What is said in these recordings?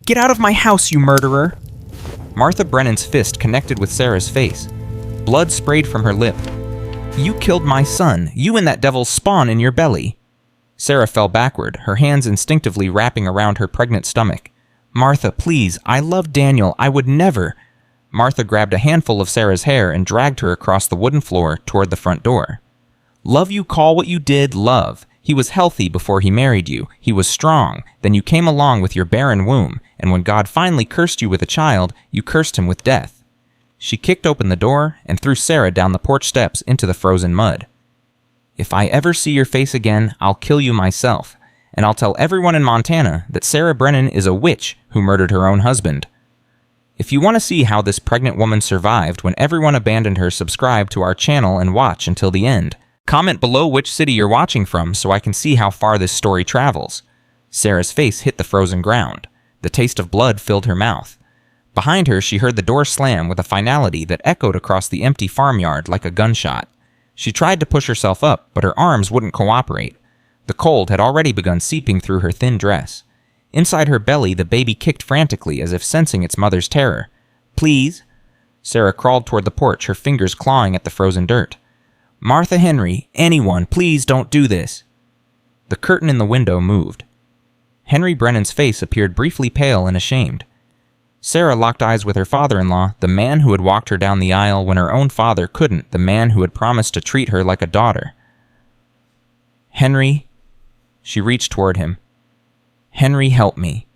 Get out of my house, you murderer! Martha Brennan's fist connected with Sarah's face. Blood sprayed from her lip. You killed my son, you and that devil's spawn in your belly. Sarah fell backward, her hands instinctively wrapping around her pregnant stomach. Martha, please, I love Daniel, I would never. Martha grabbed a handful of Sarah's hair and dragged her across the wooden floor toward the front door. Love you call what you did love. He was healthy before he married you. He was strong. Then you came along with your barren womb, and when God finally cursed you with a child, you cursed him with death. She kicked open the door and threw Sarah down the porch steps into the frozen mud. If I ever see your face again, I'll kill you myself, and I'll tell everyone in Montana that Sarah Brennan is a witch who murdered her own husband. If you want to see how this pregnant woman survived when everyone abandoned her, subscribe to our channel and watch until the end. Comment below which city you're watching from so I can see how far this story travels. Sarah's face hit the frozen ground. The taste of blood filled her mouth. Behind her, she heard the door slam with a finality that echoed across the empty farmyard like a gunshot. She tried to push herself up, but her arms wouldn't cooperate. The cold had already begun seeping through her thin dress. Inside her belly, the baby kicked frantically as if sensing its mother's terror. Please? Sarah crawled toward the porch, her fingers clawing at the frozen dirt. Martha Henry, anyone, please don't do this. The curtain in the window moved. Henry Brennan's face appeared briefly pale and ashamed. Sarah locked eyes with her father-in-law, the man who had walked her down the aisle when her own father couldn't, the man who had promised to treat her like a daughter. Henry, she reached toward him. Henry, help me.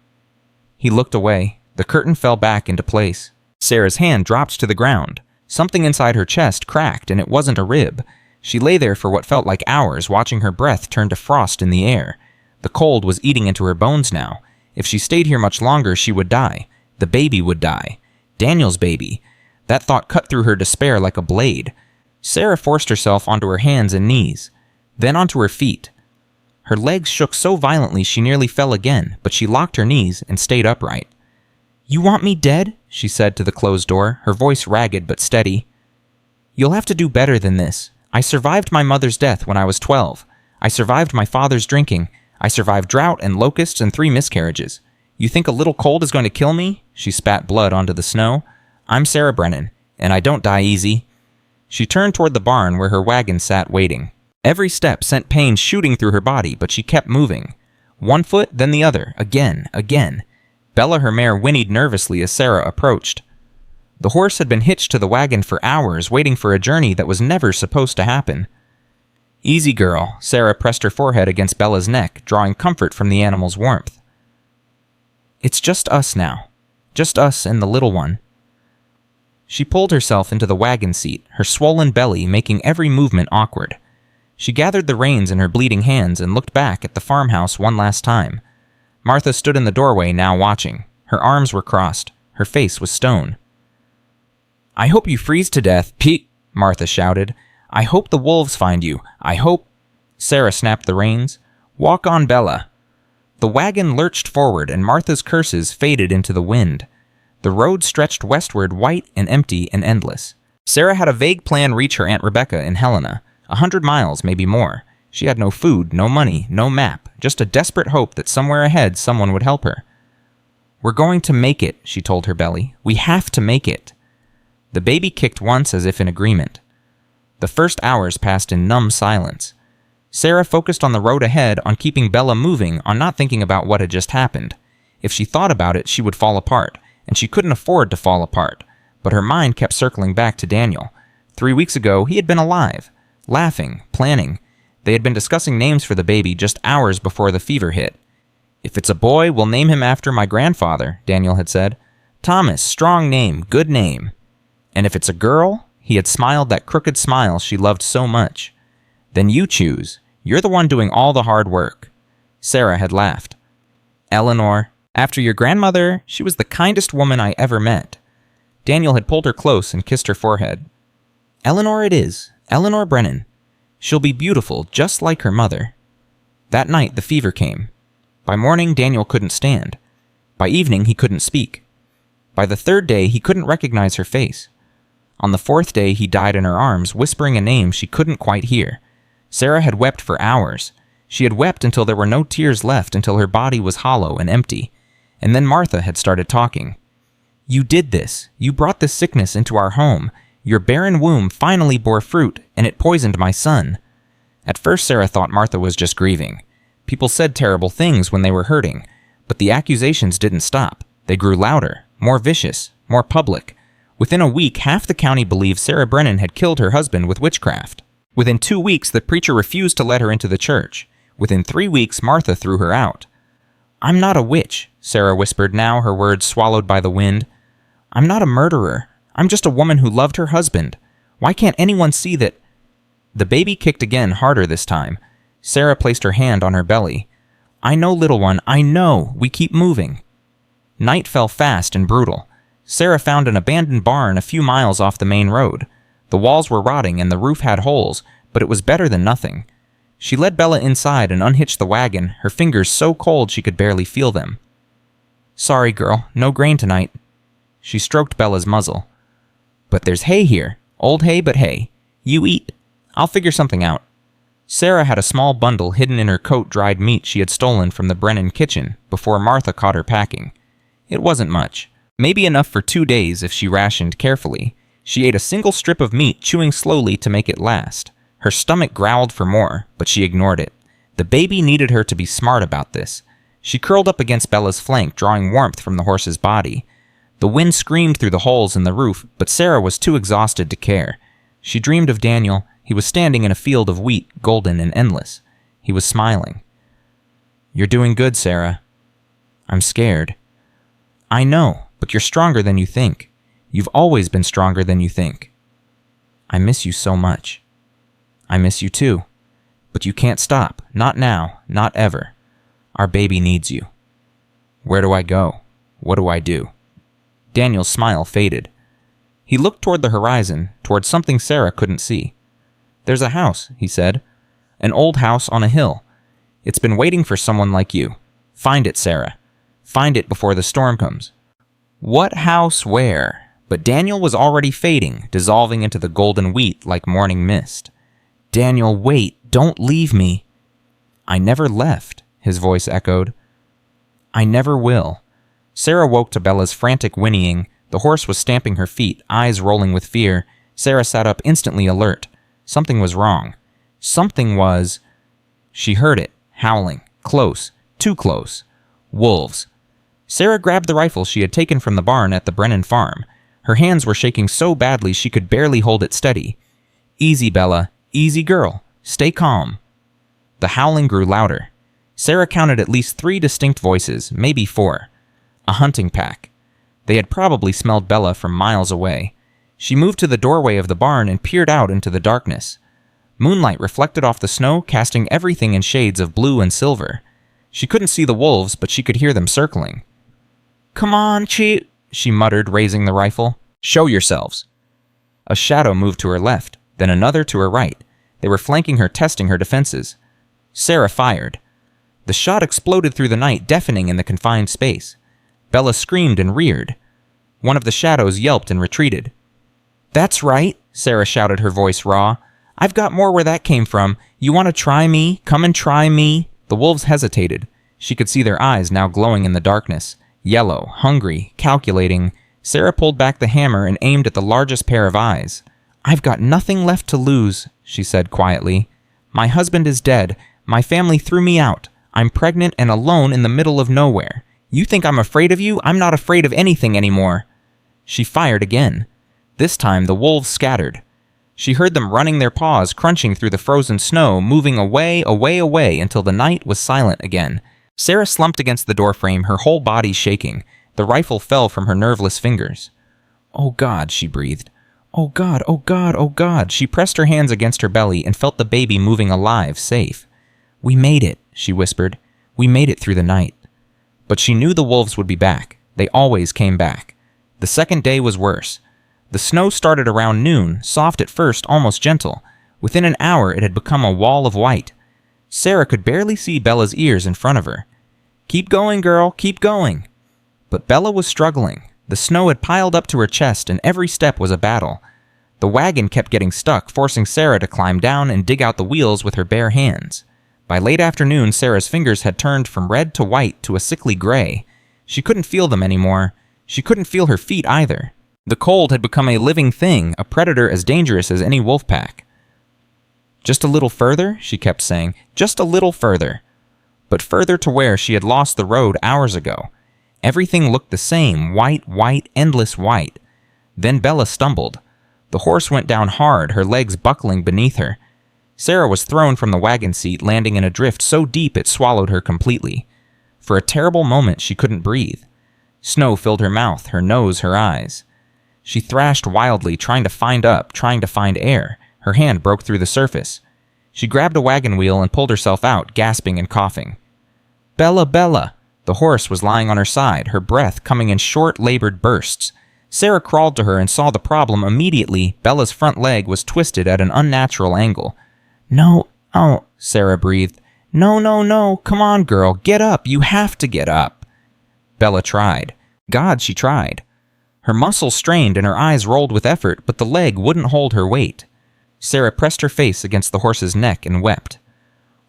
He looked away. The curtain fell back into place. Sarah's hand dropped to the ground. Something inside her chest cracked, and it wasn't a rib. She lay there for what felt like hours, watching her breath turn to frost in the air. The cold was eating into her bones now. If she stayed here much longer, she would die. The baby would die. Daniel's baby. That thought cut through her despair like a blade. Sarah forced herself onto her hands and knees, then onto her feet. Her legs shook so violently she nearly fell again, but she locked her knees and stayed upright. You want me dead? She said to the closed door, her voice ragged but steady. You'll have to do better than this. I survived my mother's death when I was 12. I survived my father's drinking. I survived drought and locusts and 3 miscarriages. You think a little cold is going to kill me? She spat blood onto the snow. I'm Sarah Brennan, and I don't die easy. She turned toward the barn where her wagon sat waiting. Every step sent pain shooting through her body, but she kept moving. One foot, then the other, again. Bella, her mare, whinnied nervously as Sarah approached. The horse had been hitched to the wagon for hours, waiting for a journey that was never supposed to happen. Easy, girl. Sarah pressed her forehead against Bella's neck, drawing comfort from the animal's warmth. It's just us now. Just us and the little one. She pulled herself into the wagon seat, her swollen belly making every movement awkward. She gathered the reins in her bleeding hands and looked back at the farmhouse one last time. Martha stood in the doorway, now watching. Her arms were crossed. Her face was stone. I hope you freeze to death, Pete, Martha shouted. I hope the wolves find you. I hope... Sarah snapped the reins. Walk on, Bella. The wagon lurched forward, and Martha's curses faded into the wind. The road stretched westward, white and empty and endless. Sarah had a vague plan reach her Aunt Rebecca in Helena. 100 miles, maybe more. She had no food, no money, no map, just a desperate hope that somewhere ahead someone would help her. We're going to make it, she told her belly. We have to make it. The baby kicked once as if in agreement. The first hours passed in numb silence. Sarah focused on the road ahead, on keeping Bella moving, on not thinking about what had just happened. If she thought about it, she would fall apart, and she couldn't afford to fall apart. But her mind kept circling back to Daniel. 3 weeks ago, he had been alive, laughing, planning. They had been discussing names for the baby just hours before the fever hit. If it's a boy, we'll name him after my grandfather, Daniel had said. Thomas, strong name, good name. And if it's a girl, he had smiled that crooked smile she loved so much. Then you choose. You're the one doing all the hard work. Sarah had laughed. Eleanor, after your grandmother, she was the kindest woman I ever met. Daniel had pulled her close and kissed her forehead. Eleanor it is, Eleanor Brennan. She'll be beautiful, just like her mother. That night, the fever came. By morning, Daniel couldn't stand. By evening, he couldn't speak. By the 3rd day, he couldn't recognize her face. On the 4th day, he died in her arms, whispering a name she couldn't quite hear. Sarah had wept for hours. She had wept until there were no tears left, until her body was hollow and empty. And then Martha had started talking. "You did this. You brought this sickness into our home. Your barren womb finally bore fruit, and it poisoned my son." At first, Sarah thought Martha was just grieving. People said terrible things when they were hurting, but the accusations didn't stop. They grew louder, more vicious, more public. Within a week, half the county believed Sarah Brennan had killed her husband with witchcraft. Within 2 weeks, the preacher refused to let her into the church. Within 3 weeks, Martha threw her out. "I'm not a witch," Sarah whispered, now her words swallowed by the wind. "I'm not a murderer. I'm just a woman who loved her husband. Why can't anyone see that—" The baby kicked again, harder this time. Sarah placed her hand on her belly. "I know, little one, I know. We keep moving." Night fell fast and brutal. Sarah found an abandoned barn a few miles off the main road. The walls were rotting and the roof had holes, but it was better than nothing. She led Bella inside and unhitched the wagon, her fingers so cold she could barely feel them. "Sorry, girl, no grain tonight." She stroked Bella's muzzle. "But there's hay here. Old hay, but hay. You eat. I'll figure something out." Sarah had a small bundle hidden in her coat dried meat she had stolen from the Brennan kitchen before Martha caught her packing. It wasn't much. Maybe enough for 2 days if she rationed carefully. She ate a single strip of meat, chewing slowly to make it last. Her stomach growled for more, but she ignored it. The baby needed her to be smart about this. She curled up against Bella's flank, drawing warmth from the horse's body. The wind screamed through the holes in the roof, but Sarah was too exhausted to care. She dreamed of Daniel. He was standing in a field of wheat, golden and endless. He was smiling. "You're doing good, Sarah." "I'm scared." "I know, but you're stronger than you think. You've always been stronger than you think." "I miss you so much." "I miss you too. But you can't stop. Not now. Not ever. Our baby needs you." "Where do I go? What do I do?" Daniel's smile faded. He looked toward the horizon, toward something Sarah couldn't see. "There's a house," he said. "An old house on a hill. It's been waiting for someone like you. Find it, Sarah. Find it before the storm comes." What house where? But Daniel was already fading, dissolving into the golden wheat like morning mist. "Daniel, wait. Don't leave me." "I never left," his voice echoed. "I never will." Sarah woke to Bella's frantic whinnying. The horse was stamping her feet, eyes rolling with fear. Sarah sat up, instantly alert. Something was wrong. Something was... She heard it, howling, close, too close. Wolves. Sarah grabbed the rifle she had taken from the barn at the Brennan farm. Her hands were shaking so badly she could barely hold it steady. "Easy, Bella. Easy, girl. Stay calm." The howling grew louder. Sarah counted at least 3 distinct voices, maybe 4. A hunting pack. They had probably smelled Bella from miles away. She moved to the doorway of the barn and peered out into the darkness. Moonlight reflected off the snow, casting everything in shades of blue and silver. She couldn't see the wolves, but she could hear them circling. "Come on, she muttered, raising the rifle. "Show yourselves." A shadow moved to her left, then another to her right. They were flanking her, testing her defenses. Sarah fired. The shot exploded through the night, deafening in the confined space. Bella screamed and reared. One of the shadows yelped and retreated. "That's right," Sarah shouted, her voice raw. "I've got more where that came from. You want to try me? Come and try me." The wolves hesitated. She could see their eyes now glowing in the darkness. Yellow, hungry, calculating. Sarah pulled back the hammer and aimed at the largest pair of eyes. "I've got nothing left to lose," she said quietly. "My husband is dead. My family threw me out. I'm pregnant and alone in the middle of nowhere. You think I'm afraid of you? I'm not afraid of anything anymore." She fired again. This time the wolves scattered. She heard them running their paws, crunching through the frozen snow, moving away, away, away until the night was silent again. Sarah slumped against the doorframe, her whole body shaking. The rifle fell from her nerveless fingers. "Oh God," she breathed. "Oh God, oh God, oh God." She pressed her hands against her belly and felt the baby moving alive, safe. "We made it," she whispered. "We made it through the night." But she knew the wolves would be back. They always came back. The second day was worse. The snow started around noon, soft at first, almost gentle. Within an hour it had become a wall of white. Sarah could barely see Bella's ears in front of her. "Keep going, girl, keep going." But Bella was struggling. The snow had piled up to her chest, and every step was a battle. The wagon kept getting stuck, forcing Sarah to climb down and dig out the wheels with her bare hands. By late afternoon, Sarah's fingers had turned from red to white to a sickly gray. She couldn't feel them anymore. She couldn't feel her feet either. The cold had become a living thing, a predator as dangerous as any wolf pack. Just a little further, she kept saying, just a little further. But further to where she had lost the road hours ago. Everything looked the same, white, white, endless white. Then Bella stumbled. The horse went down hard, her legs buckling beneath her. Sarah was thrown from the wagon seat, landing in a drift so deep it swallowed her completely. For a terrible moment she couldn't breathe. Snow filled her mouth, her nose, her eyes. She thrashed wildly, trying to find air. Her hand broke through the surface. She grabbed a wagon wheel and pulled herself out, gasping and coughing. Bella, Bella! The horse was lying on her side, her breath coming in short, labored bursts. Sarah crawled to her and saw the problem immediately. Bella's front leg was twisted at an unnatural angle. No, oh, Sarah breathed. No, come on, girl, get up, you have to get up. Bella tried. God, she tried. Her muscles strained and her eyes rolled with effort, but the leg wouldn't hold her weight. Sarah pressed her face against the horse's neck and wept.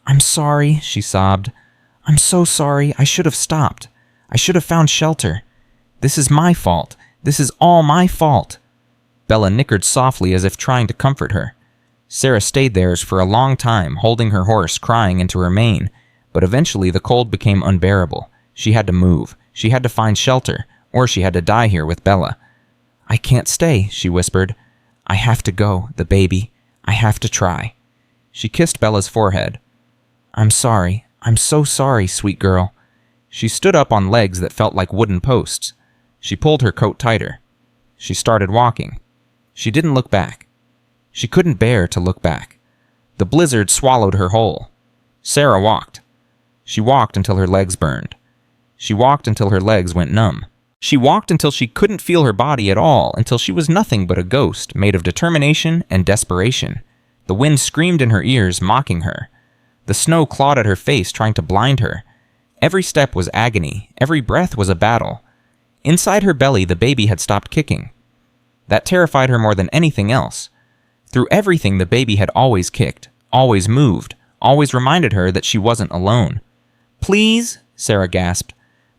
I'm sorry, she sobbed. I'm so sorry, I should have stopped. I should have found shelter. This is my fault. This is all my fault. Bella nickered softly as if trying to comfort her. Sarah stayed there for a long time, holding her horse, crying into her mane. But eventually the cold became unbearable. She had to move. She had to find shelter, or she had to die here with Bella. I can't stay, she whispered. I have to go, the baby. I have to try. She kissed Bella's forehead. I'm sorry. I'm so sorry, sweet girl. She stood up on legs that felt like wooden posts. She pulled her coat tighter. She started walking. She didn't look back. She couldn't bear to look back. The blizzard swallowed her whole. Sarah walked. She walked until her legs burned. She walked until her legs went numb. She walked until she couldn't feel her body at all, until she was nothing but a ghost, made of determination and desperation. The wind screamed in her ears, mocking her. The snow clawed at her face, trying to blind her. Every step was agony. Every breath was a battle. Inside her belly, the baby had stopped kicking. That terrified her more than anything else. Through everything, the baby had always kicked, always moved, always reminded her that she wasn't alone. Please, Sarah gasped.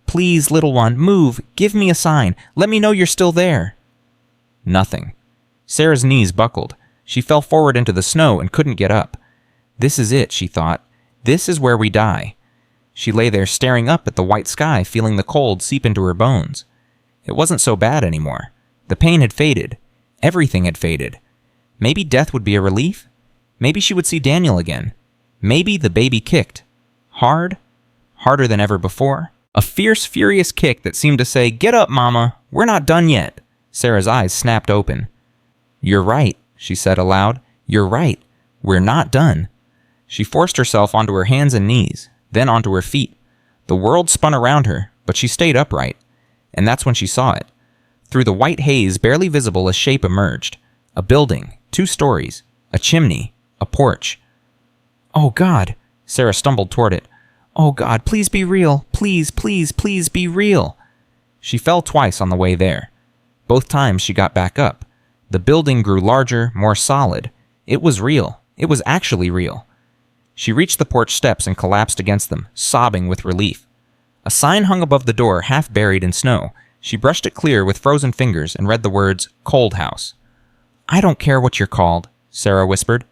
Please, little one, move. Give me a sign. Let me know you're still there. Nothing. Sarah's knees buckled. She fell forward into the snow and couldn't get up. This is it, she thought. This is where we die. She lay there staring up at the white sky, feeling the cold seep into her bones. It wasn't so bad anymore. The pain had faded. Everything had faded. Maybe death would be a relief. Maybe she would see Daniel again. Maybe the baby kicked. Hard. Harder than ever before. A fierce, furious kick that seemed to say, Get up, Mama. We're not done yet. Sarah's eyes snapped open. You're right, she said aloud. You're right. We're not done. She forced herself onto her hands and knees, then onto her feet. The world spun around her, but she stayed upright. And that's when she saw it. Through the white haze, barely visible, a shape emerged. A building, 2 stories, a chimney, a porch. Oh, God! Sarah stumbled toward it. Oh, God, please be real. Please, please, please be real. She fell twice on the way there. Both times she got back up. The building grew larger, more solid. It was real. It was actually real. She reached the porch steps and collapsed against them, sobbing with relief. A sign hung above the door, half buried in snow. She brushed it clear with frozen fingers and read the words, Cold House. I don't care what you're called, Sarah whispered.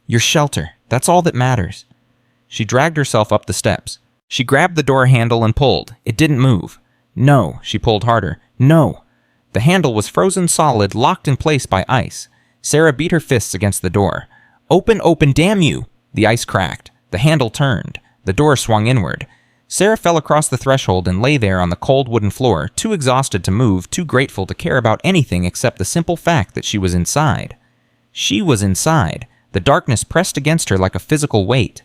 Your shelter. That's all that matters. She dragged herself up the steps. She grabbed the door handle and pulled. It didn't move. No, she pulled harder. No. The handle was frozen solid, locked in place by ice. Sarah beat her fists against the door. Open, open, damn you! The ice cracked. The handle turned. The door swung inward. Sarah fell across the threshold and lay there on the cold wooden floor, too exhausted to move, too grateful to care about anything except the simple fact that she was inside. She was inside. The darkness pressed against her like a physical weight.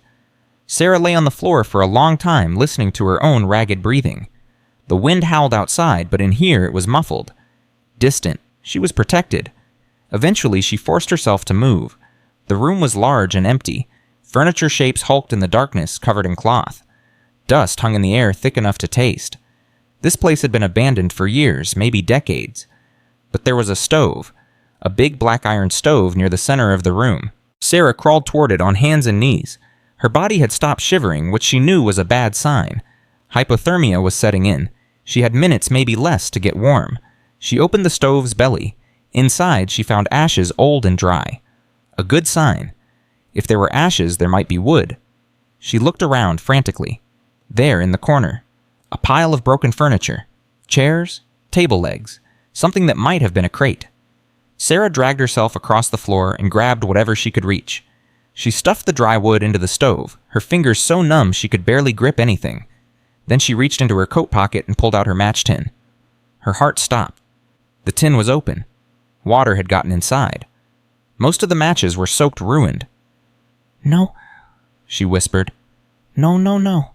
Sarah lay on the floor for a long time, listening to her own ragged breathing. The wind howled outside, but in here it was muffled. Distant. She was protected. Eventually, she forced herself to move. The room was large and empty. Furniture shapes hulked in the darkness, covered in cloth. Dust hung in the air thick enough to taste. This place had been abandoned for years, maybe decades. But there was a stove. A big black iron stove near the center of the room. Sarah crawled toward it on hands and knees. Her body had stopped shivering, which she knew was a bad sign. Hypothermia was setting in. She had minutes, maybe less, to get warm. She opened the stove's belly. Inside, she found ashes old and dry. A good sign. If there were ashes, there might be wood. She looked around frantically. There, in the corner, a pile of broken furniture. Chairs, table legs, something that might have been a crate. Sarah dragged herself across the floor and grabbed whatever she could reach. She stuffed the dry wood into the stove, her fingers so numb she could barely grip anything. Then she reached into her coat pocket and pulled out her match tin. Her heart stopped. The tin was open. Water had gotten inside. Most of the matches were soaked ruined. "No," she whispered. "No, no, no."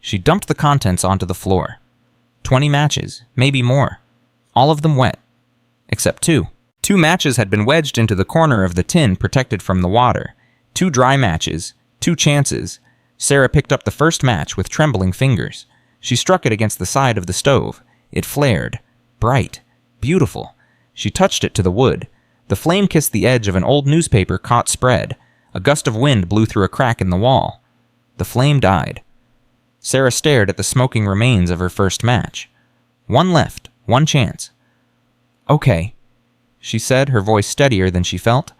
She dumped the contents onto the floor. 20 matches, maybe more. All of them wet. Except 2. 2 matches had been wedged into the corner of the tin protected from the water. 2 dry matches. 2 chances. Sarah picked up the first match with trembling fingers. She struck it against the side of the stove. It flared. Bright. Beautiful. She touched it to the wood. The flame kissed the edge of an old newspaper caught spread. A gust of wind blew through a crack in the wall. The flame died. Sarah stared at the smoking remains of her first match. 1 left. 1 chance. "Okay," she said, her voice steadier than she felt.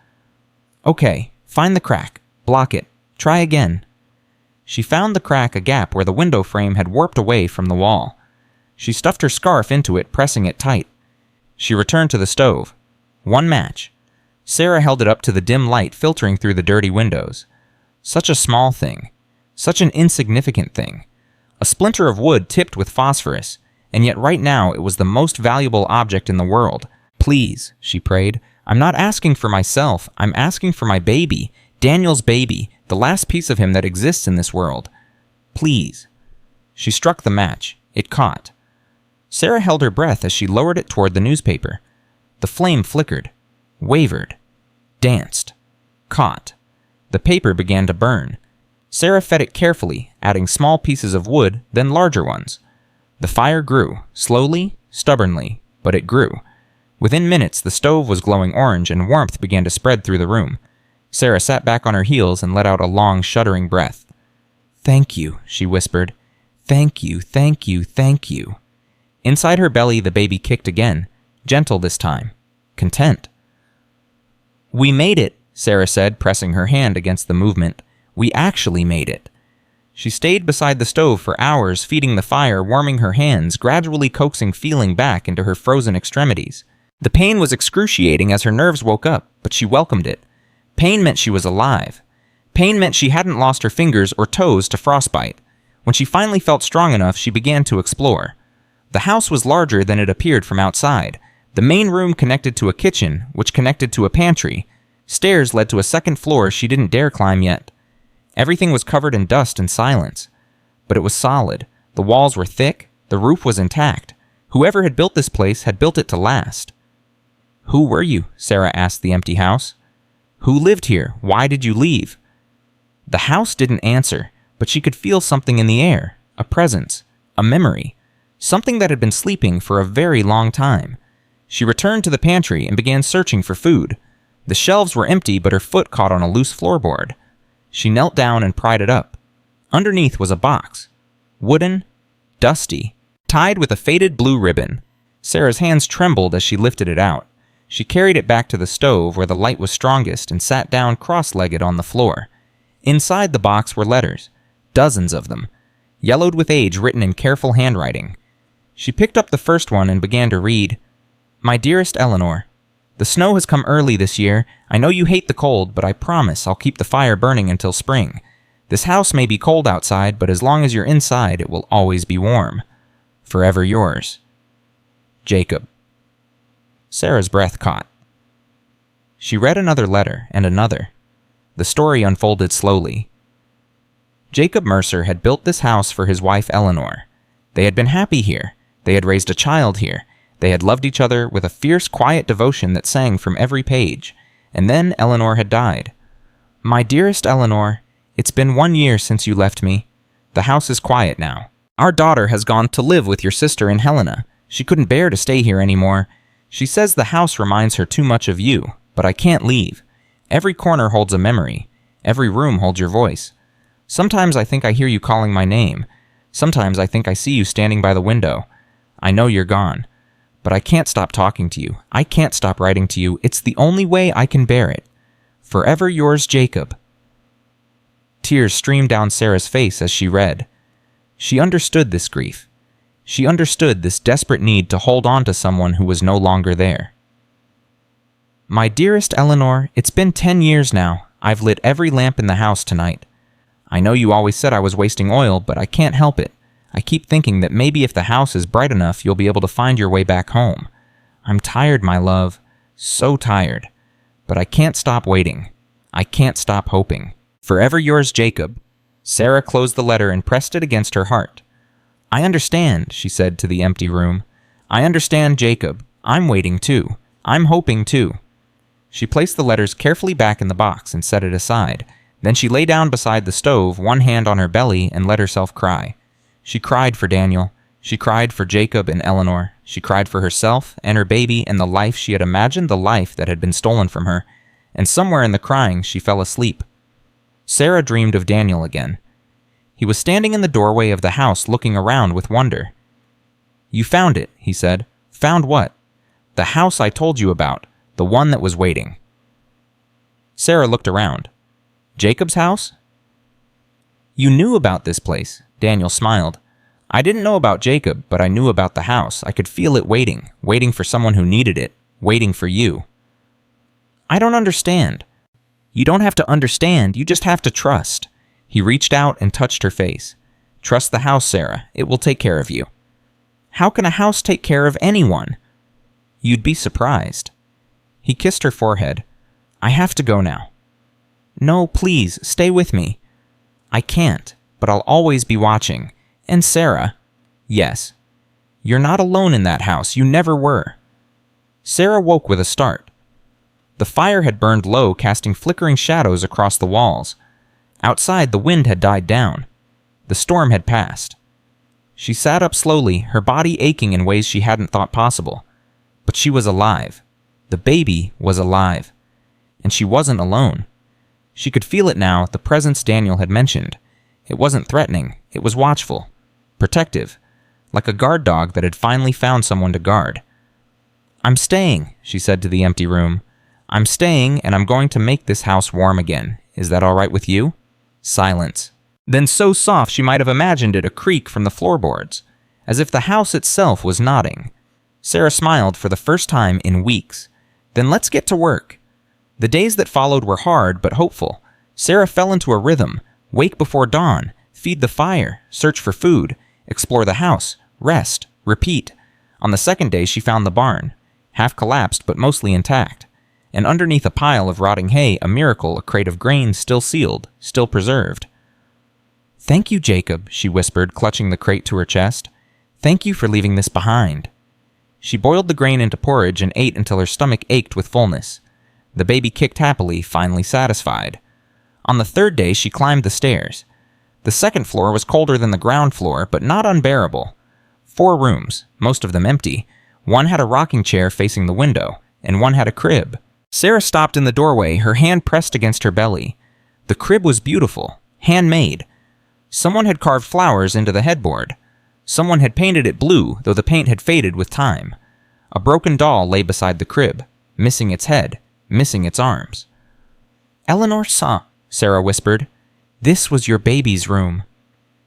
"Okay, find the crack. Block it. Try again." She found the crack, a gap where the window frame had warped away from the wall. She stuffed her scarf into it, pressing it tight. She returned to the stove. 1 match. Sarah held it up to the dim light filtering through the dirty windows. Such a small thing. Such an insignificant thing. A splinter of wood tipped with phosphorus, and yet right now it was the most valuable object in the world. "Please," she prayed. "I'm not asking for myself. I'm asking for my baby. Daniel's baby. The last piece of him that exists in this world. Please." She struck the match. It caught. Sarah held her breath as she lowered it toward the newspaper. The flame flickered, wavered, danced, caught. The paper began to burn. Sarah fed it carefully, adding small pieces of wood, then larger ones. The fire grew, slowly, stubbornly, but it grew. Within minutes, the stove was glowing orange and warmth began to spread through the room. Sarah sat back on her heels and let out a long, shuddering breath. "Thank you," she whispered. "Thank you, thank you, thank you." Inside her belly, the baby kicked again, gentle this time, content. "We made it," Sarah said, pressing her hand against the movement. "We actually made it." She stayed beside the stove for hours, feeding the fire, warming her hands, gradually coaxing feeling back into her frozen extremities. The pain was excruciating as her nerves woke up, but she welcomed it. Pain meant she was alive. Pain meant she hadn't lost her fingers or toes to frostbite. When she finally felt strong enough, she began to explore. The house was larger than it appeared from outside. The main room connected to a kitchen, which connected to a pantry. Stairs led to a second floor she didn't dare climb yet. Everything was covered in dust and silence. But it was solid. The walls were thick. The roof was intact. Whoever had built this place had built it to last. "Who were you?" Sarah asked the empty house. "Who lived here? Why did you leave?" The house didn't answer, but she could feel something in the air, a presence, a memory, something that had been sleeping for a very long time. She returned to the pantry and began searching for food. The shelves were empty, but her foot caught on a loose floorboard. She knelt down and pried it up. Underneath was a box, wooden, dusty, tied with a faded blue ribbon. Sarah's hands trembled as she lifted it out. She carried it back to the stove where the light was strongest and sat down cross-legged on the floor. Inside the box were letters, dozens of them, yellowed with age, written in careful handwriting. She picked up the first one and began to read, "My dearest Eleanor, the snow has come early this year. I know you hate the cold, but I promise I'll keep the fire burning until spring. This house may be cold outside, but as long as you're inside, it will always be warm. Forever yours, Jacob." Sarah's breath caught. She read another letter and another. The story unfolded slowly. Jacob Mercer had built this house for his wife Eleanor. They had been happy here. They had raised a child here. They had loved each other with a fierce, quiet devotion that sang from every page. And then Eleanor had died. "My dearest Eleanor, it's been 1 year since you left me. The house is quiet now. Our daughter has gone to live with your sister in Helena. She couldn't bear to stay here anymore. She says the house reminds her too much of you, but I can't leave. Every corner holds a memory. Every room holds your voice. Sometimes I think I hear you calling my name. Sometimes I think I see you standing by the window. I know you're gone. But I can't stop talking to you. I can't stop writing to you. It's the only way I can bear it. Forever yours, Jacob. Tears streamed down Sarah's face as she read. She understood this grief. She understood this desperate need to hold on to someone who was no longer there. My dearest Eleanor, it's been 10 years now. I've lit every lamp in the house tonight. I know you always said I was wasting oil, but I can't help it. I keep thinking that maybe if the house is bright enough, you'll be able to find your way back home. I'm tired, my love. So tired. But I can't stop waiting. I can't stop hoping. Forever yours, Jacob. Sarah closed the letter and pressed it against her heart. I understand, she said to the empty room. I understand, Jacob. I'm waiting too. I'm hoping too. She placed the letters carefully back in the box and set it aside. Then she lay down beside the stove, one hand on her belly, and let herself cry. She cried for Daniel. She cried for Jacob and Eleanor. She cried for herself and her baby and the life she had imagined, the life that had been stolen from her. And somewhere in the crying, she fell asleep. Sarah dreamed of Daniel again. He was standing in the doorway of the house looking around with wonder. You found it, he said. Found what? The house I told you about. The one that was waiting. Sarah looked around. Jacob's house? You knew about this place. Daniel smiled. I didn't know about Jacob, but I knew about the house. I could feel it waiting, waiting for someone who needed it, waiting for you. I don't understand. You don't have to understand, you just have to trust. He reached out and touched her face. Trust the house, Sarah. It will take care of you. How can a house take care of anyone? You'd be surprised. He kissed her forehead. I have to go now. No, please, stay with me. I can't. But I'll always be watching. And Sarah, yes, you're not alone in that house. You never were. Sarah woke with a start. The fire had burned low, casting flickering shadows across the walls. Outside, the wind had died down. The storm had passed. She sat up slowly, her body aching in ways she hadn't thought possible. But she was alive. The baby was alive. And she wasn't alone. She could feel it now, the presence Daniel had mentioned. It wasn't threatening. It was watchful, protective, like a guard dog that had finally found someone to guard. I'm staying, she said to the empty room. I'm staying, and I'm going to make this house warm again. Is that all right with you? Silence. Then so soft she might have imagined it a creak from the floorboards, as if the house itself was nodding. Sarah smiled for the first time in weeks. Then let's get to work. The days that followed were hard but hopeful. Sarah fell into a rhythm. Wake before dawn, feed the fire, search for food, explore the house, rest, repeat. On the second day she found the barn, half collapsed but mostly intact, and underneath a pile of rotting hay, a miracle, a crate of grain still sealed, still preserved. Thank you, Jacob, she whispered, clutching the crate to her chest. Thank you for leaving this behind. She boiled the grain into porridge and ate until her stomach ached with fullness. The baby kicked happily, finally satisfied. On the third day, she climbed the stairs. The second floor was colder than the ground floor, but not unbearable. 4 rooms, most of them empty. One had a rocking chair facing the window, and one had a crib. Sarah stopped in the doorway, her hand pressed against her belly. The crib was beautiful, handmade. Someone had carved flowers into the headboard. Someone had painted it blue, though the paint had faded with time. A broken doll lay beside the crib, missing its head, missing its arms. Eleanor saw, Sarah whispered. This was your baby's room.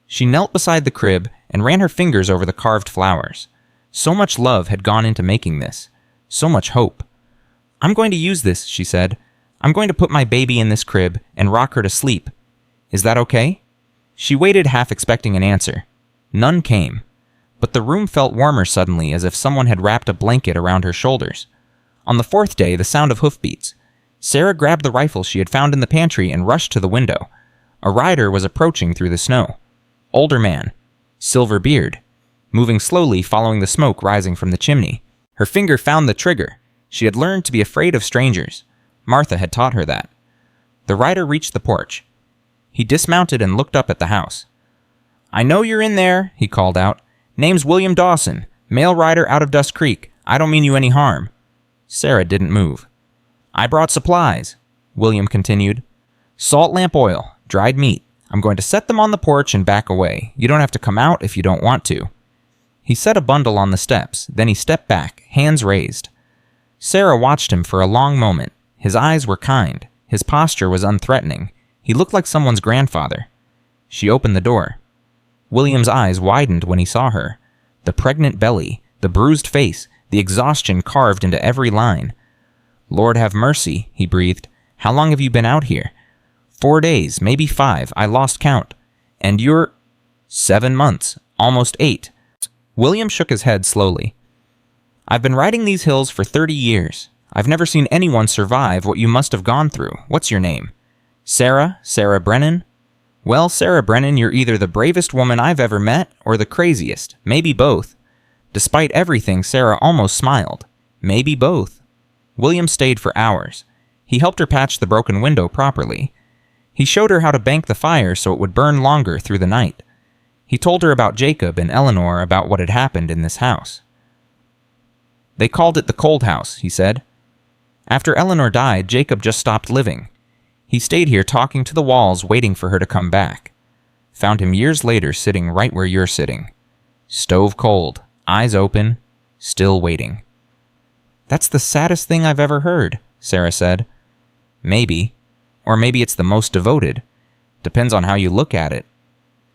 She knelt beside the crib and ran her fingers over the carved flowers. So much love had gone into making this. So much hope. I'm going to use this, she said. I'm going to put my baby in this crib and rock her to sleep. Is that okay? She waited, half expecting an answer. None came. But the room felt warmer suddenly, as if someone had wrapped a blanket around her shoulders. On the 4th day, the sound of hoofbeats. Sarah grabbed the rifle she had found in the pantry and rushed to the window. A rider was approaching through the snow. Older man. Silver beard. Moving slowly, following the smoke rising from the chimney. Her finger found the trigger. She had learned to be afraid of strangers. Martha had taught her that. The rider reached the porch. He dismounted and looked up at the house. I know you're in there, he called out. Name's William Dawson, mail rider out of Dust Creek. I don't mean you any harm. Sarah didn't move. I brought supplies, William continued. Salt lamp oil, dried meat. I'm going to set them on the porch and back away. You don't have to come out if you don't want to. He set a bundle on the steps, then he stepped back, hands raised. Sarah watched him for a long moment. His eyes were kind. His posture was unthreatening. He looked like someone's grandfather. She opened the door. William's eyes widened when he saw her. The pregnant belly, the bruised face, the exhaustion carved into every line. "Lord have mercy," he breathed. "How long have you been out here?" 4 days, maybe 5. I lost count. And you're 7 months, almost 8. William shook his head slowly. "I've been riding these hills for 30 years. I've never seen anyone survive what you must have gone through. What's your name?" "Sarah? Sarah Brennan?" "Well, Sarah Brennan, you're either the bravest woman I've ever met or the craziest. Maybe both." Despite everything, Sarah almost smiled. Maybe both. William stayed for hours. He helped her patch the broken window properly. He showed her how to bank the fire so it would burn longer through the night. He told her about Jacob and Eleanor, about what had happened in this house. "They called it the cold house," he said. "After Eleanor died, Jacob just stopped living. He stayed here talking to the walls, waiting for her to come back. Found him years later sitting right where you're sitting. Stove cold, eyes open, still waiting." "That's the saddest thing I've ever heard," Sarah said. "Maybe. Or maybe it's the most devoted. Depends on how you look at it."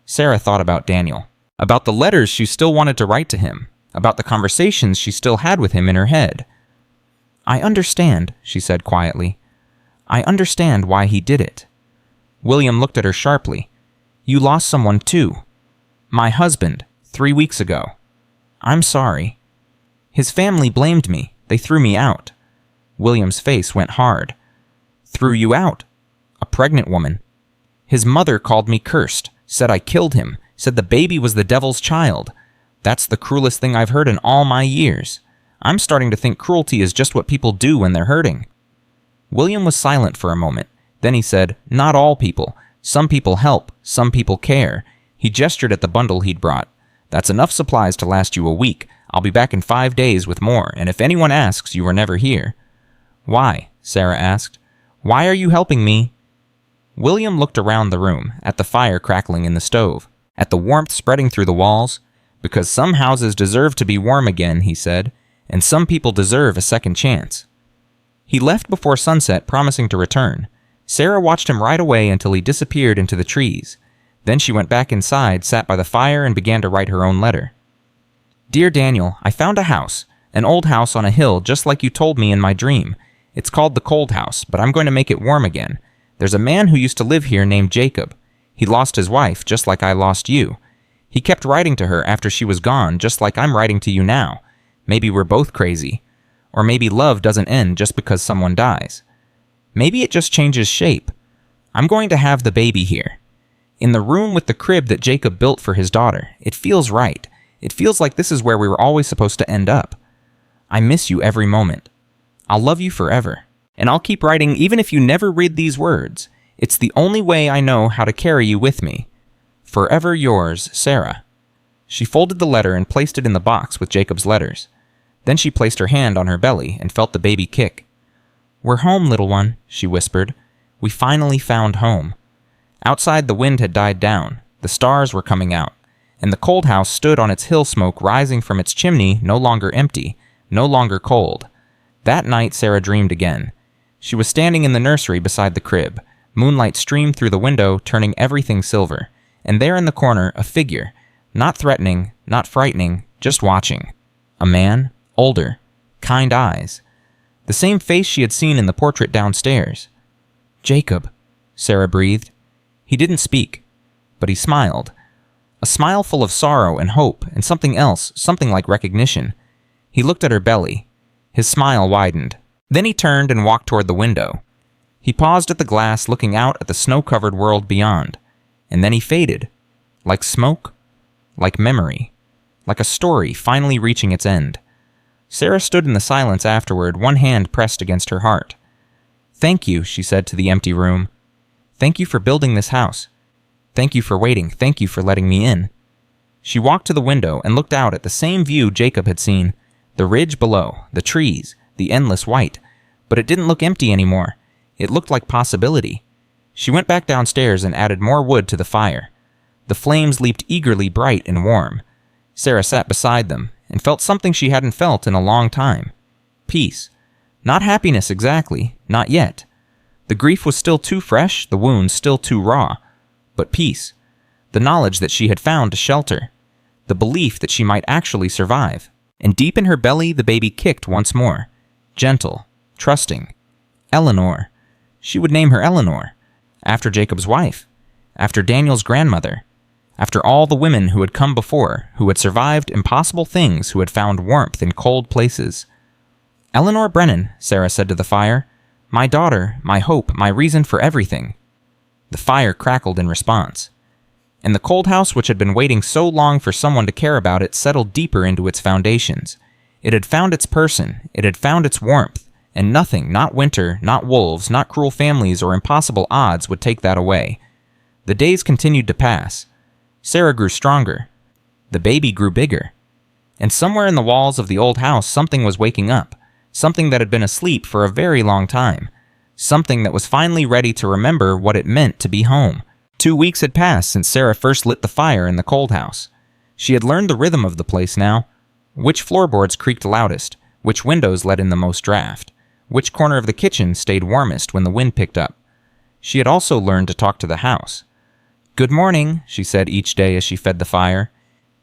Sarah thought about Daniel, about the letters she still wanted to write to him, about the conversations she still had with him in her head. "I understand," she said quietly. "I understand why he did it." William looked at her sharply. "You lost someone too." "My husband, 3 weeks ago." "I'm sorry." "His family blamed me. They threw me out." William's face went hard. "Threw you out?" "A pregnant woman. His mother called me cursed, said I killed him, said the baby was the devil's child. That's the cruelest thing I've heard in all my years. I'm starting to think cruelty is just what people do when they're hurting." William was silent for a moment. Then he said, "Not all people. Some people help. Some people care." He gestured at the bundle he'd brought. "That's enough supplies to last you a week. I'll be back in 5 days with more, and if anyone asks, you were never here." "Why?" Sarah asked. "Why are you helping me?" William looked around the room, at the fire crackling in the stove, at the warmth spreading through the walls. "Because some houses deserve to be warm again," he said, "and some people deserve a second chance." He left before sunset, promising to return. Sarah watched him ride away until he disappeared into the trees. Then she went back inside, sat by the fire, and began to write her own letter. "Dear Daniel, I found a house, an old house on a hill just like you told me in my dream. It's called the cold house, but I'm going to make it warm again. There's a man who used to live here named Jacob. He lost his wife, just like I lost you. He kept writing to her after she was gone, just like I'm writing to you now. Maybe we're both crazy. Or maybe love doesn't end just because someone dies. Maybe it just changes shape. I'm going to have the baby here. In the room with the crib that Jacob built for his daughter. It feels right. It feels like this is where we were always supposed to end up. I miss you every moment. I'll love you forever. And I'll keep writing even if you never read these words. It's the only way I know how to carry you with me. Forever yours, Sarah." She folded the letter and placed it in the box with Jacob's letters. Then she placed her hand on her belly and felt the baby kick. "We're home, little one," she whispered. "We finally found home." Outside, the wind had died down. The stars were coming out, and the cold house stood on its hill smoke rising from its chimney, no longer empty, no longer cold. That night, Sarah dreamed again. She was standing in the nursery beside the crib. Moonlight streamed through the window, turning everything silver. And there in the corner, a figure. Not threatening, not frightening, just watching. A man, older, kind eyes. The same face she had seen in the portrait downstairs. "Jacob," Sarah breathed. He didn't speak, but he smiled. A smile full of sorrow and hope and something else, something like recognition. He looked at her belly. His smile widened. Then he turned and walked toward the window. He paused at the glass, looking out at the snow-covered world beyond. And then he faded. Like smoke. Like memory. Like a story finally reaching its end. Sarah stood in the silence afterward, one hand pressed against her heart. "Thank you," she said to the empty room. "Thank you for building this house. Thank you for waiting. Thank you for letting me in." She walked to the window and looked out at the same view Jacob had seen. The ridge below, the trees, the endless white. But it didn't look empty anymore. It looked like possibility. She went back downstairs and added more wood to the fire. The flames leaped eagerly bright and warm. Sarah sat beside them and felt something she hadn't felt in a long time. Peace. Not happiness exactly, not yet. The grief was still too fresh, the wounds still too raw. But peace. The knowledge that she had found a shelter. The belief that she might actually survive. And deep in her belly the baby kicked once more. Gentle, trusting. Eleanor. She would name her Eleanor. After Jacob's wife. After Daniel's grandmother. After all the women who had come before, who had survived impossible things, who had found warmth in cold places. Eleanor Brennan, Sarah said to the fire. My daughter, my hope, my reason for everything. The fire crackled in response. And the cold house, which had been waiting so long for someone to care about it, settled deeper into its foundations. It had found its person, it had found its warmth, and nothing, not winter, not wolves, not cruel families or impossible odds would take that away. The days continued to pass. Sarah grew stronger. The baby grew bigger. And somewhere in the walls of the old house something was waking up, something that had been asleep for a very long time, something that was finally ready to remember what it meant to be home. 2 weeks had passed since Sarah first lit the fire in the cold house. She had learned the rhythm of the place now. Which floorboards creaked loudest, which windows let in the most draft, which corner of the kitchen stayed warmest when the wind picked up. She had also learned to talk to the house. Good morning, she said each day as she fed the fire.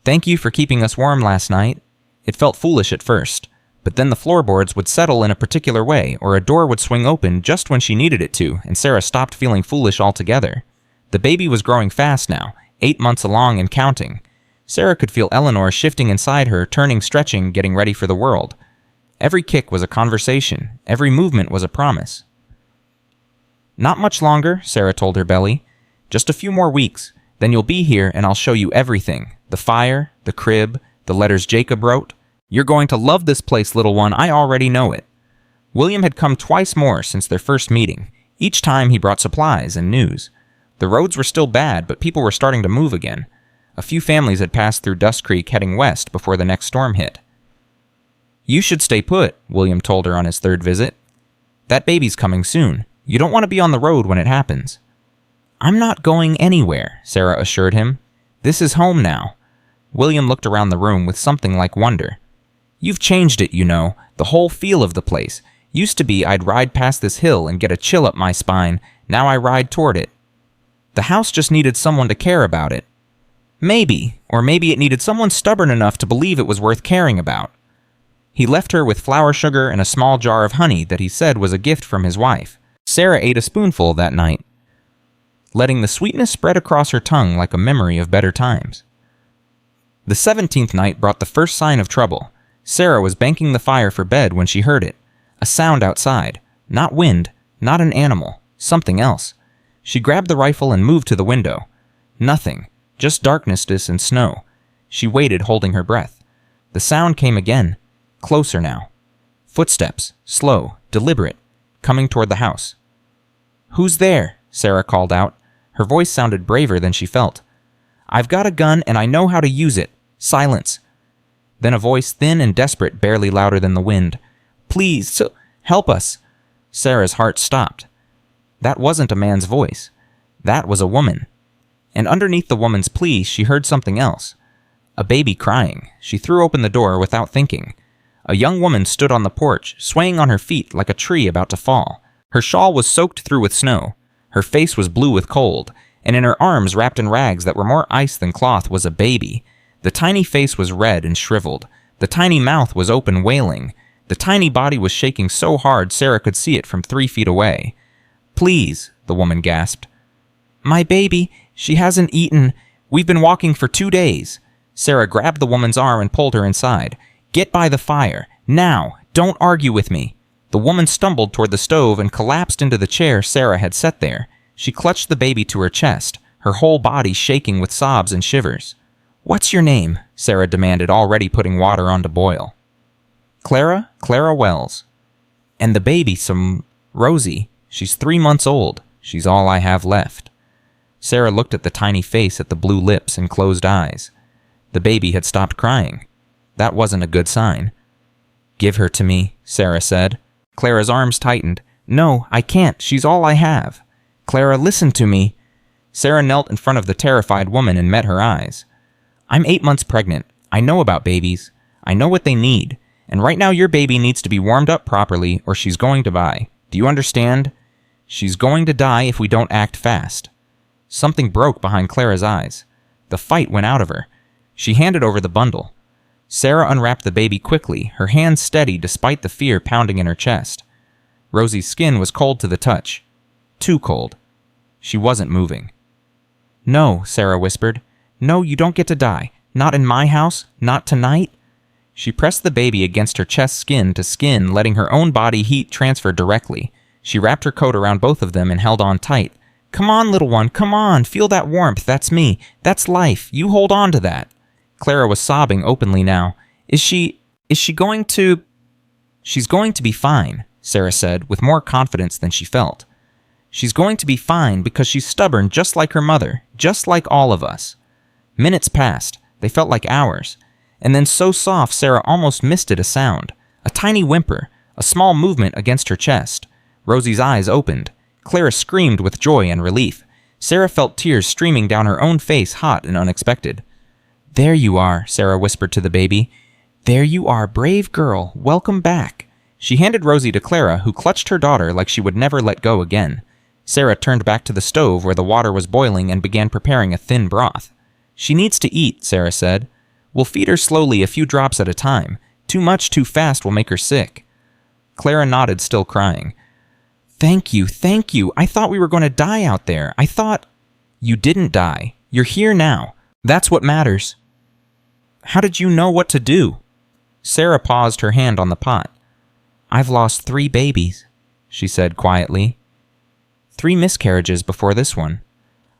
Thank you for keeping us warm last night. It felt foolish at first, but then the floorboards would settle in a particular way, or a door would swing open just when she needed it to, and Sarah stopped feeling foolish altogether. The baby was growing fast now, 8 months along and counting. Sarah could feel Eleanor shifting inside her, turning, stretching, getting ready for the world. Every kick was a conversation. Every movement was a promise. Not much longer, Sarah told her belly. Just a few more weeks. Then you'll be here and I'll show you everything. The fire, the crib, the letters Jacob wrote. You're going to love this place, little one. I already know it. William had come twice more since their first meeting. Each time he brought supplies and news. The roads were still bad, but people were starting to move again. A few families had passed through Dust Creek heading west before the next storm hit. You should stay put, William told her on his third visit. That baby's coming soon. You don't want to be on the road when it happens. I'm not going anywhere, Sarah assured him. This is home now. William looked around the room with something like wonder. You've changed it, you know, the whole feel of the place. Used to be I'd ride past this hill and get a chill up my spine. Now I ride toward it. The house just needed someone to care about it. Maybe, or maybe it needed someone stubborn enough to believe it was worth caring about. He left her with flour sugar and a small jar of honey that he said was a gift from his wife. Sarah ate a spoonful that night, letting the sweetness spread across her tongue like a memory of better times. The 17th night brought the first sign of trouble. Sarah was banking the fire for bed when she heard it. A sound outside. Not wind, not an animal, something else. She grabbed the rifle and moved to the window. Nothing, just darkness and snow. She waited, holding her breath. The sound came again, closer now. Footsteps, slow, deliberate, coming toward the house. Who's there? Sarah called out. Her voice sounded braver than she felt. I've got a gun and I know how to use it. Silence. Then a voice thin and desperate, barely louder than the wind. Please, help us. Sarah's heart stopped. That wasn't a man's voice. That was a woman. And underneath the woman's plea, she heard something else. A baby crying. She threw open the door without thinking. A young woman stood on the porch, swaying on her feet like a tree about to fall. Her shawl was soaked through with snow. Her face was blue with cold, and in her arms, wrapped in rags that were more ice than cloth, was a baby. The tiny face was red and shriveled. The tiny mouth was open, wailing. The tiny body was shaking so hard Sarah could see it from 3 feet away. Please, the woman gasped. My baby, she hasn't eaten. We've been walking for 2 days. Sarah grabbed the woman's arm and pulled her inside. Get by the fire. Now, don't argue with me. The woman stumbled toward the stove and collapsed into the chair Sarah had set there. She clutched the baby to her chest, her whole body shaking with sobs and shivers. What's your name? Sarah demanded, already putting water on to boil. Clara Wells. And the baby, Rosie. She's 3 months old. She's all I have left. Sarah looked at the tiny face, at the blue lips and closed eyes. The baby had stopped crying. That wasn't a good sign. Give her to me, Sarah said. Clara's arms tightened. No, I can't. She's all I have. Clara, listen to me. Sarah knelt in front of the terrified woman and met her eyes. I'm 8 months pregnant. I know about babies. I know what they need. And right now your baby needs to be warmed up properly or she's going to die. Do you understand? She's going to die if we don't act fast. Something broke behind Clara's eyes. The fight went out of her. She handed over the bundle. Sarah unwrapped the baby quickly, her hands steady despite the fear pounding in her chest. Rosie's skin was cold to the touch. Too cold. She wasn't moving. No, Sarah whispered. No, you don't get to die. Not in my house. Not tonight. She pressed the baby against her chest skin to skin, letting her own body heat transfer directly. She wrapped her coat around both of them and held on tight. Come on, little one, come on. Feel that warmth. That's me. That's life. You hold on to that. Clara was sobbing openly now. Is she going to... She's going to be fine, Sarah said, with more confidence than she felt. She's going to be fine because she's stubborn just like her mother, just like all of us. Minutes passed. They felt like hours. And then so soft Sarah almost misted a sound. A tiny whimper, a small movement against her chest. Rosie's eyes opened. Clara screamed with joy and relief. Sarah felt tears streaming down her own face, hot and unexpected. There you are, Sarah whispered to the baby. There you are, brave girl. Welcome back. She handed Rosie to Clara, who clutched her daughter like she would never let go again. Sarah turned back to the stove where the water was boiling and began preparing a thin broth. She needs to eat, Sarah said. We'll feed her slowly, a few drops at a time. Too much too fast will make her sick. Clara nodded, still crying. Thank you, thank you. I thought we were going to die out there. I thought... You didn't die. You're here now. That's what matters. How did you know what to do? Sarah paused, her hand on the pot. I've lost 3 babies, she said quietly. 3 miscarriages before this one.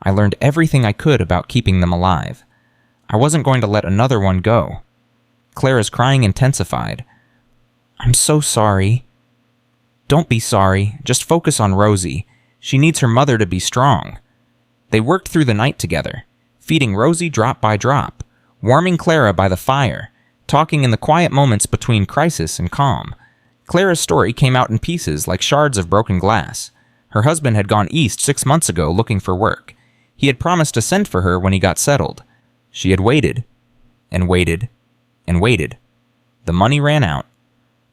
I learned everything I could about keeping them alive. I wasn't going to let another one go. Clara's crying intensified. I'm so sorry. Don't be sorry. Just focus on Rosie. She needs her mother to be strong. They worked through the night together, feeding Rosie drop by drop, warming Clara by the fire, talking in the quiet moments between crisis and calm. Clara's story came out in pieces like shards of broken glass. Her husband had gone east 6 months ago looking for work. He had promised to send for her when he got settled. She had waited, and waited, and waited. The money ran out.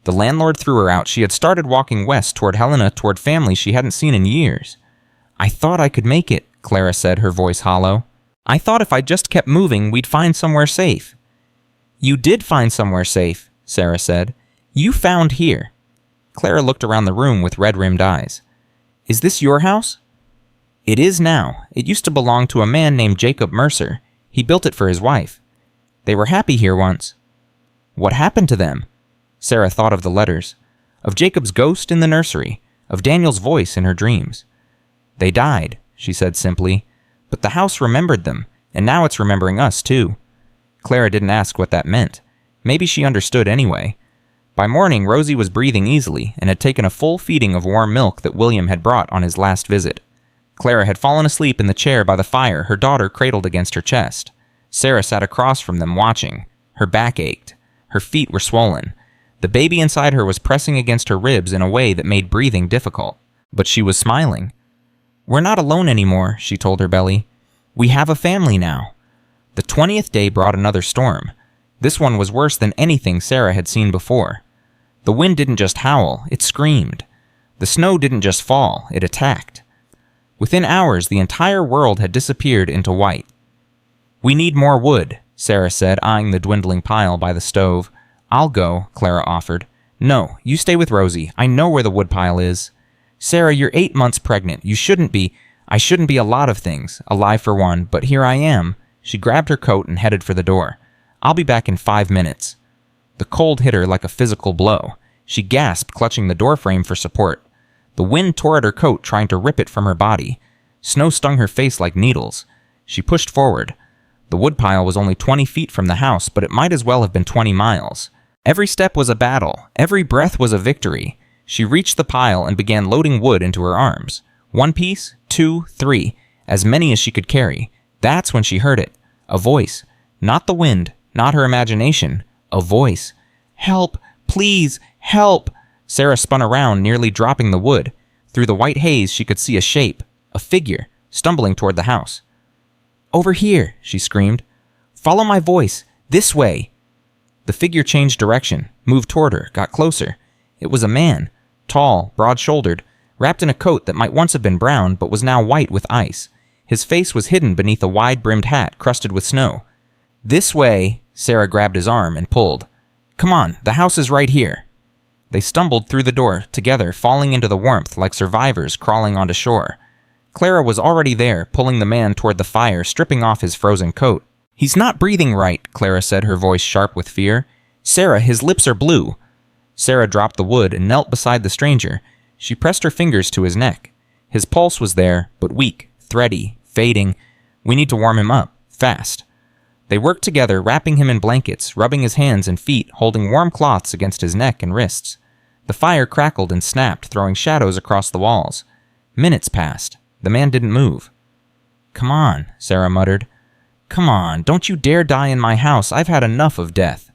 The landlord threw her out. She had started walking west toward Helena, toward family she hadn't seen in years. I thought I could make it, Clara said, her voice hollow. I thought if I just kept moving, we'd find somewhere safe. You did find somewhere safe, Sarah said. You found here. Clara looked around the room with red-rimmed eyes. Is this your house? It is now. It used to belong to a man named Jacob Mercer. He built it for his wife. They were happy here once. What happened to them? Sarah thought of the letters, of Jacob's ghost in the nursery, of Daniel's voice in her dreams. They died, she said simply, but the house remembered them, and now it's remembering us too. Clara didn't ask what that meant. Maybe she understood anyway. By morning, Rosie was breathing easily and had taken a full feeding of warm milk that William had brought on his last visit. Clara had fallen asleep in the chair by the fire, her daughter cradled against her chest. Sarah sat across from them watching. Her back ached. Her feet were swollen. The baby inside her was pressing against her ribs in a way that made breathing difficult. But she was smiling. We're not alone anymore, she told her belly. We have a family now. The 20th day brought another storm. This one was worse than anything Sarah had seen before. The wind didn't just howl, it screamed. The snow didn't just fall, it attacked. Within hours, the entire world had disappeared into white. We need more wood, Sarah said, eyeing the dwindling pile by the stove. I'll go, Clara offered. No, you stay with Rosie. I know where the woodpile is. Sarah, you're 8 months pregnant. You shouldn't be. I shouldn't be a lot of things, alive for one, but here I am. She grabbed her coat and headed for the door. I'll be back in 5 minutes. The cold hit her like a physical blow. She gasped, clutching the doorframe for support. The wind tore at her coat, trying to rip it from her body. Snow stung her face like needles. She pushed forward. The woodpile was only 20 feet from the house, but it might as well have been 20 miles. Every step was a battle. Every breath was a victory. She reached the pile and began loading wood into her arms. 1 piece, 2, 3, as many as she could carry. That's when she heard it. A voice. Not the wind, not her imagination. A voice. Help! Please! Help! Sarah spun around, nearly dropping the wood. Through the white haze, she could see a shape, a figure, stumbling toward the house. Over here, she screamed. Follow my voice. This way! The figure changed direction, moved toward her, got closer. It was a man, tall, broad-shouldered, wrapped in a coat that might once have been brown but was now white with ice. His face was hidden beneath a wide-brimmed hat crusted with snow. This way! Sarah grabbed his arm and pulled. Come on, the house is right here. They stumbled through the door, together, falling into the warmth like survivors crawling onto shore. Clara was already there, pulling the man toward the fire, stripping off his frozen coat. He's not breathing right, Clara said, her voice sharp with fear. Sarah, his lips are blue. Sarah dropped the wood and knelt beside the stranger. She pressed her fingers to his neck. His pulse was there, but weak, thready, fading. We need to warm him up, fast. They worked together, wrapping him in blankets, rubbing his hands and feet, holding warm cloths against his neck and wrists. The fire crackled and snapped, throwing shadows across the walls. Minutes passed. The man didn't move. Come on, Sarah muttered. Come on, don't you dare die in my house. I've had enough of death.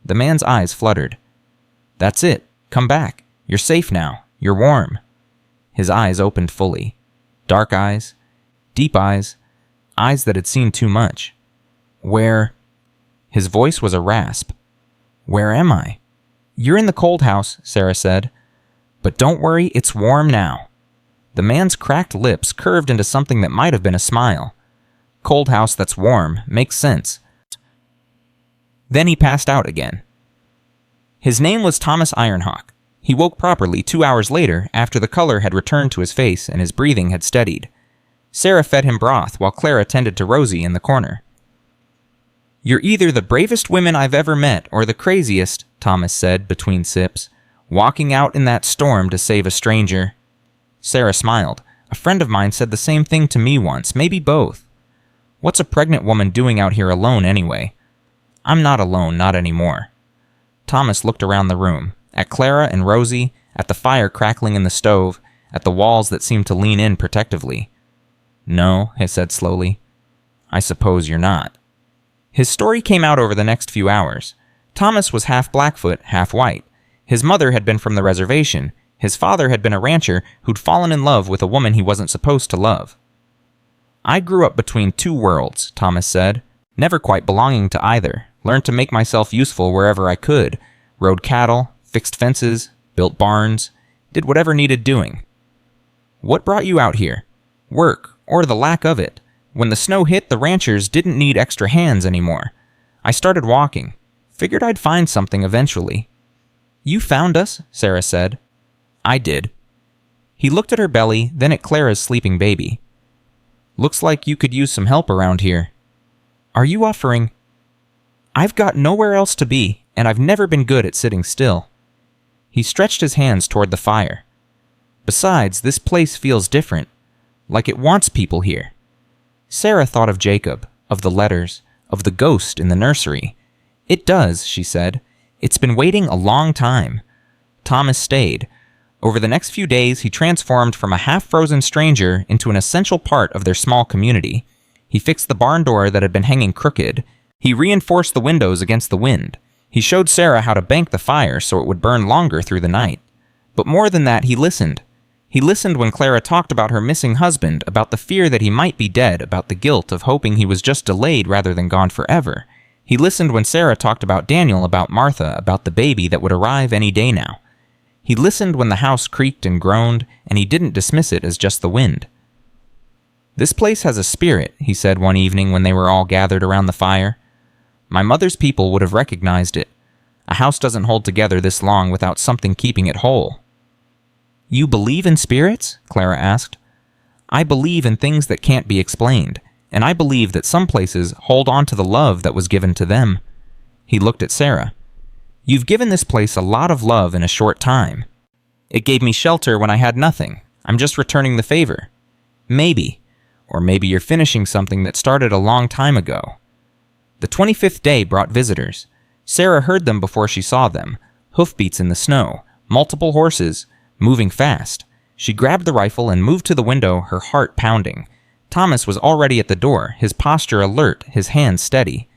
The man's eyes fluttered. That's it. Come back. You're safe now. You're warm. His eyes opened fully. Dark eyes. Deep eyes. Eyes that had seen too much. Where? His voice was a rasp. Where am I? You're in the cold house, Sarah said. But don't worry, it's warm now. The man's cracked lips curved into something that might have been a smile. Cold house that's warm makes sense. Then he passed out again. His name was Thomas Ironhawk. He woke properly 2 hours later after the color had returned to his face and his breathing had steadied. Sarah fed him broth while Clara tended to Rosie in the corner. You're either the bravest women I've ever met or the craziest, Thomas said between sips, walking out in that storm to save a stranger. Sarah smiled. A friend of mine said the same thing to me once, maybe both. What's a pregnant woman doing out here alone anyway? I'm not alone, not anymore. Thomas looked around the room, at Clara and Rosie, at the fire crackling in the stove, at the walls that seemed to lean in protectively. No, he said slowly. I suppose you're not. His story came out over the next few hours. Thomas was half Blackfoot, half white. His mother had been from the reservation. His father had been a rancher who'd fallen in love with a woman he wasn't supposed to love. I grew up between two worlds, Thomas said, never quite belonging to either. Learned to make myself useful wherever I could. Rode cattle, fixed fences, built barns, did whatever needed doing. What brought you out here? Work, or the lack of it. When the snow hit, the ranchers didn't need extra hands anymore. I started walking. Figured I'd find something eventually. You found us, Sarah said. I did. He looked at her belly, then at Clara's sleeping baby. Looks like you could use some help around here. Are you offering? I've got nowhere else to be, and I've never been good at sitting still. He stretched his hands toward the fire. Besides, this place feels different, like it wants people here. Sarah thought of Jacob, of the letters, of the ghost in the nursery. It does, she said. It's been waiting a long time. Thomas stayed. Over the next few days, he transformed from a half-frozen stranger into an essential part of their small community. He fixed the barn door that had been hanging crooked. He reinforced the windows against the wind. He showed Sarah how to bank the fire so it would burn longer through the night. But more than that, he listened. He listened when Clara talked about her missing husband, about the fear that he might be dead, about the guilt of hoping he was just delayed rather than gone forever. He listened when Sarah talked about Daniel, about Martha, about the baby that would arrive any day now. He listened when the house creaked and groaned, and he didn't dismiss it as just the wind. This place has a spirit, he said one evening when they were all gathered around the fire. My mother's people would have recognized it. A house doesn't hold together this long without something keeping it whole. You believe in spirits? Clara asked. I believe in things that can't be explained, and I believe that some places hold on to the love that was given to them. He looked at Sarah. You've given this place a lot of love in a short time. It gave me shelter when I had nothing. I'm just returning the favor. Maybe. Or maybe you're finishing something that started a long time ago. The 25th day brought visitors. Sarah heard them before she saw them. Hoofbeats in the snow. Multiple horses. Moving fast. She grabbed the rifle and moved to the window, her heart pounding. Thomas was already at the door, his posture alert, his hands steady.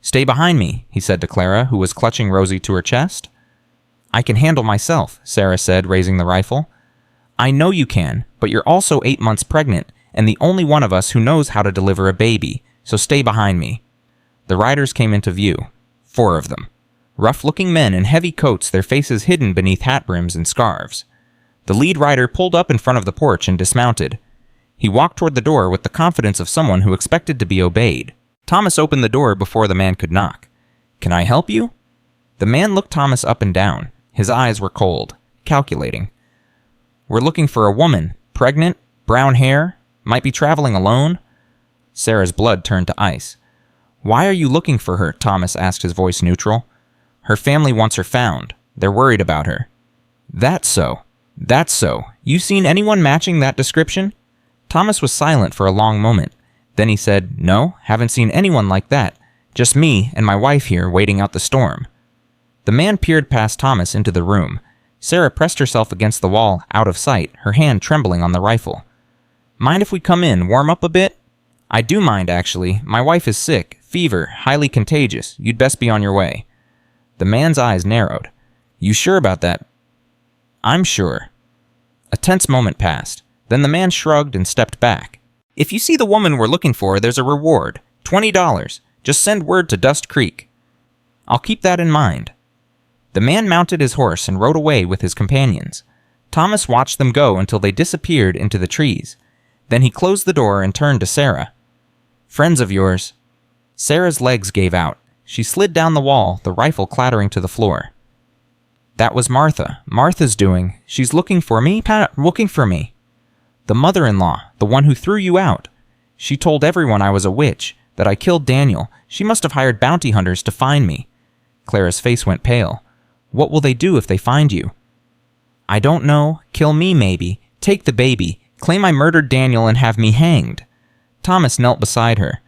Stay behind me, he said to Clara, who was clutching Rosie to her chest. I can handle myself, Sarah said, raising the rifle. I know you can, but you're also 8 months pregnant, and the only one of us who knows how to deliver a baby, so stay behind me. The riders came into view. 4 of them. Rough-looking men in heavy coats, their faces hidden beneath hat brims and scarves. The lead rider pulled up in front of the porch and dismounted. He walked toward the door with the confidence of someone who expected to be obeyed. Thomas opened the door before the man could knock. "Can I help you?" The man looked Thomas up and down. His eyes were cold, calculating. "We're looking for a woman, pregnant, brown hair, might be traveling alone." Sarah's blood turned to ice. "Why are you looking for her?" Thomas asked, his voice neutral. "Her family wants her found. They're worried about her." "That's so. That's so. You seen anyone matching that description?" Thomas was silent for a long moment. Then he said, "No, haven't seen anyone like that. Just me and my wife here waiting out the storm." The man peered past Thomas into the room. Sarah pressed herself against the wall, out of sight, her hand trembling on the rifle. "Mind if we come in, warm up a bit?" "I do mind, actually. My wife is sick, fever, highly contagious. You'd best be on your way." The man's eyes narrowed. "You sure about that?" "I'm sure." A tense moment passed. Then the man shrugged and stepped back. "If you see the woman we're looking for, there's a reward. $20. Just send word to Dust Creek." "I'll keep that in mind." The man mounted his horse and rode away with his companions. Thomas watched them go until they disappeared into the trees. Then he closed the door and turned to Sarah. "Friends of yours?" Sarah's legs gave out. She slid down the wall, the rifle clattering to the floor. "That was Martha. Martha's doing. She's looking for me, looking for me." "The mother-in-law, the one who threw you out. She told everyone I was a witch, that I killed Daniel. She must have hired bounty hunters to find me." Clara's face went pale. "What will they do if they find you?" "I don't know. Kill me, maybe. Take the baby. Claim I murdered Daniel and have me hanged." Thomas knelt beside her.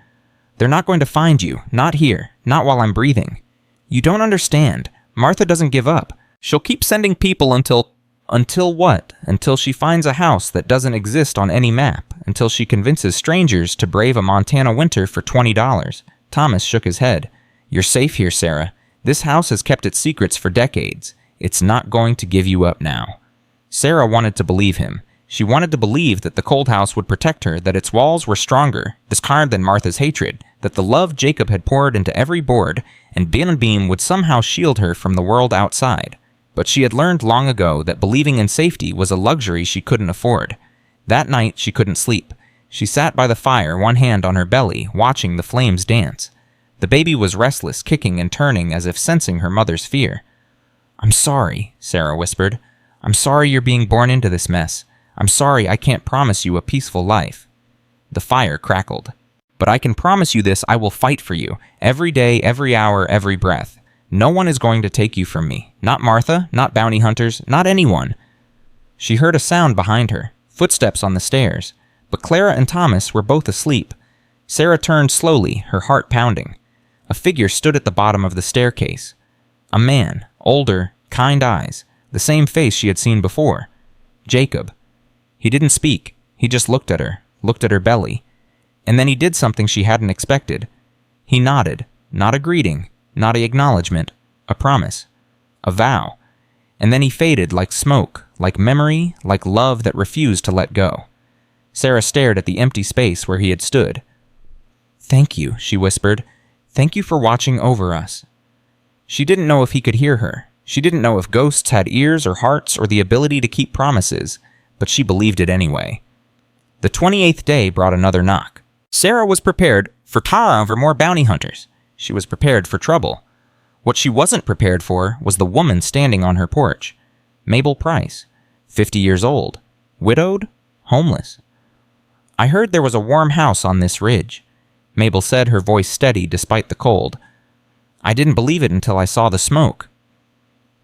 "They're not going to find you. Not here. Not while I'm breathing. You don't understand. Martha doesn't give up. She'll keep sending people until what? Until she finds a house that doesn't exist on any map. Until she convinces strangers to brave a Montana winter for $20. Thomas shook his head. "You're safe here, Sarah. This house has kept its secrets for decades. It's not going to give you up now." Sarah wanted to believe him. She wanted to believe that the cold house would protect her, that its walls were stronger, scarred than Martha's hatred, that the love Jacob had poured into every board and beam would somehow shield her from the world outside. But she had learned long ago that believing in safety was a luxury she couldn't afford. That night she couldn't sleep. She sat by the fire, one hand on her belly, watching the flames dance. The baby was restless, kicking and turning as if sensing her mother's fear. "I'm sorry," Sarah whispered. "I'm sorry you're being born into this mess. I'm sorry I can't promise you a peaceful life." The fire crackled. "But I can promise you this, I will fight for you. Every day, every hour, every breath. No one is going to take you from me. Not Martha, not bounty hunters, not anyone." She heard a sound behind her, footsteps on the stairs. But Clara and Thomas were both asleep. Sarah turned slowly, her heart pounding. A figure stood at the bottom of the staircase. A man, older, kind eyes, the same face she had seen before. Jacob. He didn't speak. He just looked at her belly. And then he did something she hadn't expected. He nodded, not a greeting, not an acknowledgement, a promise, a vow. And then he faded like smoke, like memory, like love that refused to let go. Sarah stared at the empty space where he had stood. "Thank you," she whispered. "Thank you for watching over us." She didn't know if he could hear her. She didn't know if ghosts had ears or hearts or the ability to keep promises, but she believed it anyway. The 28th day brought another knock. Sarah was prepared for more bounty hunters. She was prepared for trouble. What she wasn't prepared for was the woman standing on her porch. Mabel Price, 50 years old, widowed, homeless. "I heard there was a warm house on this ridge," Mabel said, her voice steady despite the cold. "I didn't believe it until I saw the smoke."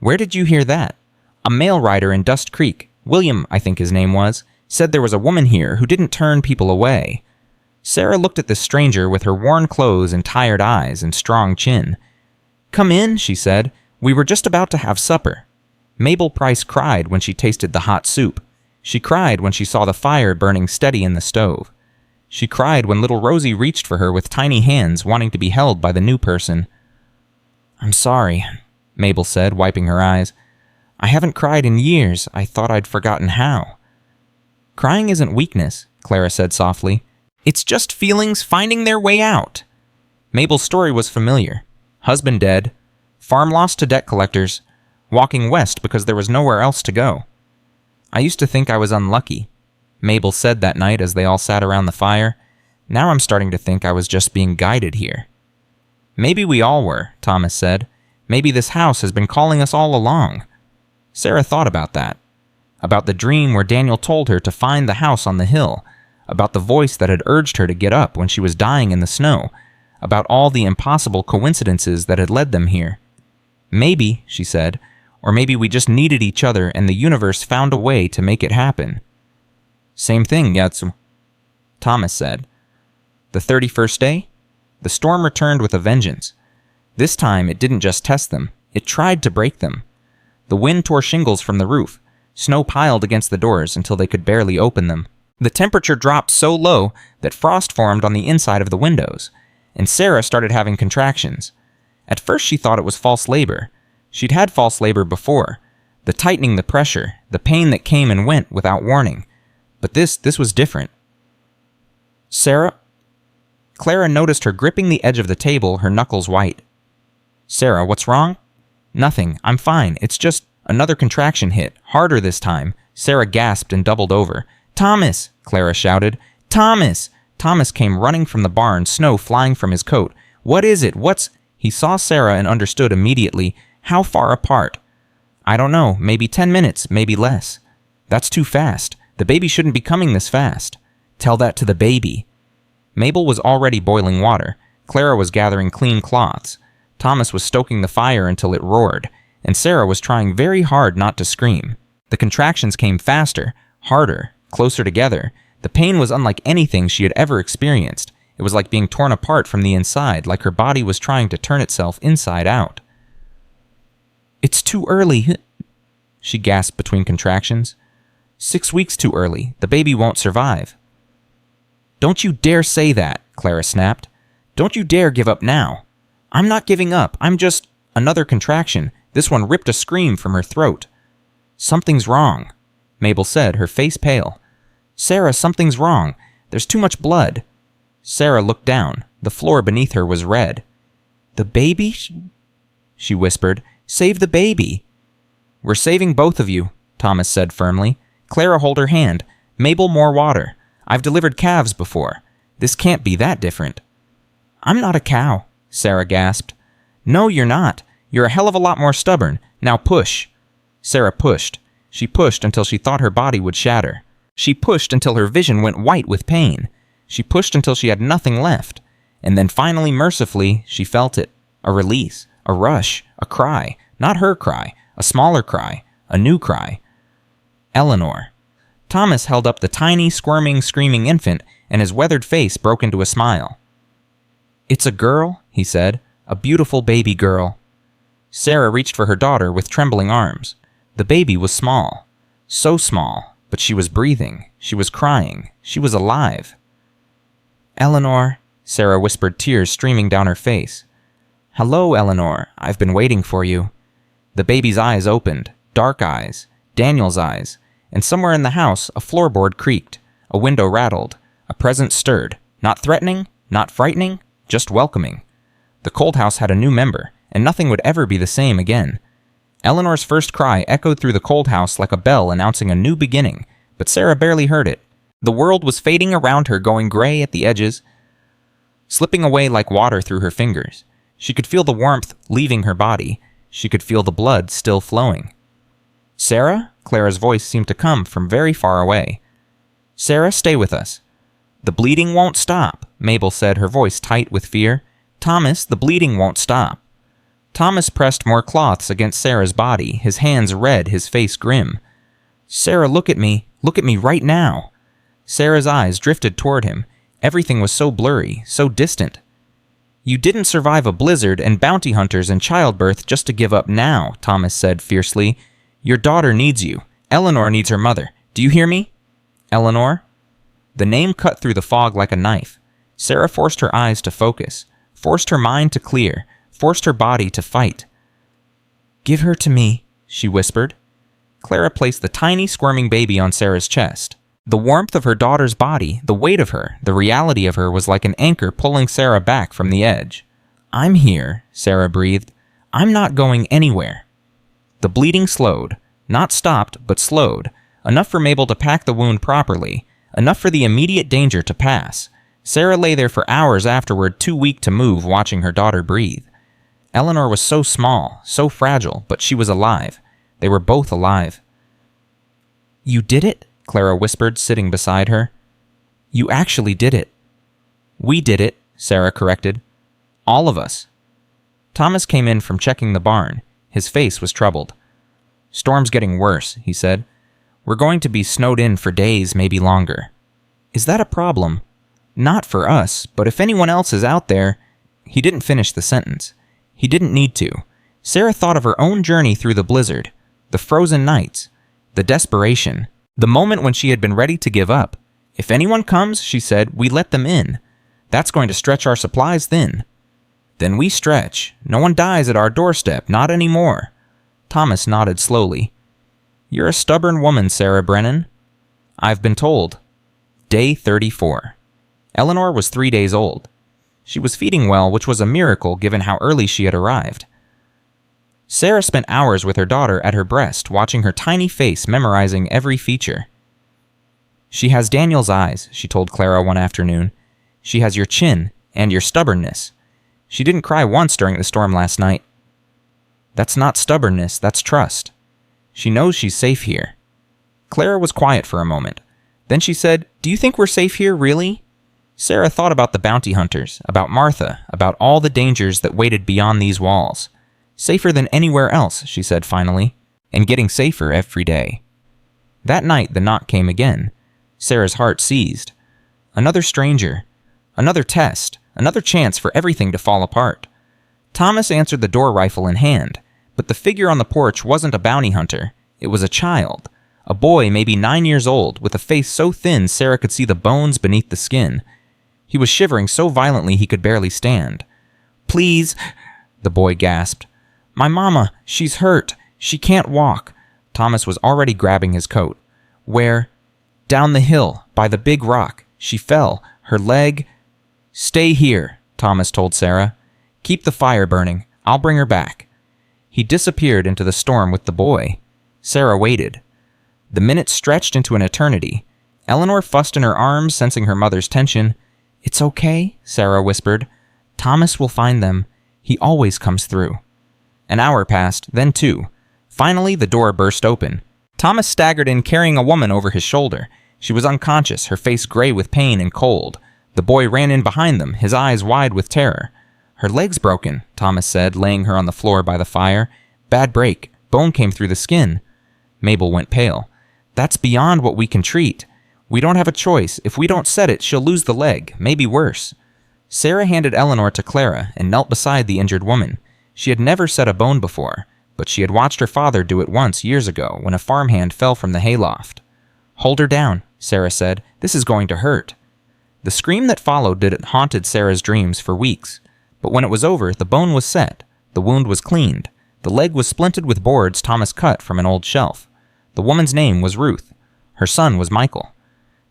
"Where did you hear that?" "A mail rider in Dust Creek, William, I think his name was, said there was a woman here who didn't turn people away." Sarah looked at the stranger with her worn clothes and tired eyes and strong chin. "Come in," she said. "We were just about to have supper." Mabel Price cried when she tasted the hot soup. She cried when she saw the fire burning steady in the stove. She cried when little Rosie reached for her with tiny hands, wanting to be held by the new person. "I'm sorry," Mabel said, wiping her eyes. "I haven't cried in years. I thought I'd forgotten how." "Crying isn't weakness," Clara said softly. "It's just feelings finding their way out." Mabel's story was familiar. Husband dead, farm lost to debt collectors, walking west because there was nowhere else to go. I used to think I was unlucky, Mabel said that night as they all sat around the fire. Now I'm starting to think I was just being guided here. Maybe we all were, Thomas said. Maybe this house has been calling us all along. Sarah thought about that. About the dream where Daniel told her to find the house on the hill. About the voice that had urged her to get up when she was dying in the snow. About all the impossible coincidences that had led them here. Maybe, she said, or maybe we just needed each other and the universe found a way to make it happen. Same thing, Yatsu, Thomas said. The 31st day? The storm returned with a vengeance. This time it didn't just test them, it tried to break them. The wind tore shingles from the roof. Snow piled against the doors until they could barely open them. The temperature dropped so low that frost formed on the inside of the windows, and Sarah started having contractions. At first she thought it was false labor. She'd had false labor before. The tightening, the pressure, the pain that came and went without warning. But this was different. Sarah? Clara noticed her gripping the edge of the table, her knuckles white. Sarah, what's wrong? Nothing. I'm fine. It's just another contraction hit, harder this time. Sarah gasped and doubled over. Thomas! Clara shouted. Thomas! Thomas came running from the barn, snow flying from his coat. What is it? What's... He saw Sarah and understood immediately. How far apart? I don't know. Maybe 10 minutes, maybe less. That's too fast. The baby shouldn't be coming this fast. Tell that to the baby. Mabel was already boiling water. Clara was gathering clean cloths. Thomas was stoking the fire until it roared, and Sarah was trying very hard not to scream. The contractions came faster, harder, closer together. The pain was unlike anything she had ever experienced. It was like being torn apart from the inside, like her body was trying to turn itself inside out. It's too early, she gasped between contractions. 6 weeks too early. The baby won't survive. Don't you dare say that, Clara snapped. Don't you dare give up now. I'm not giving up. I'm just... Another contraction. This one ripped a scream from her throat. Something's wrong, Mabel said, her face pale. Sarah, something's wrong. There's too much blood. Sarah looked down. The floor beneath her was red. The baby? She whispered. Save the baby. We're saving both of you, Thomas said firmly. Clara, hold her hand. Mabel, more water. I've delivered calves before. This can't be that different. I'm not a cow, Sarah gasped. No, you're not. You're a hell of a lot more stubborn. Now push. Sarah pushed. She pushed until she thought her body would shatter. She pushed until her vision went white with pain. She pushed until she had nothing left. And then finally, mercifully, she felt it. A release. A rush. A cry. Not her cry. A smaller cry. A new cry. Eleanor. Thomas held up the tiny, squirming, screaming infant, and his weathered face broke into a smile. It's a girl, he said. A beautiful baby girl. Sarah reached for her daughter with trembling arms. The baby was small. So small, but she was breathing. She was crying. She was alive. Eleanor, Sarah whispered, tears streaming down her face. Hello, Eleanor. I've been waiting for you. The baby's eyes opened. Dark eyes. Daniel's eyes. And somewhere in the house, a floorboard creaked. A window rattled. A presence stirred. Not threatening, not frightening, just welcoming. The cold house had a new member, and nothing would ever be the same again. Eleanor's first cry echoed through the cold house like a bell announcing a new beginning, but Sarah barely heard it. The world was fading around her, going gray at the edges, slipping away like water through her fingers. She could feel the warmth leaving her body. She could feel the blood still flowing. Sarah? Clara's voice seemed to come from very far away. Sarah, stay with us. The bleeding won't stop, Mabel said, her voice tight with fear. Thomas, the bleeding won't stop. Thomas pressed more cloths against Sarah's body, his hands red, his face grim. Sarah, look at me right now. Sarah's eyes drifted toward him. Everything was so blurry, so distant. You didn't survive a blizzard and bounty hunters and childbirth just to give up now, Thomas said fiercely. Your daughter needs you. Eleanor needs her mother. Do you hear me? Eleanor? The name cut through the fog like a knife. Sarah forced her eyes to focus, forced her mind to clear, forced her body to fight. Give her to me, she whispered. Clara placed the tiny, squirming baby on Sarah's chest. The warmth of her daughter's body, the weight of her, the reality of her was like an anchor pulling Sarah back from the edge. I'm here, Sarah breathed. I'm not going anywhere. The bleeding slowed. Not stopped, but slowed. Enough for Mabel to pack the wound properly. Enough for the immediate danger to pass. Sarah lay there for hours afterward, too weak to move, watching her daughter breathe. Eleanor was so small, so fragile, but she was alive. They were both alive. You did it? Clara whispered, sitting beside her. You actually did it. We did it, Sarah corrected. All of us. Thomas came in from checking the barn. His face was troubled. Storm's getting worse, he said. We're going to be snowed in for days, maybe longer. Is that a problem? Not for us, but if anyone else is out there... He didn't finish the sentence. He didn't need to. Sarah thought of her own journey through the blizzard, the frozen nights, the desperation, the moment when she had been ready to give up. If anyone comes, she said, we let them in. That's going to stretch our supplies thin. Then we stretch. No one dies at our doorstep, not anymore. Thomas nodded slowly. You're a stubborn woman, Sarah Brennan. I've been told. Day 34. Eleanor was 3 days old. She was feeding well, which was a miracle given how early she had arrived. Sarah spent hours with her daughter at her breast, watching her tiny face, memorizing every feature. She has Daniel's eyes, she told Clara one afternoon. She has your chin and your stubbornness. She didn't cry once during the storm last night. That's not stubbornness, that's trust. She knows she's safe here. Clara was quiet for a moment. Then she said, Do you think we're safe here, really? Sarah thought about the bounty hunters, about Martha, about all the dangers that waited beyond these walls. Safer than anywhere else, she said finally, and getting safer every day. That night the knock came again. Sarah's heart seized. Another stranger. Another test. Another chance for everything to fall apart. Thomas answered the door, rifle in hand, but the figure on the porch wasn't a bounty hunter. It was a child. A boy maybe 9 years old, with a face so thin Sarah could see the bones beneath the skin. He was shivering so violently he could barely stand. Please, the boy gasped. My mama, she's hurt. She can't walk. Thomas was already grabbing his coat. Where? Down the hill, by the big rock. She fell. Her leg... Stay here, Thomas told Sarah. Keep the fire burning. I'll bring her back. He disappeared into the storm with the boy. Sarah waited. The minutes stretched into an eternity. Eleanor fussed in her arms, sensing her mother's tension. It's okay, Sarah whispered. Thomas will find them. He always comes through. An hour passed, then 2. Finally, the door burst open. Thomas staggered in, carrying a woman over his shoulder. She was unconscious, her face gray with pain and cold. The boy ran in behind them, his eyes wide with terror. Her leg's broken, Thomas said, laying her on the floor by the fire. Bad break. Bone came through the skin. Mabel went pale. That's beyond what we can treat. We don't have a choice. If we don't set it, she'll lose the leg, maybe worse. Sarah handed Eleanor to Clara and knelt beside the injured woman. She had never set a bone before, but she had watched her father do it once years ago when a farmhand fell from the hayloft. Hold her down, Sarah said. This is going to hurt. The scream that followed haunted Sarah's dreams for weeks. But when it was over, the bone was set. The wound was cleaned. The leg was splinted with boards Thomas cut from an old shelf. The woman's name was Ruth. Her son was Michael.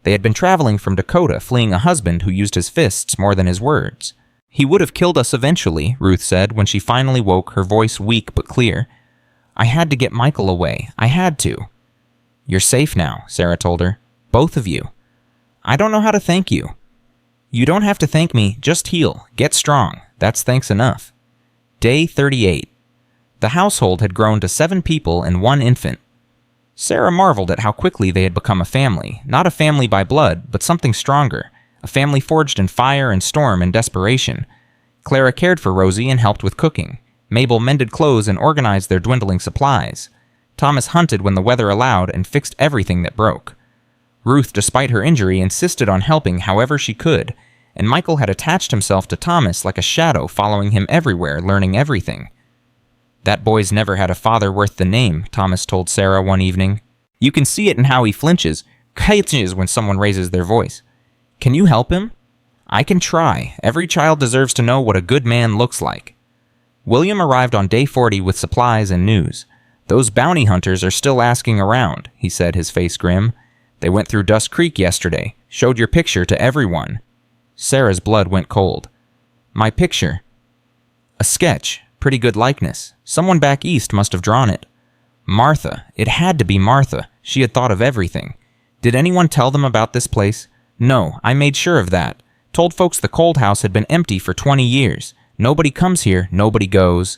They had been traveling from Dakota, fleeing a husband who used his fists more than his words. He would have killed us eventually, Ruth said when she finally woke, her voice weak but clear. I had to get Michael away. I had to. You're safe now, Sarah told her. Both of you. I don't know how to thank you. You don't have to thank me. Just heal. Get strong. That's thanks enough. Day 38. The household had grown to 7 people and 1 infant. Sarah marveled at how quickly they had become a family, not a family by blood, but something stronger, a family forged in fire and storm and desperation. Clara cared for Rosie and helped with cooking. Mabel mended clothes and organized their dwindling supplies. Thomas hunted when the weather allowed and fixed everything that broke. Ruth, despite her injury, insisted on helping however she could, and Michael had attached himself to Thomas like a shadow, following him everywhere, learning everything. That boy's never had a father worth the name, Thomas told Sarah one evening. You can see it in how he flinches when someone raises their voice. Can you help him? I can try. Every child deserves to know what a good man looks like. William arrived on day 40 with supplies and news. Those bounty hunters are still asking around, he said, his face grim. They went through Dust Creek yesterday, showed your picture to everyone. Sarah's blood went cold. My picture. A sketch. Pretty good likeness. Someone back east must have drawn it. Martha. It had to be Martha. She had thought of everything. Did anyone tell them about this place? No, I made sure of that. Told folks the cold house had been empty for 20 years. Nobody comes here, nobody goes.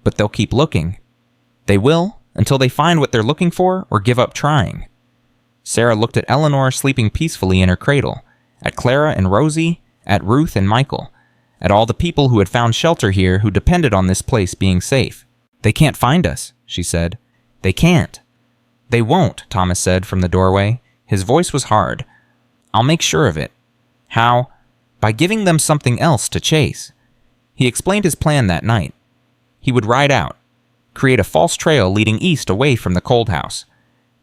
But they'll keep looking. They will, until they find what they're looking for or give up trying. Sarah looked at Eleanor sleeping peacefully in her cradle, at Clara and Rosie, at Ruth and Michael, at all the people who had found shelter here who depended on this place being safe. They can't find us, she said. They can't. They won't, Thomas said from the doorway. His voice was hard. I'll make sure of it. How? By giving them something else to chase. He explained his plan that night. He would ride out, create a false trail leading east away from the cold house,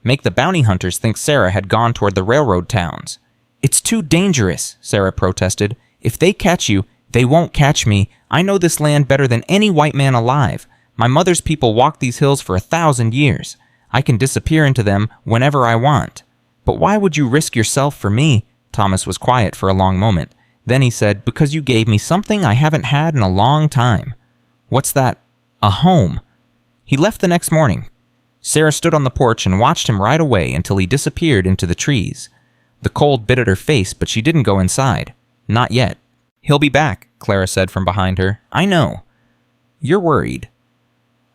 make the bounty hunters think Sarah had gone toward the railroad towns. It's too dangerous, Sarah protested. If they catch you, they won't catch me. I know this land better than any white man alive. My mother's people walked these hills for 1,000 years. I can disappear into them whenever I want. But why would you risk yourself for me? Thomas was quiet for a long moment. Then he said, because you gave me something I haven't had in a long time. What's that? A home. He left the next morning. Sarah stood on the porch and watched him ride away until he disappeared into the trees. The cold bit at her face, but she didn't go inside. Not yet. He'll be back, Clara said from behind her. I know. You're worried.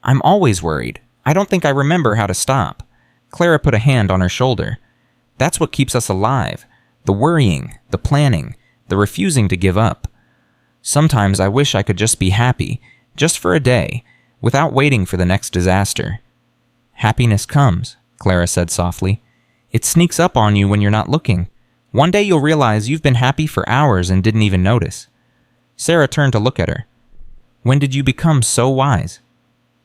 I'm always worried. I don't think I remember how to stop. Clara put a hand on her shoulder. That's what keeps us alive. The worrying, the planning, the refusing to give up. Sometimes I wish I could just be happy, just for a day, without waiting for the next disaster. Happiness comes, Clara said softly. It sneaks up on you when you're not looking. One day you'll realize you've been happy for hours and didn't even notice. Sarah turned to look at her. When did you become so wise?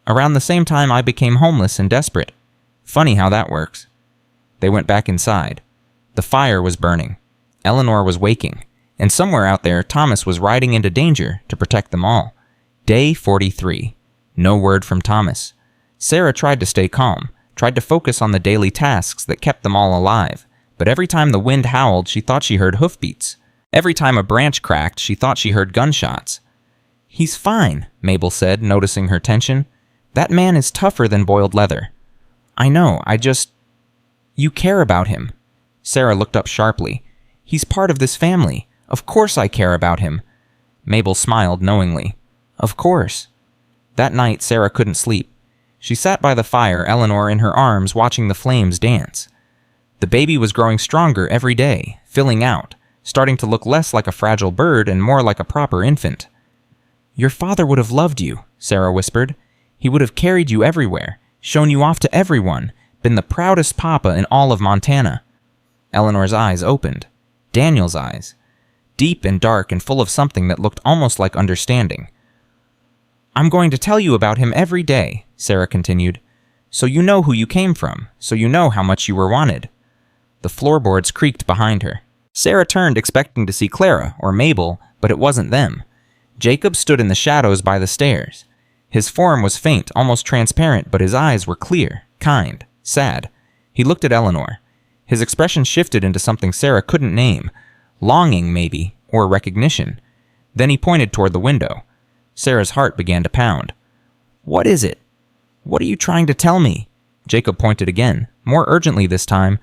Around the same time I became homeless and desperate. Funny how that works. They went back inside. The fire was burning. Eleanor was waking. And somewhere out there, Thomas was riding into danger to protect them all. Day 43. No word from Thomas. Sarah tried to stay calm, tried to focus on the daily tasks that kept them all alive. But every time the wind howled, she thought she heard hoofbeats. Every time a branch cracked, she thought she heard gunshots. He's fine, Mabel said, noticing her tension. That man is tougher than boiled leather. I know, You care about him. Sarah looked up sharply. He's part of this family. Of course I care about him. Mabel smiled knowingly. Of course. That night, Sarah couldn't sleep. She sat by the fire, Eleanor in her arms, watching the flames dance. The baby was growing stronger every day, filling out, starting to look less like a fragile bird and more like a proper infant. Your father would have loved you, Sarah whispered. He would have carried you everywhere, shown you off to everyone, been the proudest papa in all of Montana. Eleanor's eyes opened. Daniel's eyes. Deep and dark and full of something that looked almost like understanding. I'm going to tell you about him every day, Sarah continued, so you know who you came from, so you know how much you were wanted. The floorboards creaked behind her. Sarah turned expecting to see Clara or Mabel, but it wasn't them. Jacob stood in the shadows by the stairs. His form was faint, almost transparent, but his eyes were clear, kind, sad. He looked at Eleanor. His expression shifted into something Sarah couldn't name. Longing, maybe, or recognition. Then he pointed toward the window. Sarah's heart began to pound. What is it? What are you trying to tell me? Jacob pointed again, more urgently this time.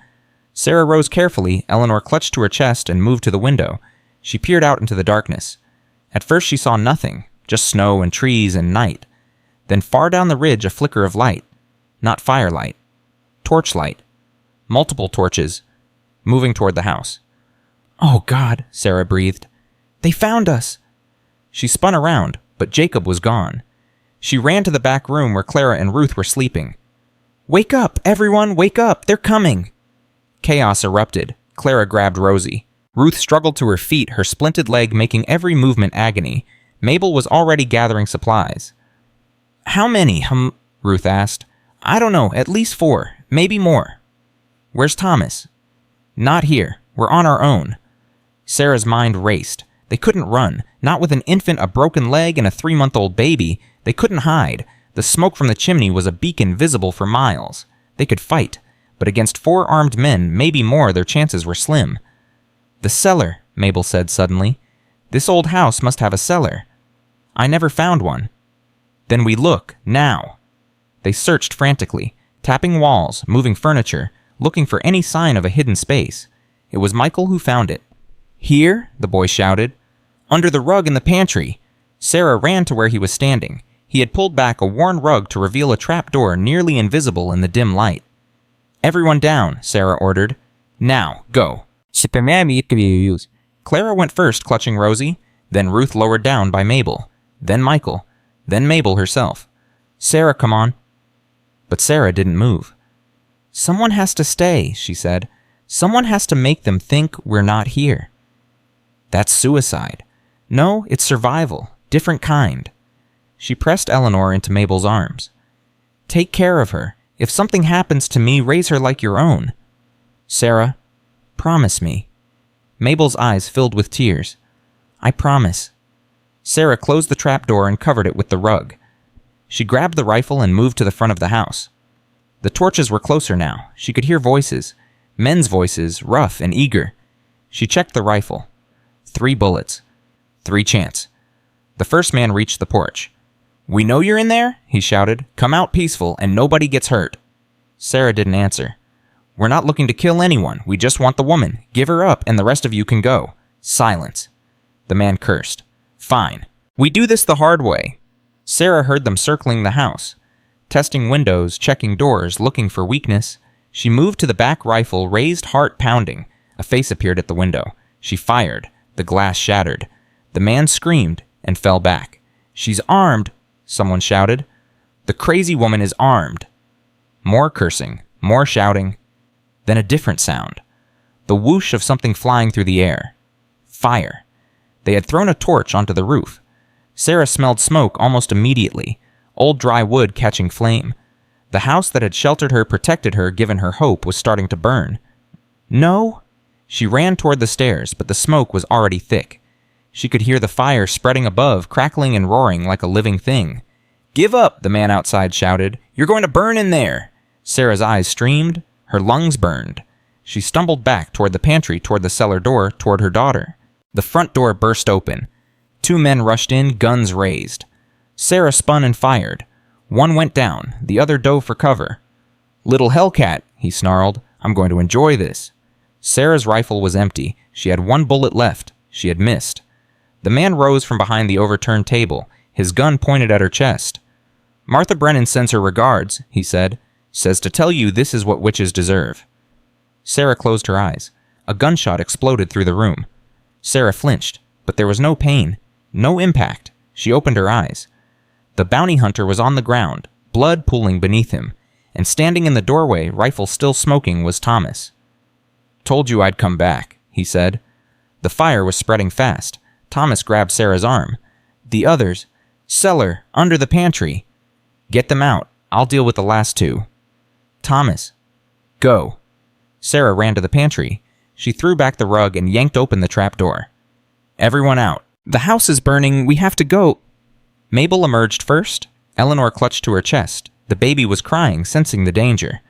Sarah rose carefully, Eleanor clutched to her chest and moved to the window. She peered out into the darkness. At first she saw nothing, just snow and trees and night. Then far down the ridge a flicker of light. Not firelight. Torchlight. Multiple torches. Moving toward the house. Oh God, Sarah breathed. They found us! She spun around, but Jacob was gone. She ran to the back room where Clara and Ruth were sleeping. Wake up, everyone, wake up, they're coming! Chaos erupted. Clara grabbed Rosie. Ruth struggled to her feet, her splinted leg making every movement agony. Mabel was already gathering supplies. How many, Ruth asked. I don't know, at least 4, maybe more. Where's Thomas? Not here. We're on our own. Sarah's mind raced. They couldn't run. Not with an infant, a broken leg, and a 3-month-old baby. They couldn't hide. The smoke from the chimney was a beacon visible for miles. They could fight. But against 4 armed men, maybe more, their chances were slim. The cellar, Mabel said suddenly. This old house must have a cellar. I never found one. Then we look, now. They searched frantically, tapping walls, moving furniture, looking for any sign of a hidden space. It was Michael who found it. "Here," the boy shouted. "Under the rug in the pantry." Sarah ran to where he was standing. He had pulled back a worn rug to reveal a trapdoor nearly invisible in the dim light. "Everyone down," Sarah ordered. "Now, go." Clara went first, clutching Rosie, then Ruth lowered down by Mabel, then Michael, then Mabel herself. "Sarah, come on." But Sarah didn't move. "Someone has to stay," she said. "Someone has to make them think we're not here." "That's suicide." "No, it's survival. Different kind." She pressed Eleanor into Mabel's arms. "Take care of her. If something happens to me, raise her like your own." "Sarah, promise me." Mabel's eyes filled with tears. "I promise." Sarah closed the trapdoor and covered it with the rug. She grabbed the rifle and moved to the front of the house. The torches were closer now. She could hear voices. Men's voices, rough and eager. She checked the rifle. 3 bullets. 3 chance. The first man reached the porch. "We know you're in there," he shouted. "Come out peaceful and nobody gets hurt." Sarah didn't answer. "We're not looking to kill anyone. We just want the woman. Give her up and the rest of you can go." Silence. The man cursed. "Fine. We do this the hard way." Sarah heard them circling the house, testing windows, checking doors, looking for weakness. She moved to the back rifle, raised, heart pounding. A face appeared at the window. She fired. The glass shattered. The man screamed and fell back. "She's armed," someone shouted. "The crazy woman is armed." More cursing, more shouting. Then a different sound. The whoosh of something flying through the air. Fire. They had thrown a torch onto the roof. Sarah smelled smoke almost immediately, old dry wood catching flame. The house that had sheltered her, protected her, given her hope, was starting to burn. "No!" She ran toward the stairs, but the smoke was already thick. She could hear the fire spreading above, crackling and roaring like a living thing. "Give up!" the man outside shouted. "You're going to burn in there!" Sarah's eyes streamed. Her lungs burned. She stumbled back toward the pantry, toward the cellar door, toward her daughter. The front door burst open. 2 men rushed in, guns raised. Sarah spun and fired. One went down, the other dove for cover. "Little hellcat," he snarled. "I'm going to enjoy this." Sarah's rifle was empty. She had 1 bullet left. She had missed. The man rose from behind the overturned table, his gun pointed at her chest. "Martha Brennan sends her regards," he said. "Says to tell you this is what witches deserve." Sarah closed her eyes. A gunshot exploded through the room. Sarah flinched, but there was no pain, no impact. She opened her eyes. The bounty hunter was on the ground, blood pooling beneath him, and standing in the doorway, rifle still smoking, was Thomas. "Told you I'd come back," he said. The fire was spreading fast. Thomas grabbed Sarah's arm. "The others. Cellar, under the pantry. Get them out. I'll deal with the last 2. Thomas. Go." Sarah ran to the pantry. She threw back the rug and yanked open the trapdoor. "Everyone out. The house is burning. We have to go." Mabel emerged first. Eleanor clutched to her chest. The baby was crying, sensing the danger.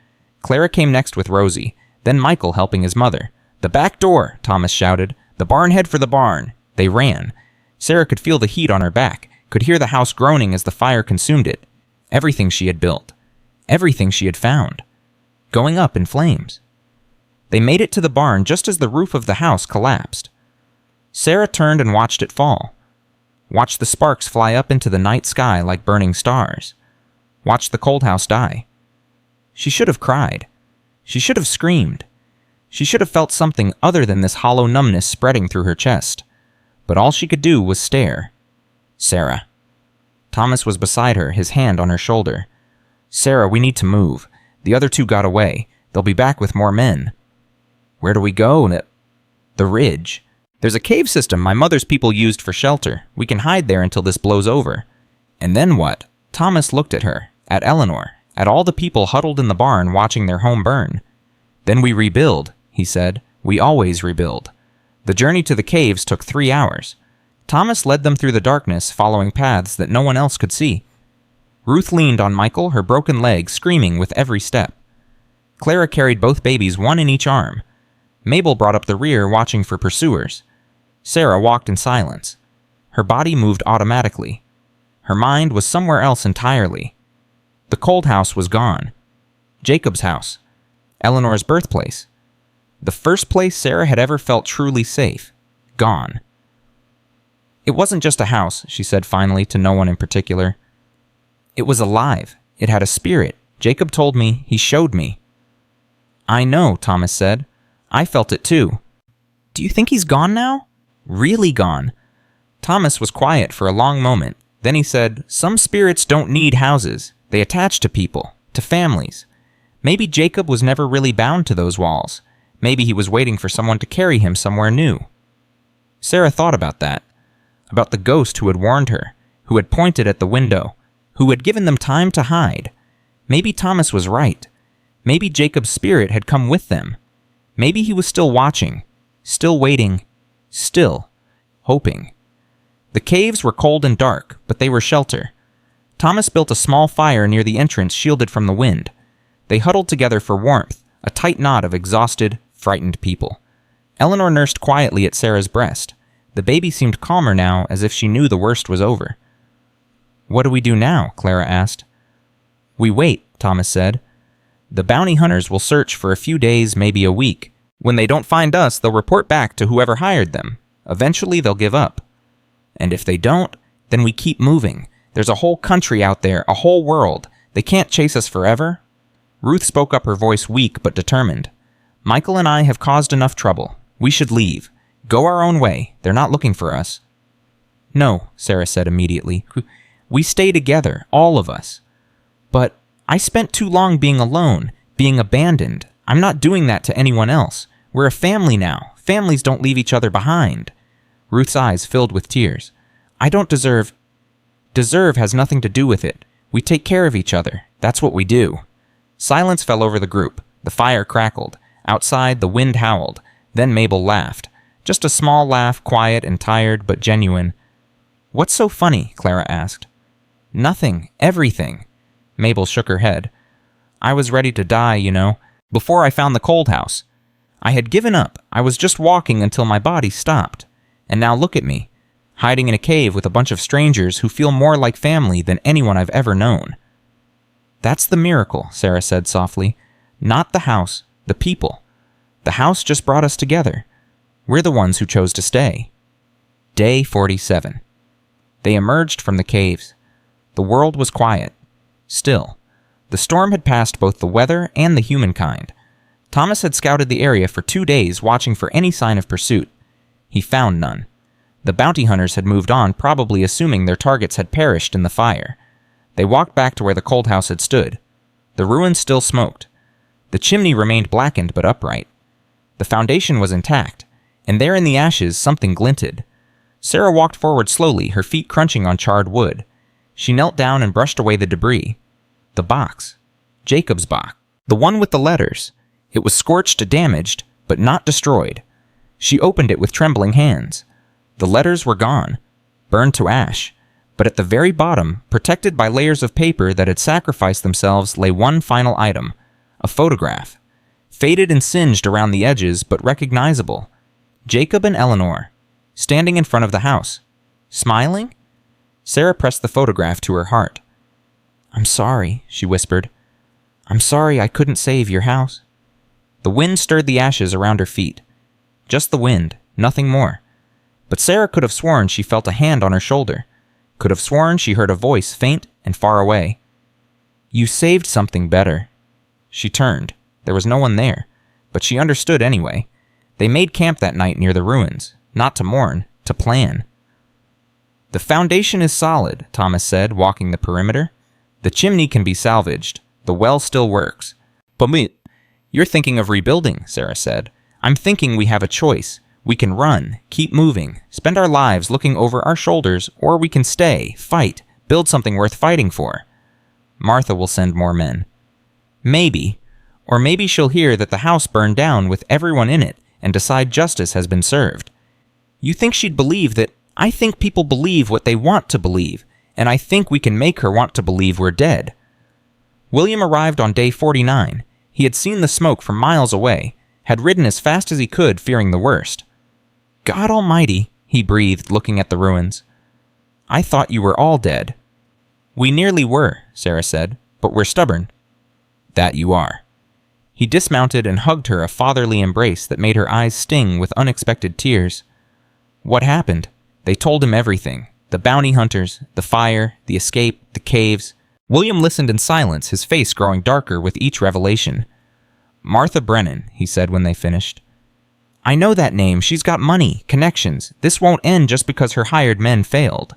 Clara came next with Rosie, then Michael helping his mother. "The back door," Thomas shouted. "The barn, head for the barn." They ran. Sarah could feel the heat on her back, could hear the house groaning as the fire consumed it. Everything she had built. Everything she had found. Going up in flames. They made it to the barn just as the roof of the house collapsed. Sarah turned and watched it fall. Watched the sparks fly up into the night sky like burning stars. Watched the cold house die. She should have cried. She should have screamed. She should have felt something other than this hollow numbness spreading through her chest. But all she could do was stare. "Sarah." Thomas was beside her, his hand on her shoulder. "Sarah, we need to move. The other 2 got away. They'll be back with more men." "Where do we go?" "The ridge. There's a cave system my mother's people used for shelter. We can hide there until this blows over." "And then what?" Thomas looked at her, at Eleanor, at all the people huddled in the barn watching their home burn. "Then we rebuild," he said. "We always rebuild." The journey to the caves took 3 hours. Thomas led them through the darkness, following paths that no one else could see. Ruth leaned on Michael, her broken leg screaming with every step. Clara carried both babies, one in each arm. Mabel brought up the rear, watching for pursuers. Sarah walked in silence. Her body moved automatically. Her mind was somewhere else entirely. The cold house was gone. Jacob's house. Eleanor's birthplace. The first place Sarah had ever felt truly safe. Gone. It wasn't just a house, she said finally to no one in particular. It was alive. It had a spirit. Jacob told me. He showed me. I know, Thomas said. I felt it too. Do you think he's gone now? Really gone? Thomas was quiet for a long moment. Then he said, some spirits don't need houses. They attach to people, to families. Maybe Jacob was never really bound to those walls. Maybe he was waiting for someone to carry him somewhere new. Sarah thought about that. About the ghost who had warned her, who had pointed at the window, who had given them time to hide. Maybe Thomas was right. Maybe Jacob's spirit had come with them. Maybe he was still watching, still waiting, still hoping. The caves were cold and dark, but they were shelter. Thomas built a small fire near the entrance shielded from the wind. They huddled together for warmth, a tight knot of exhausted, frightened people. Eleanor nursed quietly at Sarah's breast. The baby seemed calmer now, as if she knew the worst was over. What do we do now? Clara asked. We wait, Thomas said. The bounty hunters will search for a few days, maybe a week. When they don't find us, they'll report back to whoever hired them. Eventually, they'll give up. And if they don't, then we keep moving. There's a whole country out there, a whole world. They can't chase us forever. Ruth spoke up, her voice weak but determined. Michael and I have caused enough trouble. We should leave. Go our own way. They're not looking for us. No, Sarah said immediately. We stay together, all of us. But I spent too long being alone, being abandoned. I'm not doing that to anyone else. We're a family now. Families don't leave each other behind. Ruth's eyes filled with tears. I don't deserve... Deserve has nothing to do with it. We take care of each other. That's what we do. Silence fell over the group. The fire crackled. Outside, the wind howled. Then Mabel laughed. Just a small laugh, quiet and tired, but genuine. What's so funny? Clara asked. Nothing. Everything. Mabel shook her head. I was ready to die, you know, before I found the cold house. I had given up. I was just walking until my body stopped. And now look at me, hiding in a cave with a bunch of strangers who feel more like family than anyone I've ever known. That's the miracle, Sarah said softly. Not the house, the people. The house just brought us together. We're the ones who chose to stay. Day 47. They emerged from the caves. The world was quiet. Still. The storm had passed both the weather and the humankind. Thomas had scouted the area for 2 days, watching for any sign of pursuit. He found none. The bounty hunters had moved on, probably assuming their targets had perished in the fire. They walked back to where the cold house had stood. The ruins still smoked. The chimney remained blackened but upright. The foundation was intact, and there in the ashes something glinted. Sarah walked forward slowly, her feet crunching on charred wood. She knelt down and brushed away the debris. The box. Jacob's box. The one with the letters. It was scorched, damaged, but not destroyed. She opened it with trembling hands. The letters were gone, burned to ash, but at the very bottom, protected by layers of paper that had sacrificed themselves, lay one final item, a photograph. Faded and singed around the edges, but recognizable. Jacob and Eleanor, standing in front of the house. Smiling? Sarah pressed the photograph to her heart. I'm sorry, she whispered. I'm sorry I couldn't save your house. The wind stirred the ashes around her feet. Just the wind, nothing more. But Sarah could have sworn she felt a hand on her shoulder. Could have sworn she heard a voice faint and far away. You saved something better. She turned. There was no one there, but she understood anyway. They made camp that night near the ruins, not to mourn, to plan. The foundation is solid, Thomas said, walking the perimeter. The chimney can be salvaged. The well still works. But you're thinking of rebuilding, Sarah said. I'm thinking we have a choice. We can run, keep moving, spend our lives looking over our shoulders, or we can stay, fight, build something worth fighting for. Martha will send more men. Maybe. Or maybe she'll hear that the house burned down with everyone in it and decide justice has been served. You think she'd believe that? I think people believe what they want to believe, and I think we can make her want to believe we're dead. William arrived on day 49. He had seen the smoke from miles away, had ridden as fast as he could, fearing the worst. God Almighty, he breathed, looking at the ruins. I thought you were all dead. We nearly were, Sarah said, but we're stubborn. That you are. He dismounted and hugged her a fatherly embrace that made her eyes sting with unexpected tears. What happened? They told him everything. The bounty hunters, the fire, the escape, the caves. William listened in silence, his face growing darker with each revelation. Martha Brennan, he said when they finished. I know that name. She's got money, connections. This won't end just because her hired men failed.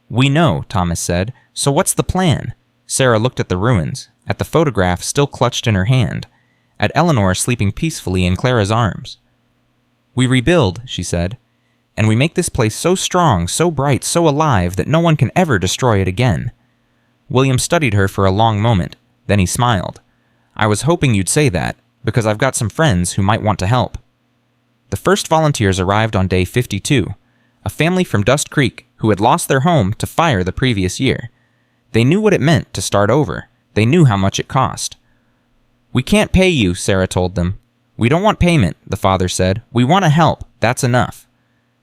We know, Thomas said. So what's the plan? Sarah looked at the ruins, at the photograph still clutched in her hand, at Eleanor sleeping peacefully in Clara's arms. We rebuild, she said, and we make this place so strong, so bright, so alive that no one can ever destroy it again. William studied her for a long moment, then he smiled. I was hoping you'd say that, because I've got some friends who might want to help. The first volunteers arrived on day 52, a family from Dust Creek who had lost their home to fire the previous year. They knew what it meant to start over. They knew how much it cost. We can't pay you, Sarah told them. We don't want payment, the father said. We want to help. That's enough.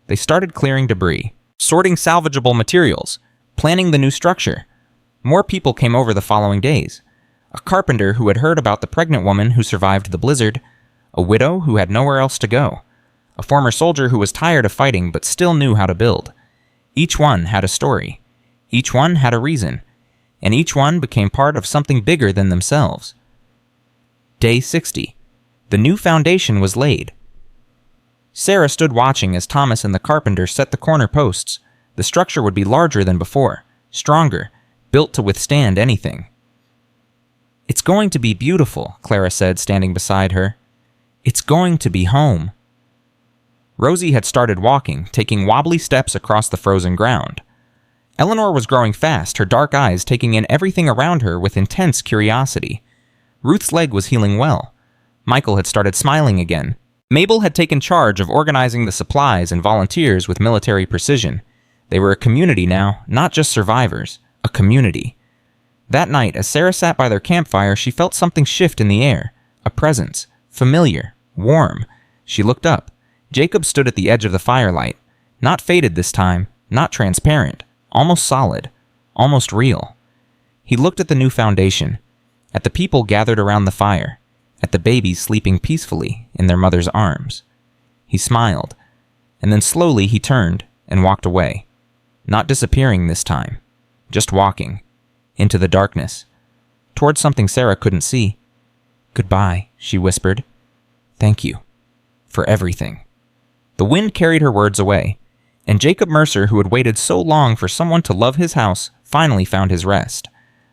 They started clearing debris, sorting salvageable materials, planning the new structure. More people came over the following days. A carpenter who had heard about the pregnant woman who survived the blizzard, a widow who had nowhere else to go, a former soldier who was tired of fighting but still knew how to build. Each one had a story. Each one had a reason. And each one became part of something bigger than themselves. Day 60. The new foundation was laid. Sarah stood watching as Thomas and the carpenter set the corner posts. The structure would be larger than before, stronger, built to withstand anything. It's going to be beautiful, Clara said, standing beside her. It's going to be home. Rosie had started walking, taking wobbly steps across the frozen ground. Eleanor was growing fast, her dark eyes taking in everything around her with intense curiosity. Ruth's leg was healing well. Michael had started smiling again. Mabel had taken charge of organizing the supplies and volunteers with military precision. They were a community now, not just survivors, a community. That night, as Sarah sat by their campfire, she felt something shift in the air. A presence. Familiar. Warm. She looked up. Jacob stood at the edge of the firelight. Not faded this time. Not transparent. Almost solid. Almost real. He looked at the new foundation. At the people gathered around the fire. At the babies sleeping peacefully in their mother's arms. He smiled. And then slowly he turned and walked away. Not disappearing this time. Just walking. Into the darkness. Towards something Sarah couldn't see. Goodbye, she whispered. Thank you. For everything. The wind carried her words away, and Jacob Mercer, who had waited so long for someone to love his house, finally found his rest.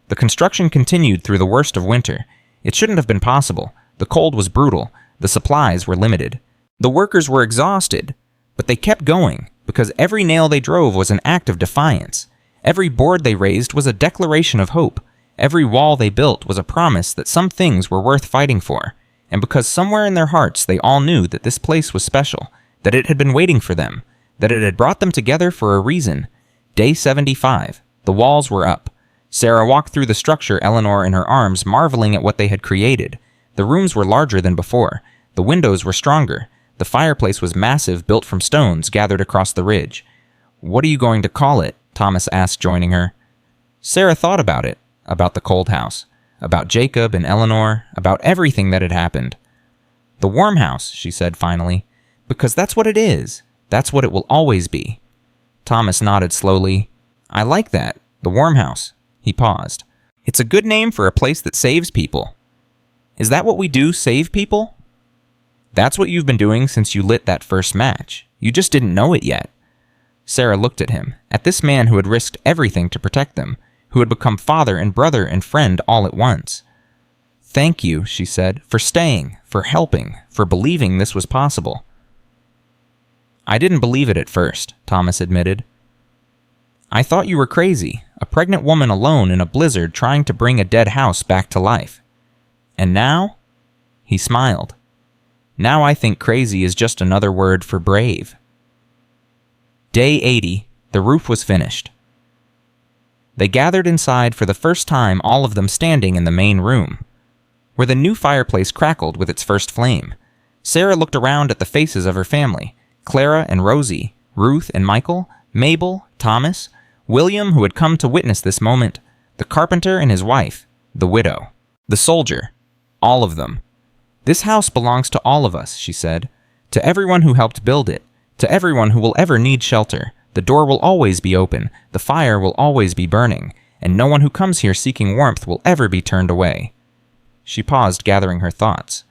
The construction continued through the worst of winter. It shouldn't have been possible. The cold was brutal. The supplies were limited. The workers were exhausted, but they kept going, because every nail they drove was an act of defiance. Every board they raised was a declaration of hope. Every wall they built was a promise that some things were worth fighting for. And because somewhere in their hearts they all knew that this place was special, that it had been waiting for them, that it had brought them together for a reason. Day 75. The walls were up. Sarah walked through the structure, Eleanor in her arms, marveling at what they had created. The rooms were larger than before. The windows were stronger. The fireplace was massive, built from stones gathered across the ridge. What are you going to call it? Thomas asked, joining her. Sarah thought about it, about the cold house, about Jacob and Eleanor, about everything that had happened. The warm house, she said finally, because that's what it is. That's what it will always be. Thomas nodded slowly. I like that. The warm house. He paused. It's a good name for a place that saves people. Is that what we do, save people? That's what you've been doing since you lit that first match. You just didn't know it yet. Sarah looked at him, at this man who had risked everything to protect them, who had become father and brother and friend all at once. Thank you, she said, for staying, for helping, for believing this was possible. I didn't believe it at first, Thomas admitted. I thought you were crazy, a pregnant woman alone in a blizzard trying to bring a dead house back to life. And now? He smiled. Now I think crazy is just another word for brave. Day 80, the roof was finished. They gathered inside for the first time, all of them standing in the main room, where the new fireplace crackled with its first flame. Sarah looked around at the faces of her family, Clara and Rosie, Ruth and Michael, Mabel, Thomas. William, who had come to witness this moment, the carpenter and his wife, the widow, the soldier, all of them. "This house belongs to all of us," she said, "to everyone who helped build it, to everyone who will ever need shelter. The door will always be open, the fire will always be burning, and no one who comes here seeking warmth will ever be turned away." She paused, gathering her thoughts.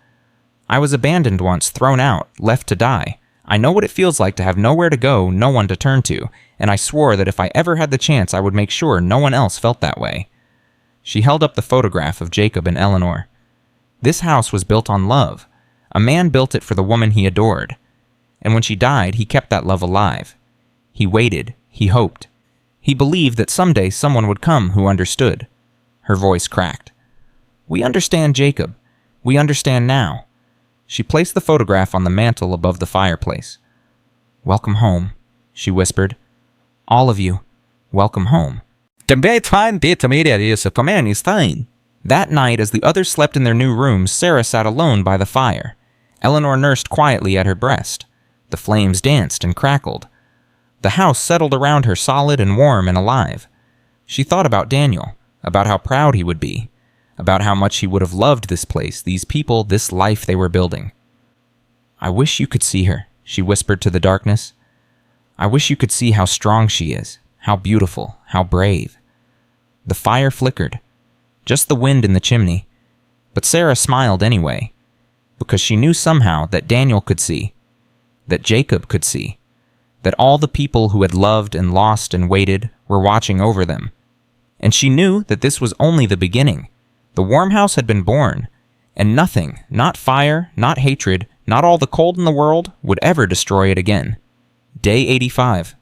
"I was abandoned once, thrown out, left to die. I know what it feels like to have nowhere to go, no one to turn to, and I swore that if I ever had the chance I would make sure no one else felt that way." She held up the photograph of Jacob and Eleanor. "This house was built on love. A man built it for the woman he adored. And when she died, he kept that love alive. He waited, he hoped. He believed that someday someone would come who understood." Her voice cracked. "We understand Jacob. We understand now." She placed the photograph on the mantel above the fireplace. "Welcome home," she whispered. "All of you, welcome home." That night, as the others slept in their new rooms, Sarah sat alone by the fire. Eleanor nursed quietly at her breast. The flames danced and crackled. The house settled around her, solid and warm and alive. She thought about Daniel, about how proud he would be, about how much he would have loved this place, these people, this life they were building. "I wish you could see her," she whispered to the darkness. "I wish you could see how strong she is, how beautiful, how brave." The fire flickered, just the wind in the chimney, but Sarah smiled anyway, because she knew somehow that Daniel could see, that Jacob could see, that all the people who had loved and lost and waited were watching over them. And she knew that this was only the beginning. The warm house had been born, and nothing, not fire, not hatred, not all the cold in the world, would ever destroy it again. Day 85.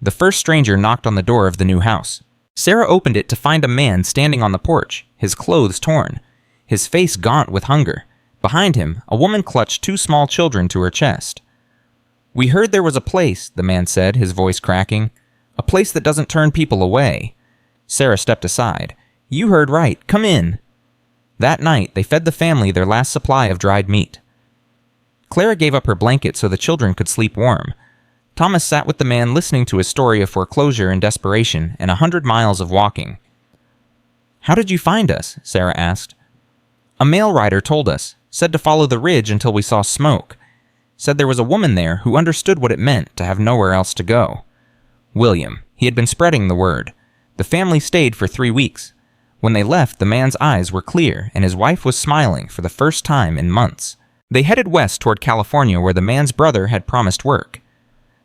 The first stranger knocked on the door of the new house. Sarah opened it to find a man standing on the porch, his clothes torn, his face gaunt with hunger. Behind him, a woman clutched 2 small children to her chest. "We heard there was a place," the man said, his voice cracking. "A place that doesn't turn people away." Sarah stepped aside. "You heard right. Come in." That night, they fed the family their last supply of dried meat. Clara gave up her blanket so the children could sleep warm. Thomas sat with the man listening to his story of foreclosure and desperation and 100 miles of walking. "How did you find us?" Sarah asked. "A mail rider told us, said to follow the ridge until we saw smoke. Said there was a woman there who understood what it meant to have nowhere else to go. William, he had been spreading the word. The family stayed for 3 weeks. When they left, the man's eyes were clear and his wife was smiling for the first time in months. They headed west toward California where the man's brother had promised work.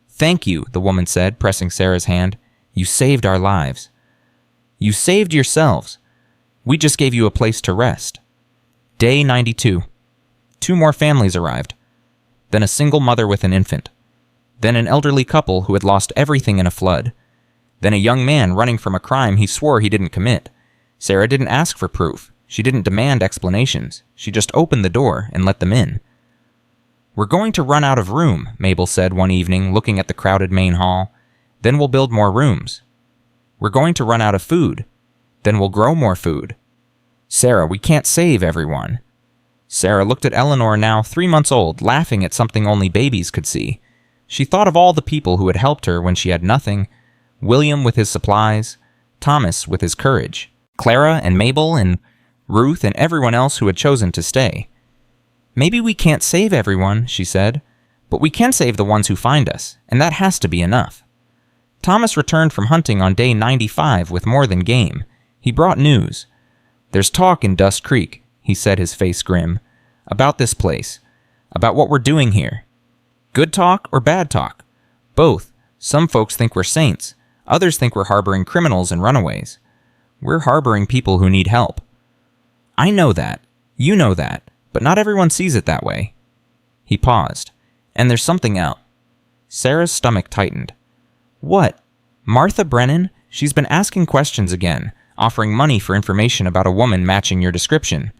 "Thank you," the woman said, pressing Sarah's hand. "You saved our lives. You saved yourselves. We just gave you a place to rest." Day 92. 2 more families arrived. Then a single mother with an infant. Then an elderly couple who had lost everything in a flood. Then a young man running from a crime he swore he didn't commit. Sarah didn't ask for proof. She didn't demand explanations. She just opened the door and let them in. "We're going to run out of room," Mabel said one evening, looking at the crowded main hall. "Then we'll build more rooms. We're going to run out of food. Then we'll grow more food. Sarah, we can't save everyone." Sarah looked at Eleanor, now 3 months old, laughing at something only babies could see. She thought of all the people who had helped her when she had nothing. William with his supplies, Thomas with his courage, Clara and Mabel and Ruth and everyone else who had chosen to stay. "Maybe we can't save everyone," she said, "but we can save the ones who find us, and that has to be enough." Thomas returned from hunting on day 95 with more than game. He brought news. "There's talk in Dust Creek," he said, his face grim, "about this place, about what we're doing here. Good talk or bad talk? Both. Some folks think we're saints. Others think we're harboring criminals and runaways. We're harboring people who need help. I know that. You know that. But not everyone sees it that way." He paused. "And there's something else." Sarah's stomach tightened. "What? Martha Brennan? She's been asking questions again, offering money for information about a woman matching your description."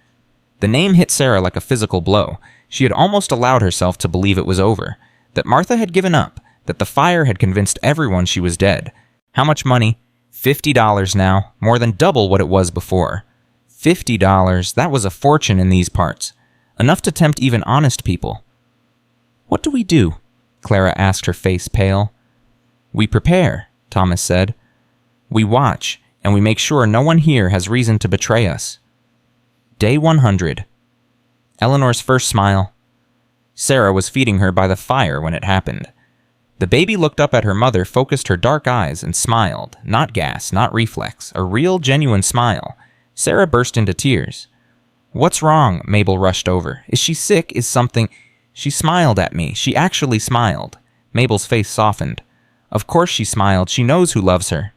The name hit Sarah like a physical blow. She had almost allowed herself to believe it was over, that Martha had given up, that the fire had convinced everyone she was dead. How much money? $50 now, more than double what it was before. $50, that was a fortune in these parts. Enough to tempt even honest people. "What do we do?" Clara asked, her face pale. "We prepare," Thomas said. We watch, and we make sure no one here has reason to betray us. Day 100. Eleanor's first smile. Sarah was feeding her by the fire when it happened. The baby looked up at her mother, focused her dark eyes, and smiled. Not gas, not reflex. A real, genuine smile. Sarah burst into tears. "What's wrong?" Mabel rushed over. "Is she sick? Is something—" She smiled at me. She actually smiled. Mabel's face softened. Of course she smiled. She knows who loves her.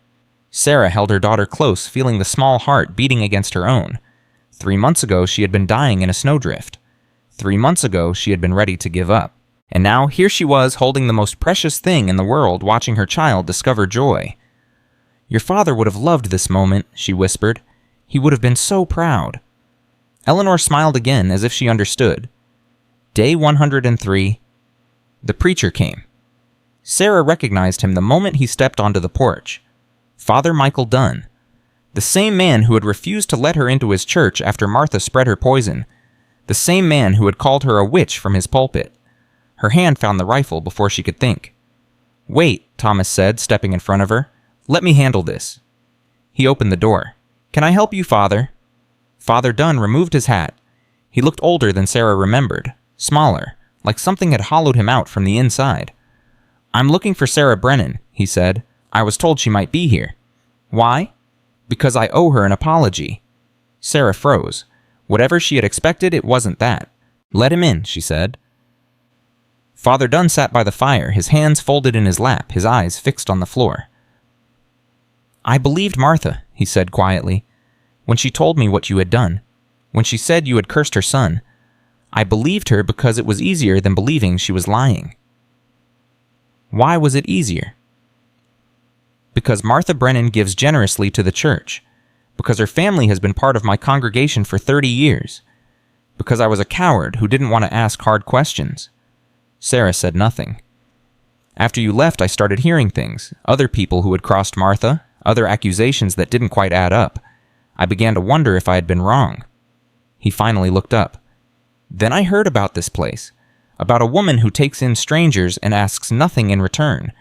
Sarah held her daughter close, feeling the small heart beating against her own. 3 months ago, she had been dying in a snowdrift. 3 months ago, she had been ready to give up. And now, here she was, holding the most precious thing in the world, watching her child discover joy. "Your father would have loved this moment," she whispered. "He would have been so proud." Eleanor smiled again, as if she understood. Day 103. The preacher came. Sarah recognized him the moment he stepped onto the porch. Father Michael Dunn. The same man who had refused to let her into his church after Martha spread her poison. The same man who had called her a witch from his pulpit. Her hand found the rifle before she could think. "Wait," Thomas said, stepping in front of her. "Let me handle this." He opened the door. "Can I help you, Father?" Father Dunn removed his hat. He looked older than Sarah remembered, smaller, like something had hollowed him out from the inside. "I'm looking for Sarah Brennan," he said. "I was told she might be here." "Why?" "Because I owe her an apology." Sarah froze. Whatever she had expected, it wasn't that. "Let him in," she said. Father Dunn sat by the fire, his hands folded in his lap, his eyes fixed on the floor. "I believed Martha," he said quietly, "when she told me what you had done, when she said you had cursed her son. I believed her because it was easier than believing she was lying." "Why was it easier?" "Because Martha Brennan gives generously to the church. Because her family has been part of my congregation for 30 years. Because I was a coward who didn't want to ask hard questions." Sarah said nothing. "After you left, I started hearing things. Other people who had crossed Martha, other accusations that didn't quite add up. I began to wonder if I had been wrong." He finally looked up. "Then I heard about this place. About a woman who takes in strangers and asks nothing in return.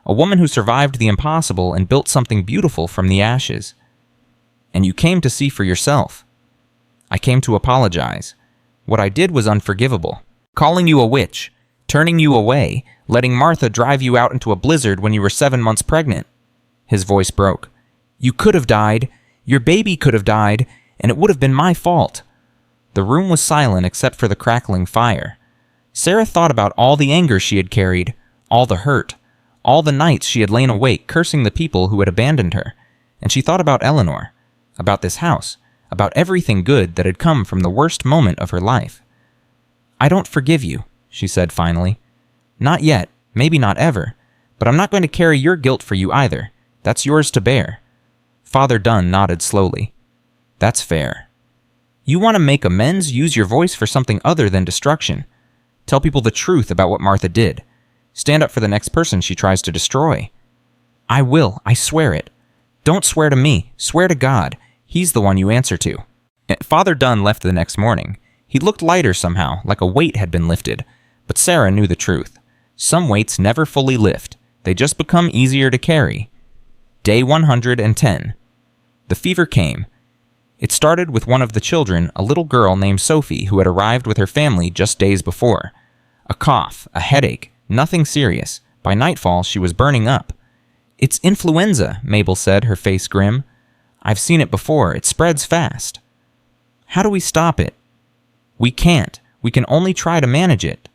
A woman who survived the impossible and built something beautiful from the ashes. And you came to see for yourself." "I came to apologize. What I did was unforgivable. Calling you a witch, turning you away, letting Martha drive you out into a blizzard when you were 7 months pregnant." His voice broke. "You could have died. Your baby could have died, and it would have been my fault." The room was silent except for the crackling fire. Sarah thought about all the anger she had carried, all the hurt, all the nights she had lain awake cursing the people who had abandoned her, and she thought about Eleanor, about this house, about everything good that had come from the worst moment of her life. "I don't forgive you," she said finally. "Not yet, maybe not ever, but I'm not going to carry your guilt for you either. That's yours to bear." Father Dunn nodded slowly. "That's fair. You want to make amends? Use your voice for something other than destruction. Tell people the truth about what Martha did. Stand up for the next person she tries to destroy." "I will, I swear it." "Don't swear to me, swear to God. He's the one you answer to." Father Dunn left the next morning. He looked lighter somehow, like a weight had been lifted. But Sarah knew the truth. Some weights never fully lift. They just become easier to carry. Day 110. The fever came. It started with one of the children, a little girl named Sophie, who had arrived with her family just days before. A cough, a headache, nothing serious. By nightfall, she was burning up. "It's influenza," Mabel said, her face grim. "I've seen it before. It spreads fast." "How do we stop it?" "We can't. We can only try to manage it."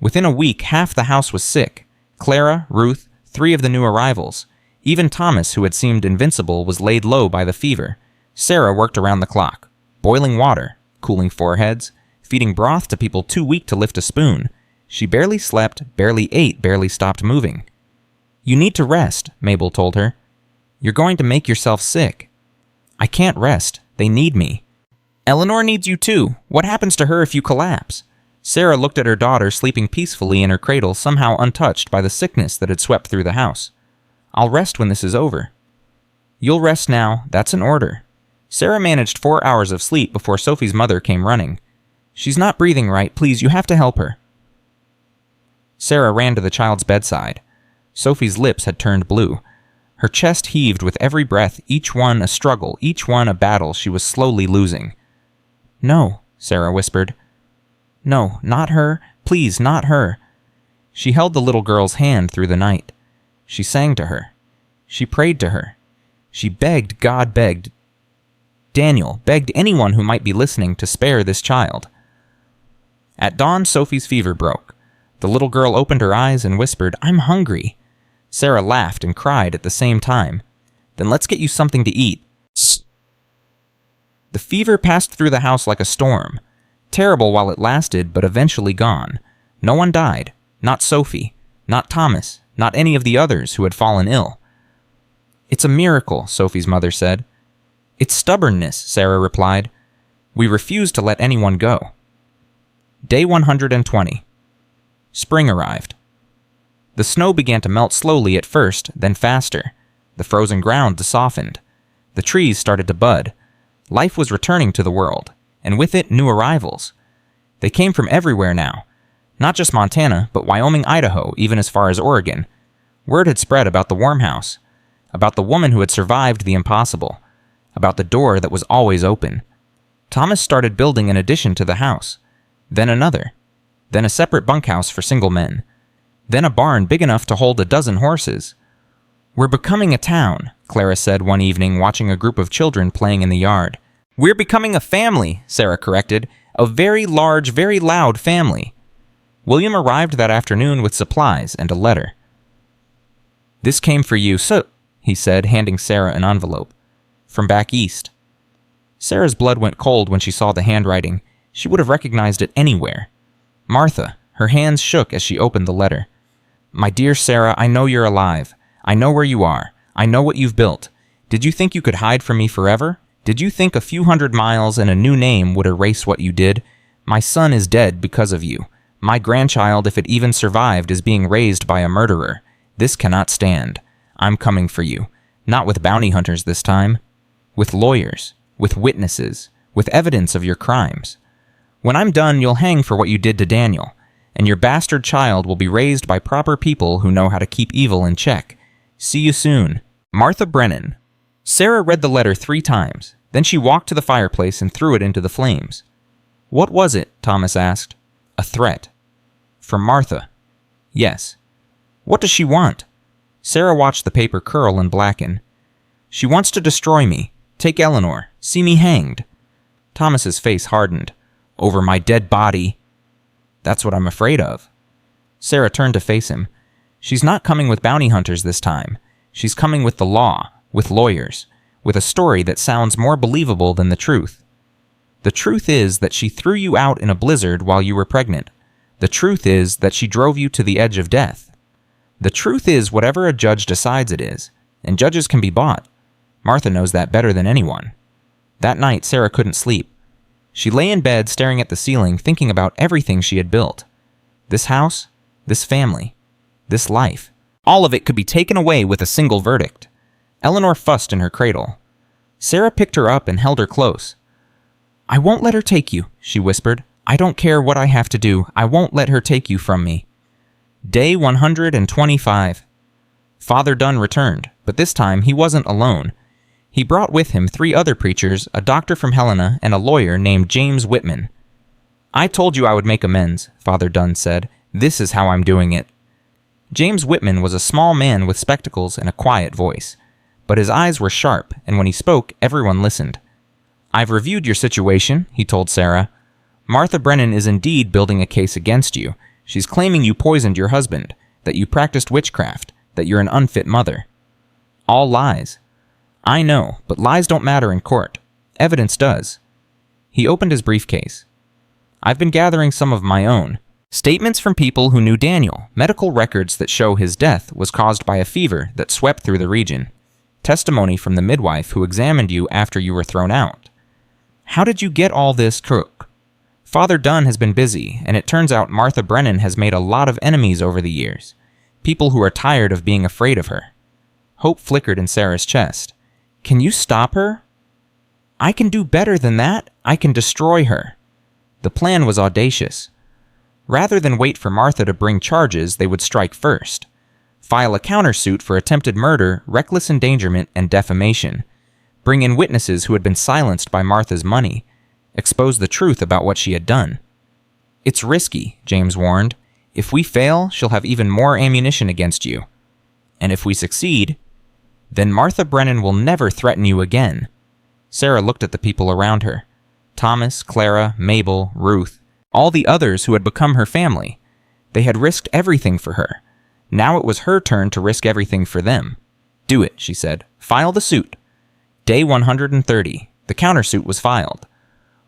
Within a week, half the house was sick. Clara, Ruth, 3 of the new arrivals. Even Thomas, who had seemed invincible, was laid low by the fever. Sarah worked around the clock. Boiling water, cooling foreheads, feeding broth to people too weak to lift a spoon. She barely slept, barely ate, barely stopped moving. "You need to rest," Mabel told her. "You're going to make yourself sick." "I can't rest. They need me." "Eleanor needs you too. What happens to her if you collapse?" Sarah looked at her daughter sleeping peacefully in her cradle, somehow untouched by the sickness that had swept through the house. "I'll rest when this is over." "You'll rest now. That's an order." Sarah managed 4 hours of sleep before Sophie's mother came running. "She's not breathing right. Please, you have to help her." Sarah ran to the child's bedside. Sophie's lips had turned blue. Her chest heaved with every breath, each one a struggle, each one a battle she was slowly losing. "No," Sarah whispered. "No, not her. Please, not her." She held the little girl's hand through the night. She sang to her. She prayed to her. She begged God, begged Daniel, begged anyone who might be listening to spare this child. At dawn, Sophie's fever broke. The little girl opened her eyes and whispered, "I'm hungry." Sarah laughed and cried at the same time. "Then let's get you something to eat." The fever passed through the house like a storm. Terrible while it lasted, but eventually gone. No one died. Not Sophie. Not Thomas. Not any of the others who had fallen ill. "It's a miracle," Sophie's mother said. "It's stubbornness," Sarah replied. "We refuse to let anyone go." Day 120. Spring arrived. The snow began to melt slowly at first, then faster. The frozen ground softened. The trees started to bud. Life was returning to the world, and with it, new arrivals. They came from everywhere now. Not just Montana, but Wyoming, Idaho, even as far as Oregon. Word had spread about the warm house, about the woman who had survived the impossible, about the door that was always open. Thomas started building an addition to the house, then another, then a separate bunkhouse for single men, then a barn big enough to hold 12 horses. "We're becoming a town," Clara said one evening watching a group of children playing in the yard. "We're becoming a family," Sarah corrected. "A very large, very loud family." William arrived that afternoon with supplies and a letter. "This came for you, so," he said, handing Sarah an envelope. "From back east." Sarah's blood went cold when she saw the handwriting. She would have recognized it anywhere. Martha, her hands shook as she opened the letter. "My dear Sarah, I know you're alive. I know where you are. I know what you've built. Did you think you could hide from me forever? Did you think a few 100 miles and a new name would erase what you did? My son is dead because of you. My grandchild, if it even survived, is being raised by a murderer. This cannot stand. I'm coming for you. Not with bounty hunters this time. With lawyers. With witnesses. With evidence of your crimes. When I'm done, you'll hang for what you did to Daniel, and your bastard child will be raised by proper people who know how to keep evil in check. See you soon. Martha Brennan." Sarah read the letter 3 times. Then she walked to the fireplace and threw it into the flames. "What was it?" Thomas asked. "A threat." "From Martha." "Yes." "What does she want?" Sarah watched the paper curl and blacken. "She wants to destroy me. Take Eleanor. See me hanged." Thomas's face hardened. "Over my dead body." "That's what I'm afraid of." Sarah turned to face him. "She's not coming with bounty hunters this time. She's coming with the law, with lawyers, with a story that sounds more believable than the truth. The truth is that she threw you out in a blizzard while you were pregnant. The truth is that she drove you to the edge of death. The truth is whatever a judge decides it is, and judges can be bought. Martha knows that better than anyone." That night, Sarah couldn't sleep. She lay in bed staring at the ceiling, thinking about everything she had built. This house, this family, this life. All of it could be taken away with a single verdict. Eleanor fussed in her cradle. Sarah picked her up and held her close. "I won't let her take you," she whispered. "I don't care what I have to do. I won't let her take you from me." Day 125. Father Dunn returned, but this time he wasn't alone. He brought with him 3 other preachers, a doctor from Helena, and a lawyer named James Whitman. "I told you I would make amends," Father Dunn said. "This is how I'm doing it." James Whitman was a small man with spectacles and a quiet voice, but his eyes were sharp, and when he spoke, everyone listened. "I've reviewed your situation," he told Sarah. "Martha Brennan is indeed building a case against you. She's claiming you poisoned your husband, that you practiced witchcraft, that you're an unfit mother. All lies. I know, but lies don't matter in court. Evidence does." He opened his briefcase. "I've been gathering some of my own. Statements from people who knew Daniel, medical records that show his death was caused by a fever that swept through the region. Testimony from the midwife who examined you after you were thrown out. How did you get all this, crook? Father Dunn has been busy, and it turns out Martha Brennan has made a lot of enemies over the years. People who are tired of being afraid of her." Hope flickered in Sarah's chest. "Can you stop her?" "I can do better than that. I can destroy her." The plan was audacious. Rather than wait for Martha to bring charges, they would strike first. File a countersuit for attempted murder, reckless endangerment, and defamation. Bring in witnesses who had been silenced by Martha's money. Expose the truth about what she had done. It's risky, James warned. If we fail, she'll have even more ammunition against you. And if we succeed, then Martha Brennan will never threaten you again. Sarah looked at the people around her. Thomas, Clara, Mabel, Ruth, all the others who had become her family. They had risked everything for her. Now it was her turn to risk everything for them. Do it, she said. File the suit. Day 130. The countersuit was filed.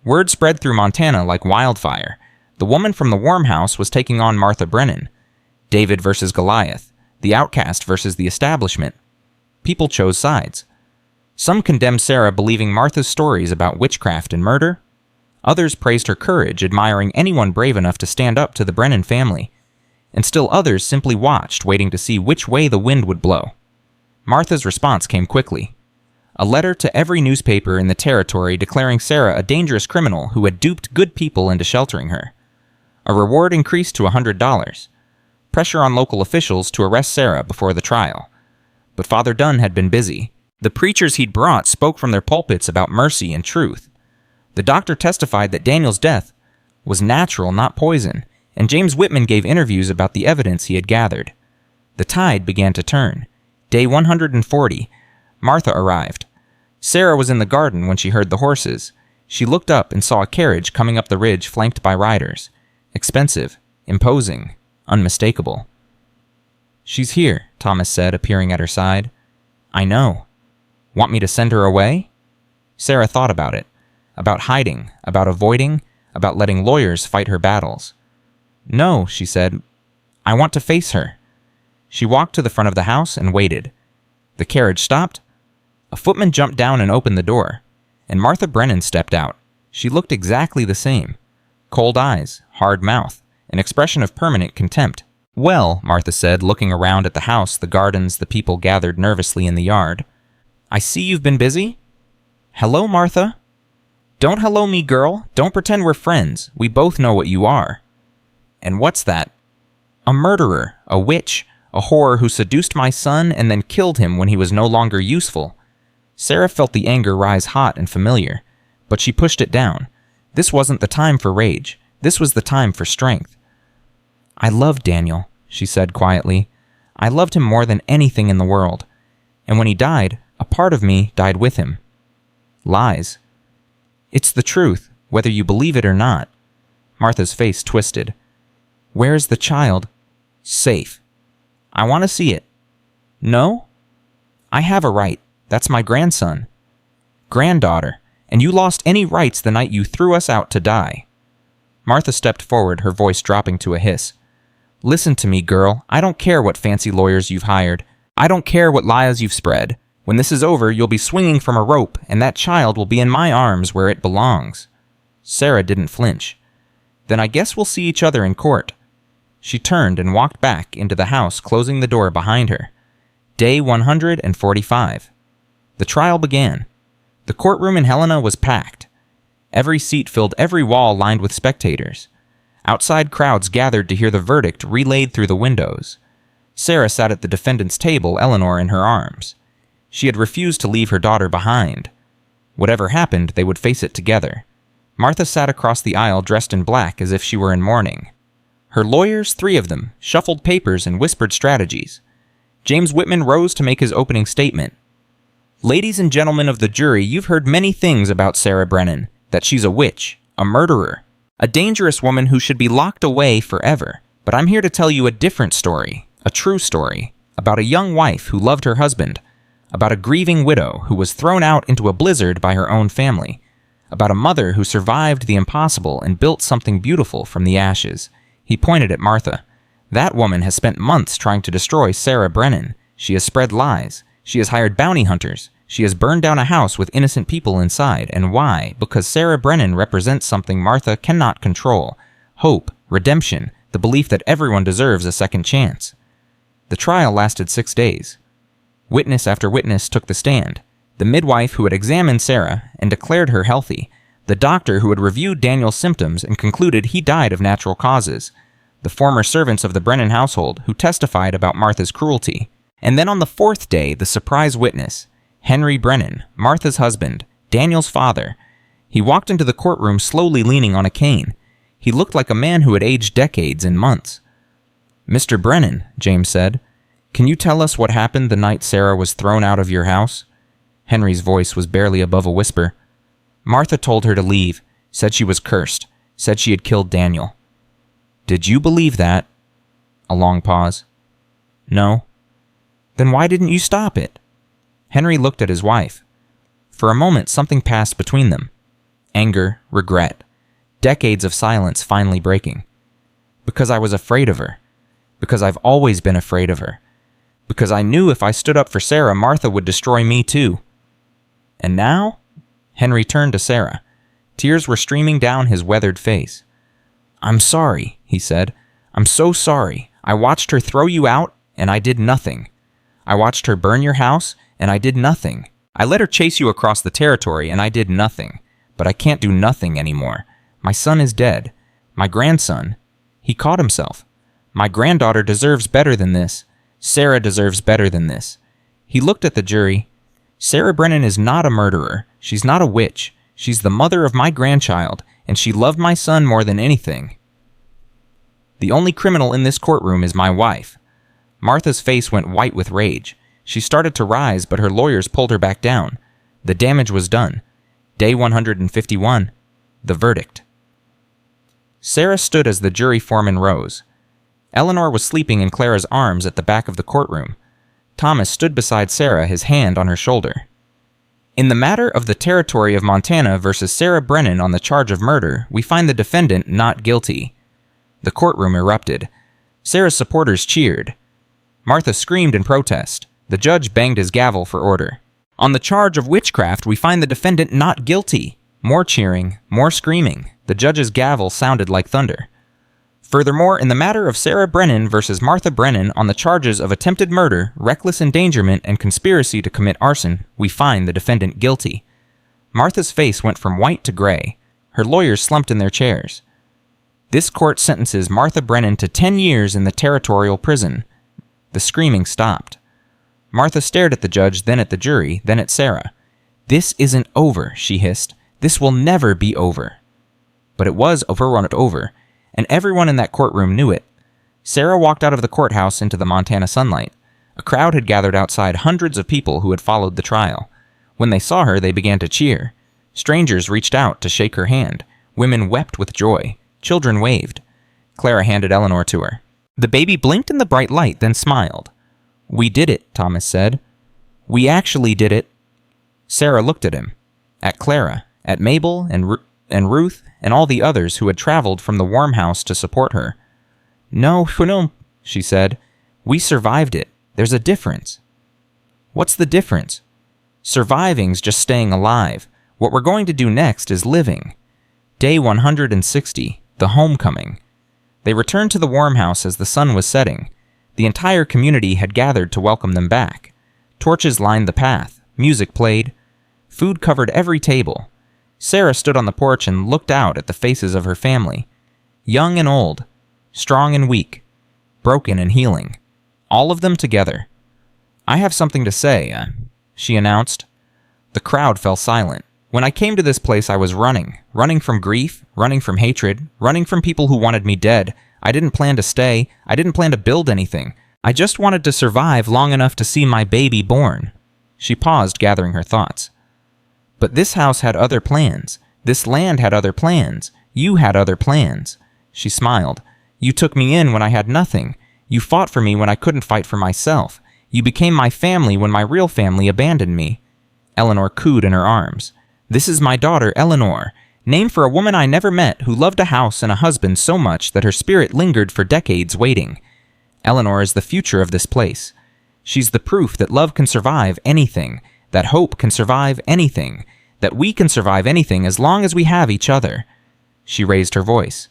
Word spread through Montana like wildfire. The woman from the Warm House was taking on Martha Brennan. David versus Goliath. The outcast versus the establishment. People chose sides. Some condemned Sarah, believing Martha's stories about witchcraft and murder. Others praised her courage, admiring anyone brave enough to stand up to the Brennan family. And still others simply watched, waiting to see which way the wind would blow. Martha's response came quickly. A letter to every newspaper in the territory declaring Sarah a dangerous criminal who had duped good people into sheltering her. A reward increased to $100. Pressure on local officials to arrest Sarah before the trial. But Father Dunn had been busy. The preachers he'd brought spoke from their pulpits about mercy and truth. The doctor testified that Daniel's death was natural, not poison, and James Whitman gave interviews about the evidence he had gathered. The tide began to turn. Day 140. Martha arrived. Sarah was in the garden when she heard the horses. She looked up and saw a carriage coming up the ridge flanked by riders. Expensive, imposing, unmistakable. She's here, Thomas said, appearing at her side. I know. Want me to send her away? Sarah thought about it. About hiding, about avoiding, about letting lawyers fight her battles. No, she said. I want to face her. She walked to the front of the house and waited. The carriage stopped. A footman jumped down and opened the door, and Martha Brennan stepped out. She looked exactly the same. Cold eyes, hard mouth, an expression of permanent contempt. Well, Martha said, looking around at the house, the gardens, the people gathered nervously in the yard. I see you've been busy. Hello, Martha. Don't hello me, girl. Don't pretend we're friends. We both know what you are. And what's that? A murderer, a witch, a whore who seduced my son and then killed him when he was no longer useful. Sarah felt the anger rise hot and familiar, but she pushed it down. This wasn't the time for rage. This was the time for strength. I loved Daniel, she said quietly. I loved him more than anything in the world. And when he died, a part of me died with him. Lies. It's the truth, whether you believe it or not. Martha's face twisted. Where's the child? Safe. I want to see it. No? I have a right. That's my grandson. Granddaughter. And you lost any rights the night you threw us out to die. Martha stepped forward, her voice dropping to a hiss. Listen to me, girl. I don't care what fancy lawyers you've hired. I don't care what lies you've spread. When this is over, you'll be swinging from a rope, and that child will be in my arms where it belongs. Sarah didn't flinch. Then I guess we'll see each other in court. She turned and walked back into the house, closing the door behind her. Day 145. The trial began. The courtroom in Helena was packed. Every seat filled every wall lined with spectators. Outside crowds gathered to hear the verdict relayed through the windows. Sarah sat at the defendant's table, Eleanor in her arms. She had refused to leave her daughter behind. Whatever happened, they would face it together. Martha sat across the aisle dressed in black as if she were in mourning. Her lawyers, 3 of them, shuffled papers and whispered strategies. James Whitman rose to make his opening statement. Ladies and gentlemen of the jury, you've heard many things about Sarah Brennan. That she's a witch, a murderer, a dangerous woman who should be locked away forever. But I'm here to tell you a different story, a true story, about a young wife who loved her husband, about a grieving widow who was thrown out into a blizzard by her own family, about a mother who survived the impossible and built something beautiful from the ashes. He pointed at Martha. That woman has spent months trying to destroy Sarah Brennan. She has spread lies. She has hired bounty hunters. She has burned down a house with innocent people inside. And why? Because Sarah Brennan represents something Martha cannot control. Hope, redemption, the belief that everyone deserves a second chance. The trial lasted 6 days. Witness after witness took the stand. The midwife who had examined Sarah and declared her healthy. The doctor who had reviewed Daniel's symptoms and concluded he died of natural causes. The the former servants of the Brennan household who testified about Martha's cruelty. And then on the fourth day, the surprise witness, Henry Brennan, Martha's husband, Daniel's father. He walked into the courtroom slowly leaning on a cane. He looked like a man who had aged decades in months. "Mr. Brennan," James said, "can you tell us what happened the night Sarah was thrown out of your house?" Henry's voice was barely above a whisper. "Martha told her to leave, said she was cursed, said she had killed Daniel." "Did you believe that?" A long pause. "No." "Then why didn't you stop it?" Henry looked at his wife. For a moment, something passed between them. Anger, regret, decades of silence finally breaking. "Because I was afraid of her. Because I've always been afraid of her. Because I knew if I stood up for Sarah, Martha would destroy me too." "And now?" Henry turned to Sarah. Tears were streaming down his weathered face. "I'm sorry," he said. "I'm so sorry. I watched her throw you out, and I did nothing. I watched her burn your house, and I did nothing. I let her chase you across the territory, and I did nothing. But I can't do nothing anymore. My son is dead. My grandson, he caught himself. My granddaughter deserves better than this. Sarah deserves better than this." He looked at the jury. "Sarah Brennan is not a murderer. She's not a witch. She's the mother of my grandchild, and she loved my son more than anything. The only criminal in this courtroom is my wife." Martha's face went white with rage. She started to rise, but her lawyers pulled her back down. The damage was done. Day 151. The verdict. Sarah stood as the jury foreman rose. Eleanor was sleeping in Clara's arms at the back of the courtroom. Thomas stood beside Sarah, his hand on her shoulder. "In the matter of the territory of Montana versus Sarah Brennan on the charge of murder, we find the defendant not guilty." The courtroom erupted. Sarah's supporters cheered. Martha screamed in protest. The judge banged his gavel for order. "On the charge of witchcraft, we find the defendant not guilty." More cheering, more screaming. The judge's gavel sounded like thunder. "Furthermore, in the matter of Sarah Brennan versus Martha Brennan on the charges of attempted murder, reckless endangerment, and conspiracy to commit arson, we find the defendant guilty." Martha's face went from white to gray. Her lawyers slumped in their chairs. "This court sentences Martha Brennan to 10 years in the territorial prison." The screaming stopped. Martha stared at the judge, then at the jury, then at Sarah. "This isn't over," she hissed. "This will never be over." But it was over, and everyone in that courtroom knew it. Sarah walked out of the courthouse into the Montana sunlight. A crowd had gathered outside, hundreds of people who had followed the trial. When they saw her, they began to cheer. Strangers reached out to shake her hand. Women wept with joy. Children waved. Clara handed Eleanor to her. The baby blinked in the bright light, then smiled. "We did it," Thomas said. "We actually did it." Sarah looked at him, at Clara, at Mabel and Ruth and all the others who had traveled from the warm house to support her. No, she said. "We survived it. There's a difference." "What's the difference?" "Surviving's just staying alive. What we're going to do next is living." Day 160, the homecoming. They returned to the warm house as the sun was setting. The entire community had gathered to welcome them back. Torches lined the path. Music played. Food covered every table. Sarah stood on the porch and looked out at the faces of her family. Young and old. Strong and weak. Broken and healing. All of them together. "I have something to say," she announced. The crowd fell silent. "When I came to this place, I was running. Running from grief, running from hatred, running from people who wanted me dead. I didn't plan to stay. I didn't plan to build anything. I just wanted to survive long enough to see my baby born." She paused, gathering her thoughts. "But this house had other plans. This land had other plans. You had other plans." She smiled. "You took me in when I had nothing. You fought for me when I couldn't fight for myself. You became my family when my real family abandoned me." Eleanor cooed in her arms. "This is my daughter, Eleanor. Name for a woman I never met who loved a house and a husband so much that her spirit lingered for decades waiting. Eleanor is the future of this place. She's the proof that love can survive anything, that hope can survive anything, that we can survive anything as long as we have each other." She raised her voice.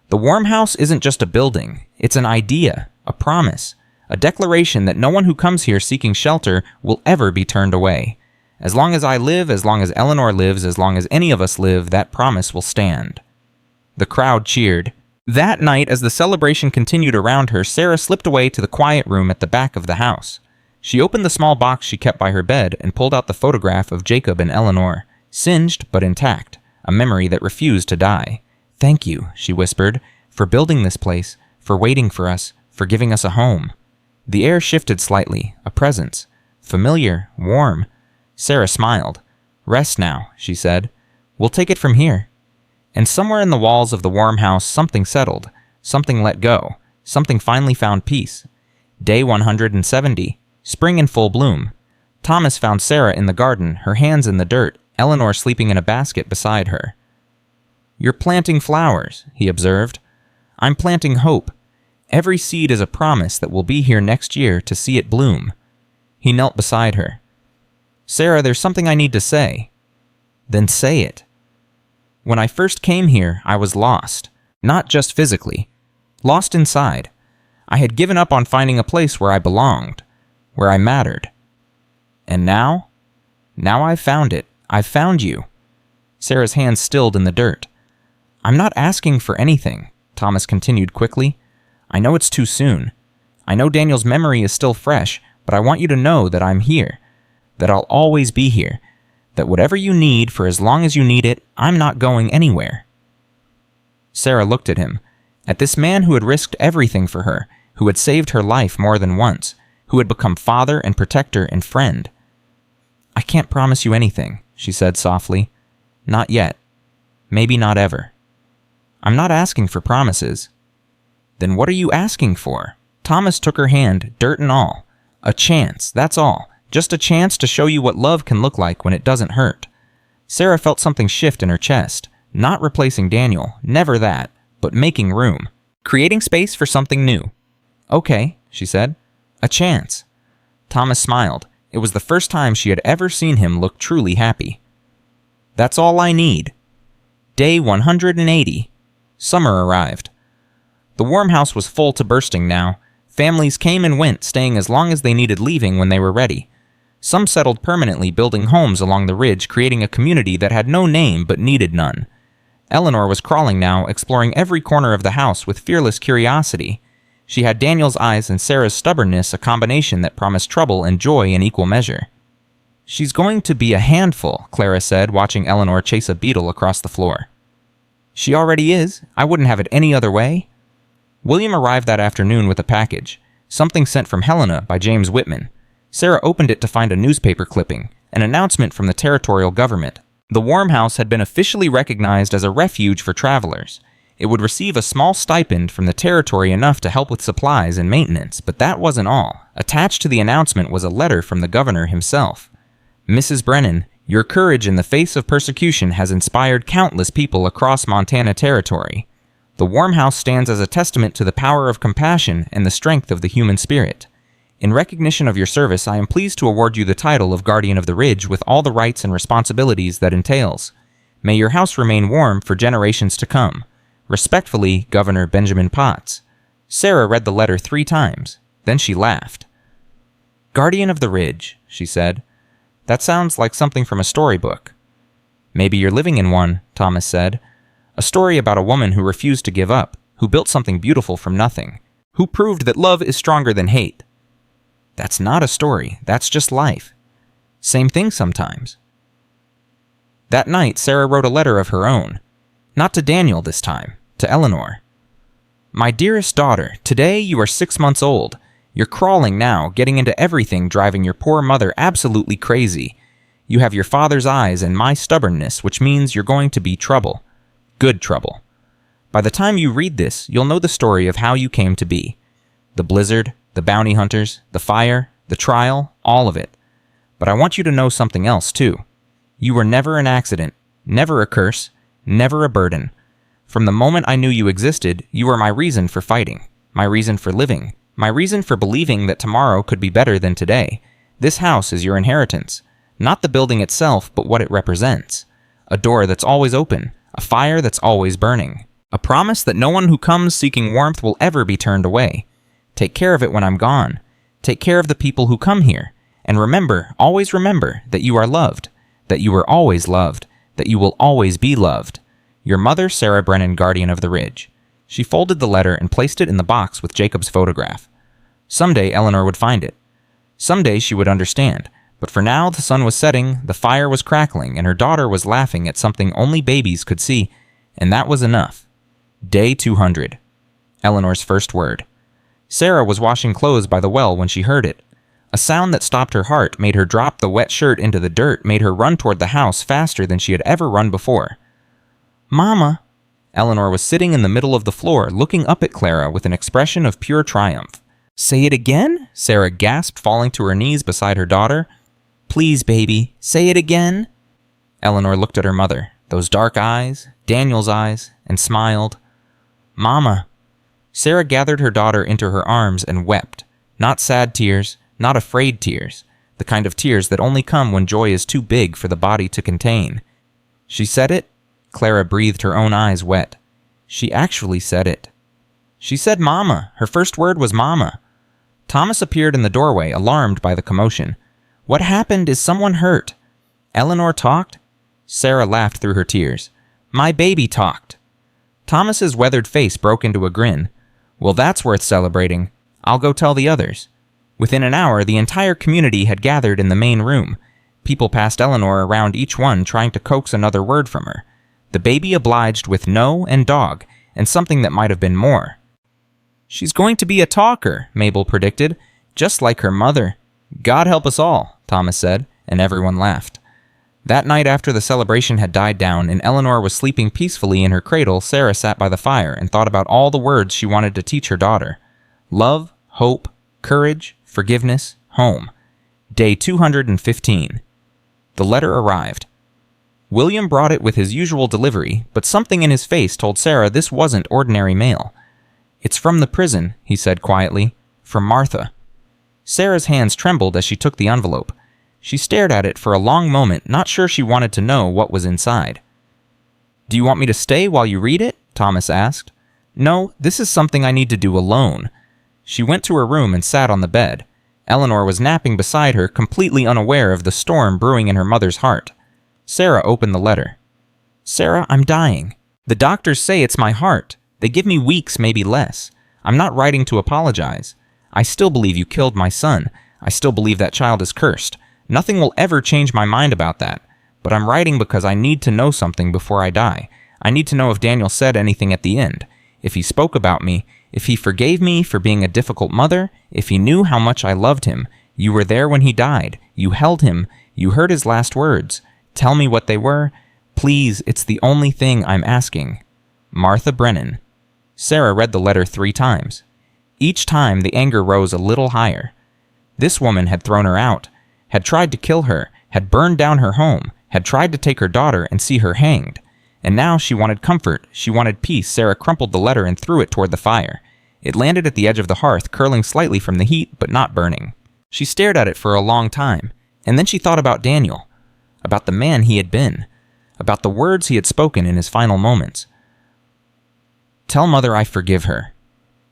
"The warm house isn't just a building. It's an idea, a promise, a declaration that no one who comes here seeking shelter will ever be turned away. As long as I live, as long as Eleanor lives, as long as any of us live, that promise will stand." The crowd cheered. That night, as the celebration continued around her, Sarah slipped away to the quiet room at the back of the house. She opened the small box she kept by her bed and pulled out the photograph of Jacob and Eleanor, singed but intact, a memory that refused to die. "Thank you," she whispered, "for building this place, for waiting for us, for giving us a home." The air shifted slightly, a presence. Familiar, warm. Sarah smiled. "Rest now," she said. "We'll take it from here." And somewhere in the walls of the warm house, something settled, something let go, something finally found peace. Day 170, spring in full bloom. Thomas found Sarah in the garden, her hands in the dirt, Eleanor sleeping in a basket beside her. "You're planting flowers," he observed. "I'm planting hope. Every seed is a promise that we'll be here next year to see it bloom." He knelt beside her. "Sarah, there's something I need to say." "Then say it." "When I first came here, I was lost. Not just physically. Lost inside. I had given up on finding a place where I belonged, where I mattered. And now? Now I've found it. I've found you." Sarah's hands stilled in the dirt. "I'm not asking for anything," Thomas continued quickly. "I know it's too soon. I know Daniel's memory is still fresh, but I want you to know that I'm here, that I'll always be here, that whatever you need for as long as you need it, I'm not going anywhere." Sarah looked at him, at this man who had risked everything for her, who had saved her life more than once, who had become father and protector and friend. "I can't promise you anything," she said softly. "Not yet. Maybe not ever. I'm not asking for promises." "Then what are you asking for?" Thomas took her hand, dirt and all. "A chance, that's all. Just a chance to show you what love can look like when it doesn't hurt." Sarah felt something shift in her chest. Not replacing Daniel, never that, but making room. Creating space for something new. "Okay," she said. "A chance." Thomas smiled. It was the first time she had ever seen him look truly happy. "That's all I need." Day 180. Summer arrived. The warm house was full to bursting now. Families came and went, staying as long as they needed leaving when they were ready. Some settled permanently, building homes along the ridge, creating a community that had no name but needed none. Eleanor was crawling now, exploring every corner of the house with fearless curiosity. She had Daniel's eyes and Sarah's stubbornness, a combination that promised trouble and joy in equal measure. "She's going to be a handful," Clara said, watching Eleanor chase a beetle across the floor. "She already is. I wouldn't have it any other way." William arrived that afternoon with a package, something sent from Helena by James Whitman. Sarah opened it to find a newspaper clipping, an announcement from the territorial government. The warm house had been officially recognized as a refuge for travelers. It would receive a small stipend from the territory, enough to help with supplies and maintenance, but that wasn't all. Attached to the announcement was a letter from the governor himself. "Mrs. Brennan, your courage in the face of persecution has inspired countless people across Montana Territory. The warm house stands as a testament to the power of compassion and the strength of the human spirit. In recognition of your service, I am pleased to award you the title of Guardian of the Ridge with all the rights and responsibilities that entails. May your house remain warm for generations to come. Respectfully, Governor Benjamin Potts." Sarah read the letter 3 times. Then she laughed. "Guardian of the Ridge," she said. "That sounds like something from a storybook." "Maybe you're living in one," Thomas said. "A story about a woman who refused to give up, who built something beautiful from nothing, who proved that love is stronger than hate." "That's not a story. That's just life. Same thing sometimes." That night, Sarah wrote a letter of her own. Not to Daniel this time, to Eleanor. "My dearest daughter, today you are 6 months old. You're crawling now, getting into everything, driving your poor mother absolutely crazy. You have your father's eyes and my stubbornness, which means you're going to be trouble. Good trouble. By the time you read this, you'll know the story of how you came to be. The blizzard, the bounty hunters, the fire, the trial, all of it. But I want you to know something else, too. You were never an accident, never a curse, never a burden. From the moment I knew you existed, you were my reason for fighting, my reason for living, my reason for believing that tomorrow could be better than today. This house is your inheritance. Not the building itself, but what it represents. A door that's always open, a fire that's always burning. A promise that no one who comes seeking warmth will ever be turned away. Take care of it when I'm gone. Take care of the people who come here. And remember, always remember, that you are loved, that you were always loved, that you will always be loved. Your mother, Sarah Brennan, Guardian of the Ridge." She folded the letter and placed it in the box with Jacob's photograph. Someday Eleanor would find it. Someday she would understand. But for now, the sun was setting, the fire was crackling, and her daughter was laughing at something only babies could see, and that was enough. Day 200. Eleanor's first word. Sarah was washing clothes by the well when she heard it. A sound that stopped her heart, made her drop the wet shirt into the dirt, made her run toward the house faster than she had ever run before. "Mama!" Eleanor was sitting in the middle of the floor, looking up at Clara with an expression of pure triumph. "Say it again?" Sarah gasped, falling to her knees beside her daughter. "Please, baby, say it again." Eleanor looked at her mother, those dark eyes, Daniel's eyes, and smiled. "Mama." Sarah gathered her daughter into her arms and wept. Not sad tears, not afraid tears, the kind of tears that only come when joy is too big for the body to contain. She said it? Clara breathed, her own eyes wet. She actually said it. She said Mama. Her first word was Mama. Thomas appeared in the doorway, alarmed by the commotion. "What happened? Is someone hurt?" Eleanor talked? Sarah laughed through her tears. "My baby talked." Thomas's weathered face broke into a grin. "Well, that's worth celebrating. I'll go tell the others." Within an hour, the entire community had gathered in the main room. People passed Eleanor around each one, trying to coax another word from her. The baby obliged with no and dog, and something that might have been more. "She's going to be a talker," Mabel predicted, "just like her mother." "God help us all," Thomas said, and everyone laughed. That night after the celebration had died down and Eleanor was sleeping peacefully in her cradle, Sarah sat by the fire and thought about all the words she wanted to teach her daughter. Love, hope, courage, forgiveness, home. Day 215. The letter arrived. William brought it with his usual delivery, but something in his face told Sarah this wasn't ordinary mail. "It's from the prison," he said quietly. "From Martha." Sarah's hands trembled as she took the envelope. She stared at it for a long moment, not sure she wanted to know what was inside. "Do you want me to stay while you read it?" Thomas asked. "No, this is something I need to do alone." She went to her room and sat on the bed. Eleanor was napping beside her, completely unaware of the storm brewing in her mother's heart. Sarah opened the letter. "Sarah, I'm dying. The doctors say it's my heart. They give me weeks, maybe less. I'm not writing to apologize. I still believe you killed my son. I still believe that child is cursed. Nothing will ever change my mind about that. But I'm writing because I need to know something before I die. I need to know if Daniel said anything at the end. If he spoke about me. If he forgave me for being a difficult mother. If he knew how much I loved him. You were there when he died. You held him. You heard his last words. Tell me what they were. Please, it's the only thing I'm asking. Martha Brennan." Sarah read the letter 3 times. Each time, the anger rose a little higher. This woman had thrown her out, had tried to kill her, had burned down her home, had tried to take her daughter and see her hanged. And now she wanted comfort, she wanted peace. Sarah crumpled the letter and threw it toward the fire. It landed at the edge of the hearth, curling slightly from the heat, but not burning. She stared at it for a long time, and then she thought about Daniel, about the man he had been, about the words he had spoken in his final moments. "Tell Mother I forgive her."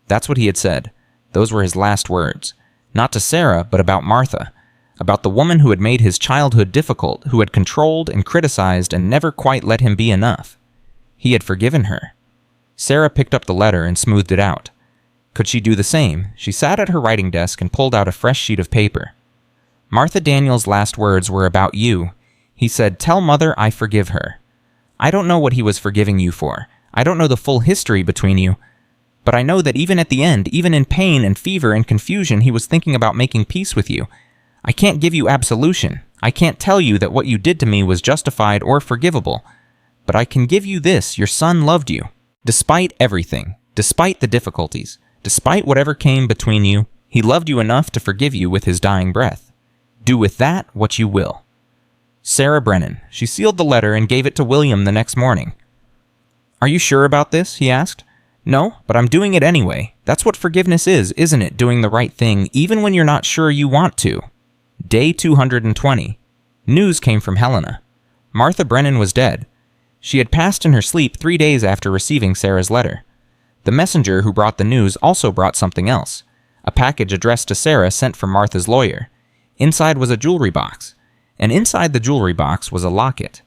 That's what he had said. Those were his last words. Not to Sarah, but about Martha. About the woman who had made his childhood difficult, who had controlled and criticized and never quite let him be enough. He had forgiven her. Sarah picked up the letter and smoothed it out. Could she do the same? She sat at her writing desk and pulled out a fresh sheet of paper. Martha Daniel's last words were about you. He said, "Tell Mother I forgive her." I don't know what he was forgiving you for. I don't know the full history between you. But I know that even at the end, even in pain and fever and confusion, he was thinking about making peace with you. I can't give you absolution. I can't tell you that what you did to me was justified or forgivable. But I can give you this: your son loved you. Despite everything, despite the difficulties, despite whatever came between you, he loved you enough to forgive you with his dying breath. Do with that what you will. Sarah Brennan. She sealed the letter and gave it to William the next morning. "Are you sure about this?" he asked. "No, but I'm doing it anyway. That's what forgiveness is, isn't it? Doing the right thing, even when you're not sure you want to." Day 220. News came from Helena. Martha Brennan was dead. She had passed in her sleep 3 days after receiving Sarah's letter. The messenger who brought the news also brought something else. A package addressed to Sarah sent from Martha's lawyer. Inside was a jewelry box. And inside the jewelry box was a locket.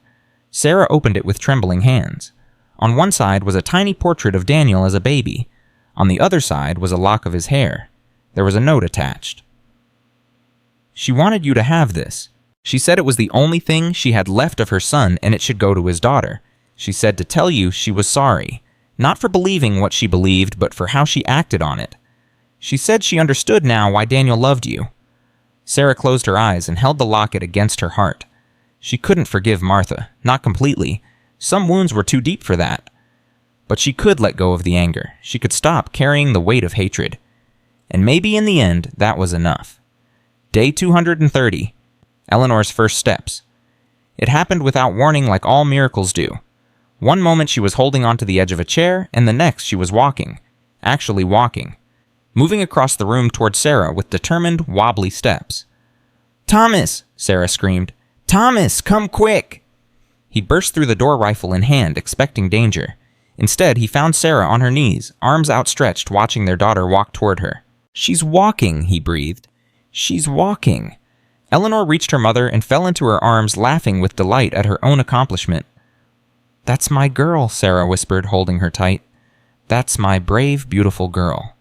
Sarah opened it with trembling hands. On one side was a tiny portrait of Daniel as a baby. On the other side was a lock of his hair. There was a note attached. She wanted you to have this. She said it was the only thing she had left of her son and it should go to his daughter. She said to tell you she was sorry, not for believing what she believed, but for how she acted on it. She said she understood now why Daniel loved you. Sarah closed her eyes and held the locket against her heart. She couldn't forgive Martha, not completely. Some wounds were too deep for that. But she could let go of the anger. She could stop carrying the weight of hatred. And maybe in the end, that was enough. Day 230. Eleanor's first steps. It happened without warning like all miracles do. One moment she was holding onto the edge of a chair, and the next she was walking. Actually walking. Moving across the room toward Sarah with determined, wobbly steps. "Thomas!" Sarah screamed. "Thomas, come quick!" He burst through the door rifle in hand, expecting danger. Instead, he found Sarah on her knees, arms outstretched, watching their daughter walk toward her. "She's walking," he breathed. "She's walking." Eleanor reached her mother and fell into her arms, laughing with delight at her own accomplishment. "That's my girl," Sarah whispered, holding her tight. "That's my brave, beautiful girl."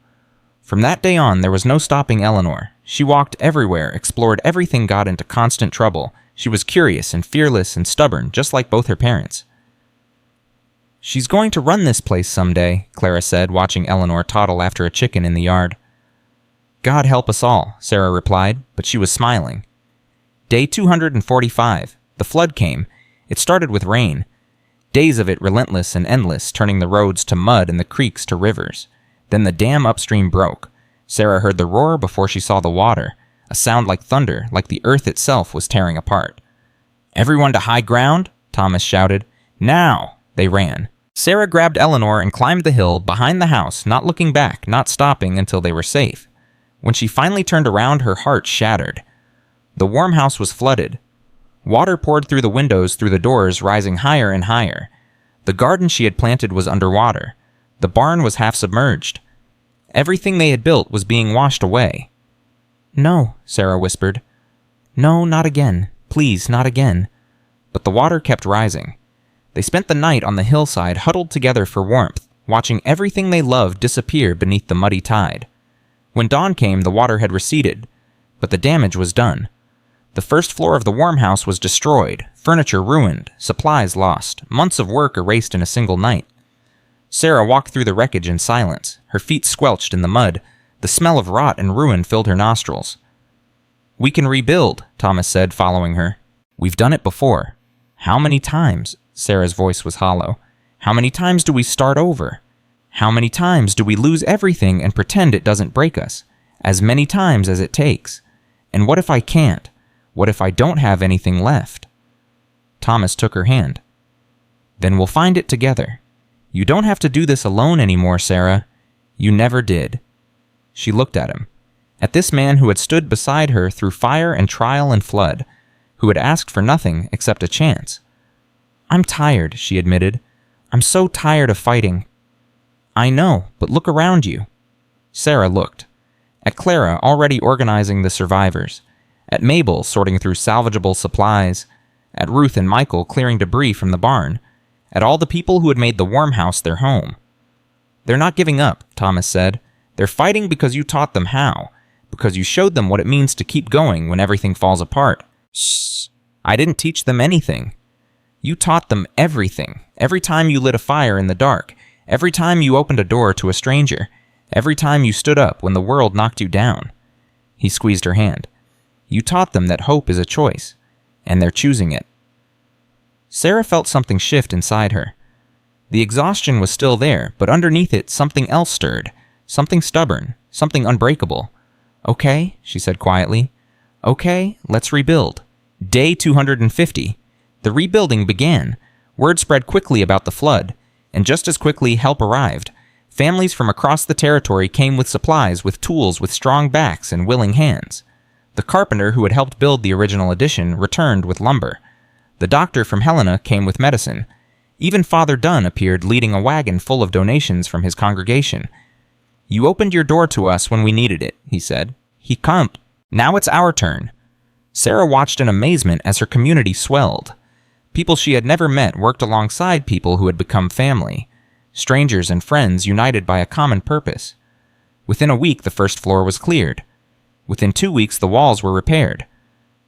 From that day on, there was no stopping Eleanor. She walked everywhere, explored everything, got into constant trouble. She was curious and fearless and stubborn, just like both her parents. "She's going to run this place someday," Clara said, watching Eleanor toddle after a chicken in the yard. "God help us all," Sarah replied, but she was smiling. Day 245. The flood came. It started with rain. Days of it relentless and endless, turning the roads to mud and the creeks to rivers. Then the dam upstream broke. Sarah heard the roar before she saw the water, a sound like thunder, like the earth itself was tearing apart. "Everyone to high ground!" Thomas shouted. "Now!" They ran. Sarah grabbed Eleanor and climbed the hill behind the house, not looking back, not stopping until they were safe. When she finally turned around, her heart shattered. The warm house was flooded. Water poured through the windows, through the doors, rising higher and higher. The garden she had planted was underwater. The barn was half submerged. Everything they had built was being washed away. "No," Sarah whispered. "No, not again. Please, not again." But the water kept rising. They spent the night on the hillside, huddled together for warmth, watching everything they loved disappear beneath the muddy tide. When dawn came, the water had receded, but the damage was done. The first floor of the warm house was destroyed, furniture ruined, supplies lost, months of work erased in a single night. Sarah walked through the wreckage in silence, her feet squelched in the mud. The smell of rot and ruin filled her nostrils. "We can rebuild," Thomas said, following her. "We've done it before." "How many times?" Sarah's voice was hollow. "How many times do we start over? How many times do we lose everything and pretend it doesn't break us? As many times as it takes. And what if I can't? What if I don't have anything left?" Thomas took her hand. "Then we'll find it together. You don't have to do this alone anymore, Sarah. You never did." She looked at him. At this man who had stood beside her through fire and trial and flood, who had asked for nothing except a chance. "I'm tired," she admitted. "I'm so tired of fighting." "I know, but look around you." Sarah looked. At Clara, already organizing the survivors. At Mabel, sorting through salvageable supplies. At Ruth and Michael, clearing debris from the barn. At all the people who had made the warm house their home. "They're not giving up," Thomas said. "They're fighting because you taught them how. Because you showed them what it means to keep going when everything falls apart." "Shh. I didn't teach them anything. You taught them everything. Every time you lit a fire in the dark. Every time you opened a door to a stranger. Every time you stood up when the world knocked you down." He squeezed her hand. "You taught them that hope is a choice, and they're choosing it." Sarah felt something shift inside her. The exhaustion was still there, but underneath it something else stirred. Something stubborn, something unbreakable. "Okay," she said quietly. "Okay, let's rebuild." Day 250. The rebuilding began. Word spread quickly about the flood, and just as quickly help arrived. Families from across the territory came with supplies, with tools, with strong backs and willing hands. The carpenter who had helped build the original addition returned with lumber. The doctor from Helena came with medicine. Even Father Dunn appeared leading a wagon full of donations from his congregation. "You opened your door to us when we needed it," he said. "He come. Now it's our turn." Sarah watched in amazement as her community swelled. People she had never met worked alongside people who had become family, strangers and friends united by a common purpose. Within a week, the first floor was cleared. Within 2 weeks, the walls were repaired.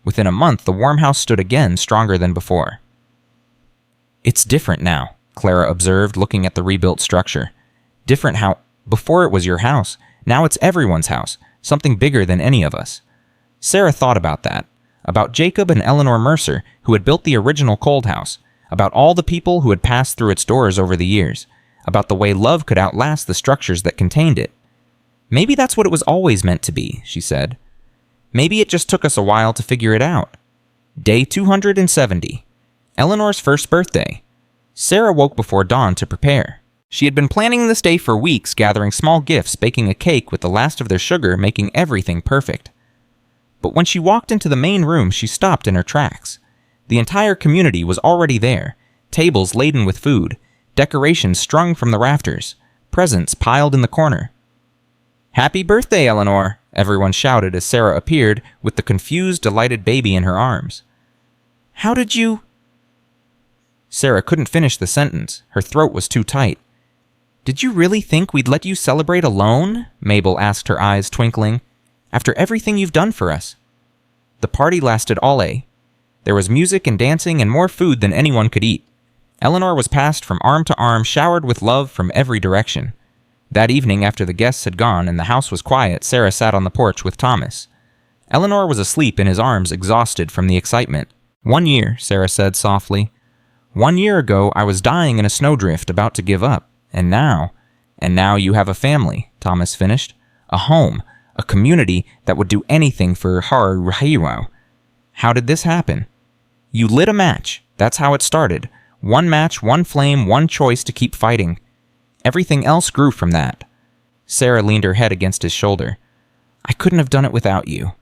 Within a month, the warm house stood again, stronger than before. "It's different now," Clara observed, looking at the rebuilt structure. "Different how before it was your house. Now it's everyone's house, something bigger than any of us." Sarah thought about that, about Jacob and Eleanor Mercer, who had built the original Cold House, about all the people who had passed through its doors over the years, about the way love could outlast the structures that contained it. "Maybe that's what it was always meant to be," she said. "Maybe it just took us a while to figure it out." Day 270. Eleanor's first birthday. Sarah woke before dawn to prepare. She had been planning this day for weeks, gathering small gifts, baking a cake with the last of their sugar, making everything perfect. But when she walked into the main room, she stopped in her tracks. The entire community was already there, tables laden with food, decorations strung from the rafters, presents piled in the corner. "Happy birthday, Eleanor!" everyone shouted as Sarah appeared with the confused, delighted baby in her arms. "How did you—" Sarah couldn't finish the sentence. Her throat was too tight. "Did you really think we'd let you celebrate alone?" Mabel asked, her eyes twinkling. "After everything you've done for us." The party lasted all day. There was music and dancing and more food than anyone could eat. Eleanor was passed from arm to arm, showered with love from every direction. That evening, after the guests had gone and the house was quiet, Sarah sat on the porch with Thomas. Eleanor was asleep in his arms, exhausted from the excitement. "1 year," Sarah said softly. "1 year ago, I was dying in a snowdrift, about to give up. And now you have a family," Thomas finished. "A home, a community that would do anything for Haru. How did this happen?" "You lit a match. That's how it started. One match, one flame, one choice to keep fighting. Everything else grew from that." Sarah leaned her head against his shoulder. "I couldn't have done it without you."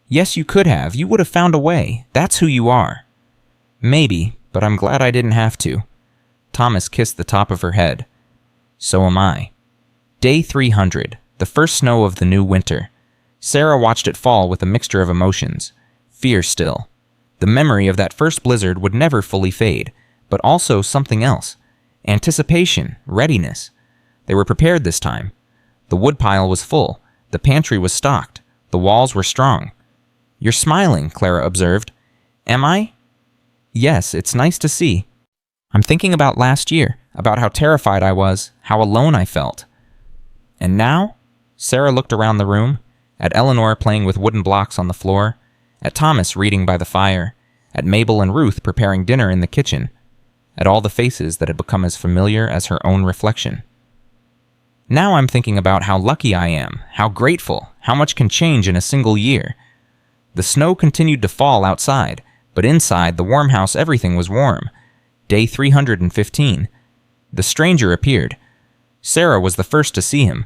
"Yes, you could have. You would have found a way. That's who you are." "Maybe, but I'm glad I didn't have to." Thomas kissed the top of her head. "So am I." Day 300, the first snow of the new winter. Sarah watched it fall with a mixture of emotions. Fear still. The memory of that first blizzard would never fully fade, but also something else. Anticipation, readiness. They were prepared this time. The woodpile was full. The pantry was stocked. The walls were strong. "You're smiling," Clara observed. "Am I?" "Yes, it's nice to see. I'm thinking about last year, about how terrified I was, how alone I felt." "And now?" Sarah looked around the room, at Eleanor playing with wooden blocks on the floor, at Thomas reading by the fire, at Mabel and Ruth preparing dinner in the kitchen, at all the faces that had become as familiar as her own reflection. "Now I'm thinking about how lucky I am, how grateful, how much can change in a single year." The snow continued to fall outside, but inside the warm house everything was warm. Day 315. The stranger appeared. Sarah was the first to see him.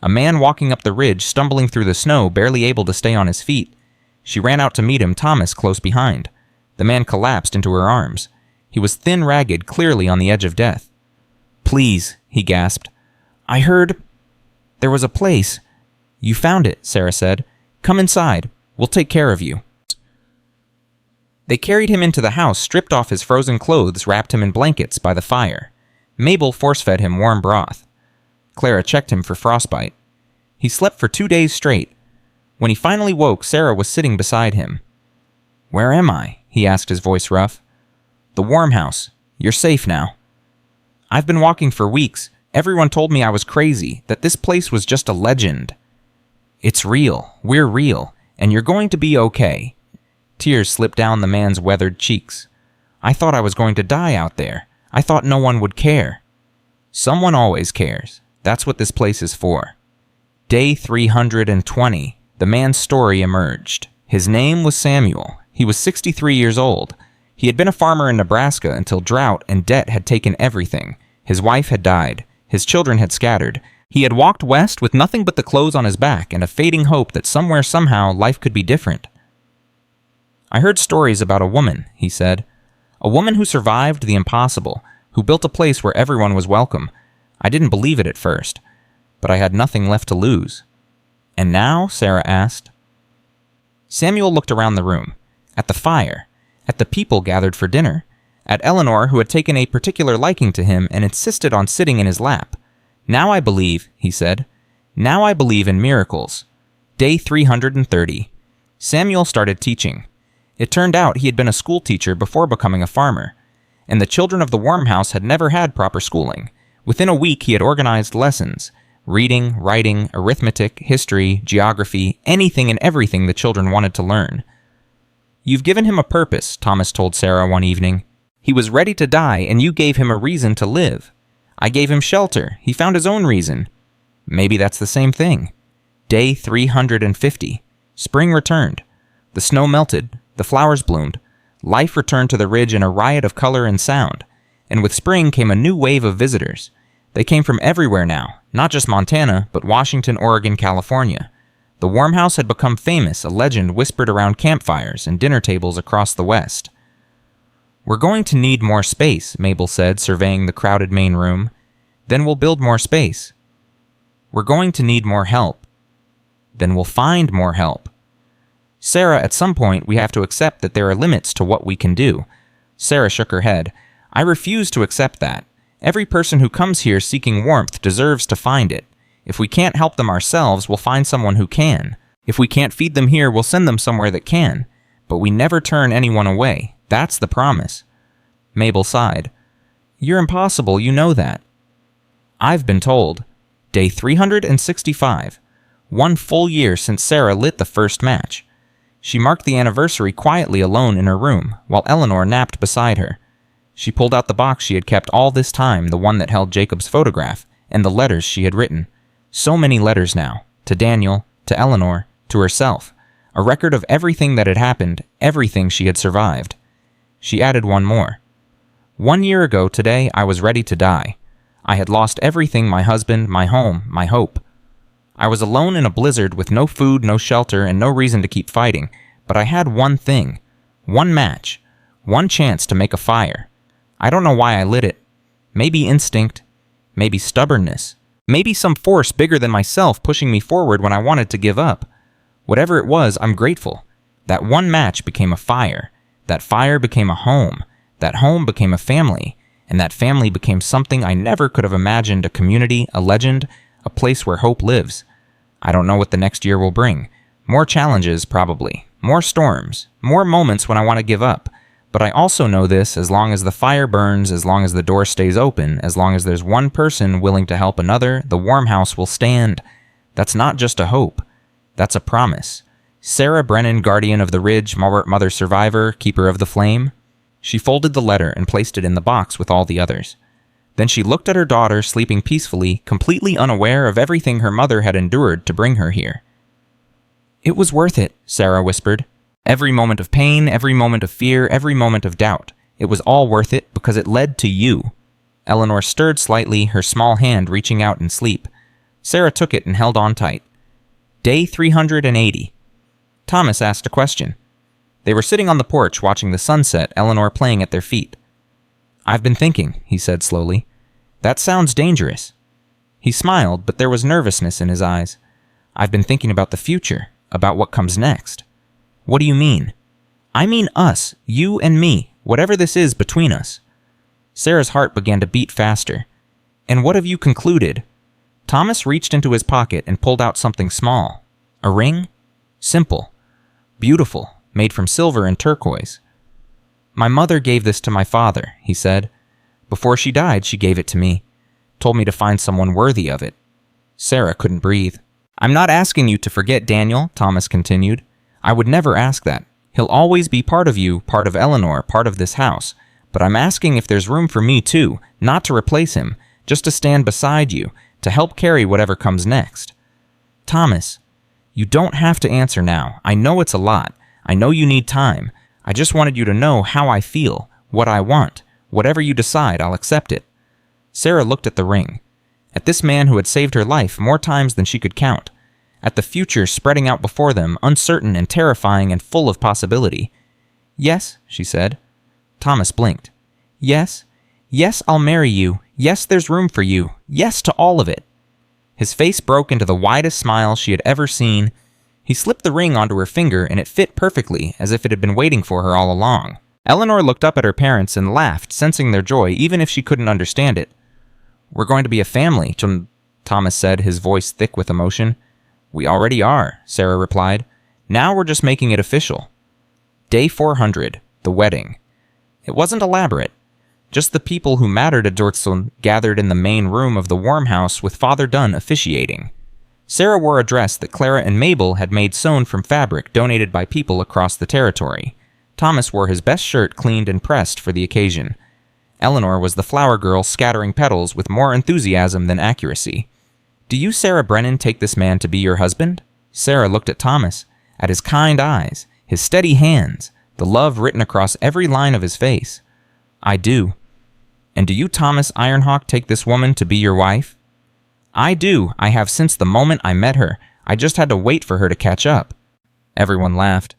A man walking up the ridge, stumbling through the snow, barely able to stay on his feet. She ran out to meet him, Thomas close behind. The man collapsed into her arms. He was thin, ragged, clearly on the edge of death. "Please," he gasped. "I heard there was a place." "You found it," Sarah said. "Come inside. We'll take care of you." They carried him into the house, stripped off his frozen clothes, wrapped him in blankets by the fire. Mabel force-fed him warm broth. Clara checked him for frostbite. He slept for 2 days straight. When he finally woke, Sarah was sitting beside him. "Where am I?" he asked, his voice rough. "The warm house. You're safe now." "I've been walking for weeks. Everyone told me I was crazy, that this place was just a legend." "It's real. We're real. And you're going to be okay." Tears slipped down the man's weathered cheeks. "I thought I was going to die out there. I thought no one would care." "Someone always cares. That's what this place is for." Day 320. The man's story emerged. His name was Samuel. He was 63 years old. He had been a farmer in Nebraska until drought and debt had taken everything. His wife had died. His children had scattered. He had walked west with nothing but the clothes on his back and a fading hope that somewhere, somehow, life could be different. "I heard stories about a woman," he said. "A woman who survived the impossible, who built a place where everyone was welcome. I didn't believe it at first, but I had nothing left to lose." "And now?" Sarah asked. Samuel looked around the room, at the fire, at the people gathered for dinner, at Eleanor, who had taken a particular liking to him and insisted on sitting in his lap. "Now I believe," he said. "Now I believe in miracles." Day 330. Samuel started teaching. It turned out he had been a school teacher before becoming a farmer, and the children of the Warm House had never had proper schooling. Within a week, he had organized lessons: reading, writing, arithmetic, history, geography, anything and everything the children wanted to learn. "You've given him a purpose," Thomas told Sarah one evening. "He was ready to die, and you gave him a reason to live. I gave him shelter. He found his own reason." Maybe that's the same thing. Day 350. Spring returned. The snow melted. The flowers bloomed. Life returned to the ridge in a riot of color and sound. And with spring came a new wave of visitors. They came from everywhere now, not just Montana, but Washington, Oregon, California. The Warm House had become famous, a legend whispered around campfires and dinner tables across the West. "We're going to need more space," Mabel said, surveying the crowded main room. "Then we'll build more space." "We're going to need more help." "Then we'll find more help." "Sarah, at some point we have to accept that there are limits to what we can do." Sarah shook her head. "I refuse to accept that. Every person who comes here seeking warmth deserves to find it. If we can't help them ourselves, we'll find someone who can. If we can't feed them here, we'll send them somewhere that can. But we never turn anyone away. That's the promise." Mabel sighed. "You're impossible, you know that." "I've been told." Day 365. 1 full year since Sarah lit the first match. She marked the anniversary quietly alone in her room, while Eleanor napped beside her. She pulled out the box she had kept all this time, the one that held Jacob's photograph, and the letters she had written. So many letters now, to Daniel, to Eleanor, to herself. A record of everything that had happened, everything she had survived. She added one more. 1 year ago today, I was ready to die. I had lost everything: my husband, my home, my hope. I was alone in a blizzard with no food, no shelter, and no reason to keep fighting, but I had one thing, one match, one chance to make a fire. I don't know why I lit it. Maybe instinct, maybe stubbornness, maybe some force bigger than myself pushing me forward when I wanted to give up. Whatever it was, I'm grateful. That one match became a fire. That fire became a home. That home became a family. And that family became something I never could have imagined: a community, a legend, a place where hope lives. I don't know what the next year will bring. More challenges, probably. More storms. More moments when I want to give up. But I also know this: as long as the fire burns, as long as the door stays open, as long as there's one person willing to help another, the Warm House will stand. That's not just a hope. That's a promise. Sarah Brennan, guardian of the ridge, mother survivor, keeper of the flame. She folded the letter and placed it in the box with all the others. Then she looked at her daughter sleeping peacefully, completely unaware of everything her mother had endured to bring her here. "It was worth it," Sarah whispered. "Every moment of pain, every moment of fear, every moment of doubt. It was all worth it because it led to you." Eleanor stirred slightly, her small hand reaching out in sleep. Sarah took it and held on tight. Day 380. Thomas asked a question. They were sitting on the porch watching the sunset, Eleanor playing at their feet. "I've been thinking," he said slowly. "That sounds dangerous." He smiled, but there was nervousness in his eyes. "I've been thinking about the future, about what comes next." "What do you mean?" "I mean us, you and me, whatever this is between us." Sarah's heart began to beat faster. "And what have you concluded?" Thomas reached into his pocket and pulled out something small. A ring? Simple. Beautiful, made from silver and turquoise. "My mother gave this to my father," he said. "Before she died, she gave it to me. Told me to find someone worthy of it." Sarah couldn't breathe. "I'm not asking you to forget Daniel," Thomas continued. "I would never ask that. He'll always be part of you, part of Eleanor, part of this house. But I'm asking if there's room for me too, not to replace him, just to stand beside you, to help carry whatever comes next." "Thomas, you don't have to answer now. I know it's a lot. I know you need time. I just wanted you to know how I feel, what I want. Whatever you decide, I'll accept it." Sarah looked at the ring, at this man who had saved her life more times than she could count, at the future spreading out before them, uncertain and terrifying and full of possibility. "Yes," she said. Thomas blinked. "Yes. Yes, I'll marry you. Yes, there's room for you. Yes to all of it." His face broke into the widest smile she had ever seen. He slipped the ring onto her finger, and it fit perfectly, as if it had been waiting for her all along. Eleanor looked up at her parents and laughed, sensing their joy even if she couldn't understand it. "We're going to be a family," Thomas said, his voice thick with emotion. "We already are," Sarah replied. "Now we're just making it official." Day 400, the wedding. It wasn't elaborate. Just the people who mattered at Dortzel gathered in the main room of the warm house with Father Dunn officiating. Sarah wore a dress that Clara and Mabel had made sewn from fabric donated by people across the territory. Thomas wore his best shirt cleaned and pressed for the occasion. Eleanor was the flower girl scattering petals with more enthusiasm than accuracy. "Do you, Sarah Brennan, take this man to be your husband?" Sarah looked at Thomas, at his kind eyes, his steady hands, the love written across every line of his face. "I do." "And do you, Thomas Ironhawk, take this woman to be your wife?" "I do. I have since the moment I met her. I just had to wait for her to catch up." Everyone laughed.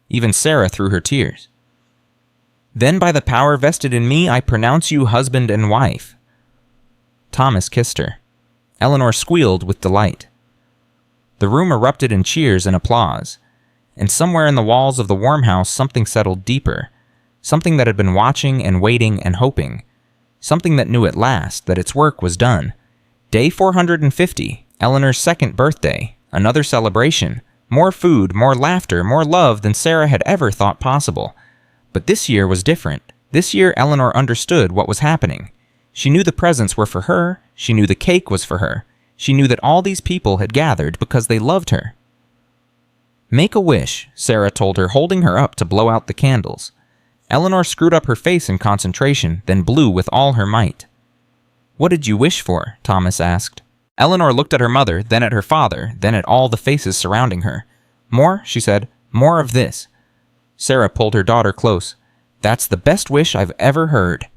Even Sarah threw her tears. "Then by the power vested in me, I pronounce you husband and wife." Thomas kissed her. Eleanor squealed with delight. The room erupted in cheers and applause, and somewhere in the walls of the warm house something settled deeper, something that had been watching and waiting and hoping, something that knew at last that its work was done. Day 450, Eleanor's second birthday, another celebration, more food, more laughter, more love than Sarah had ever thought possible. But this year was different. This year Eleanor understood what was happening. She knew the presents were for her, she knew the cake was for her, she knew that all these people had gathered because they loved her. "Make a wish," Sarah told her, holding her up to blow out the candles. Eleanor screwed up her face in concentration, then blew with all her might. "What did you wish for?" Thomas asked. Eleanor looked at her mother, then at her father, then at all the faces surrounding her. "More," she said, "more of this." Sarah pulled her daughter close. "That's the best wish I've ever heard."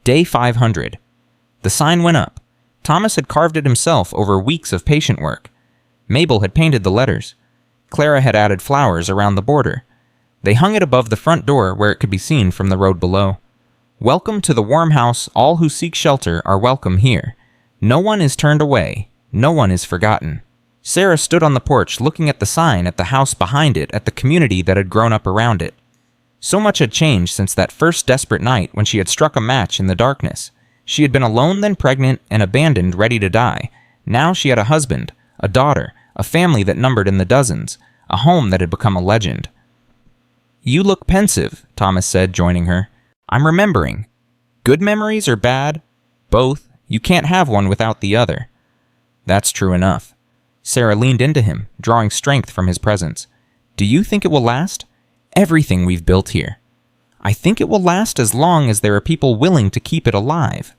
Day 500. The sign went up. Thomas had carved it himself over weeks of patient work. Mabel had painted the letters. Clara had added flowers around the border. They hung it above the front door where it could be seen from the road below. "Welcome to the warm house. All who seek shelter are welcome here. No one is turned away. No one is forgotten." Sarah stood on the porch looking at the sign, at the house behind it, at the community that had grown up around it. So much had changed since that first desperate night when she had struck a match in the darkness. She had been alone, then pregnant, and abandoned, ready to die. Now she had a husband, a daughter, a family that numbered in the dozens, a home that had become a legend. "You look pensive," Thomas said, joining her. "I'm remembering. Good memories or bad? Both. You can't have one without the other." "That's true enough." Sarah leaned into him, drawing strength from his presence. "Do you think it will last? Everything we've built here. I think it will last as long as there are people willing to keep it alive.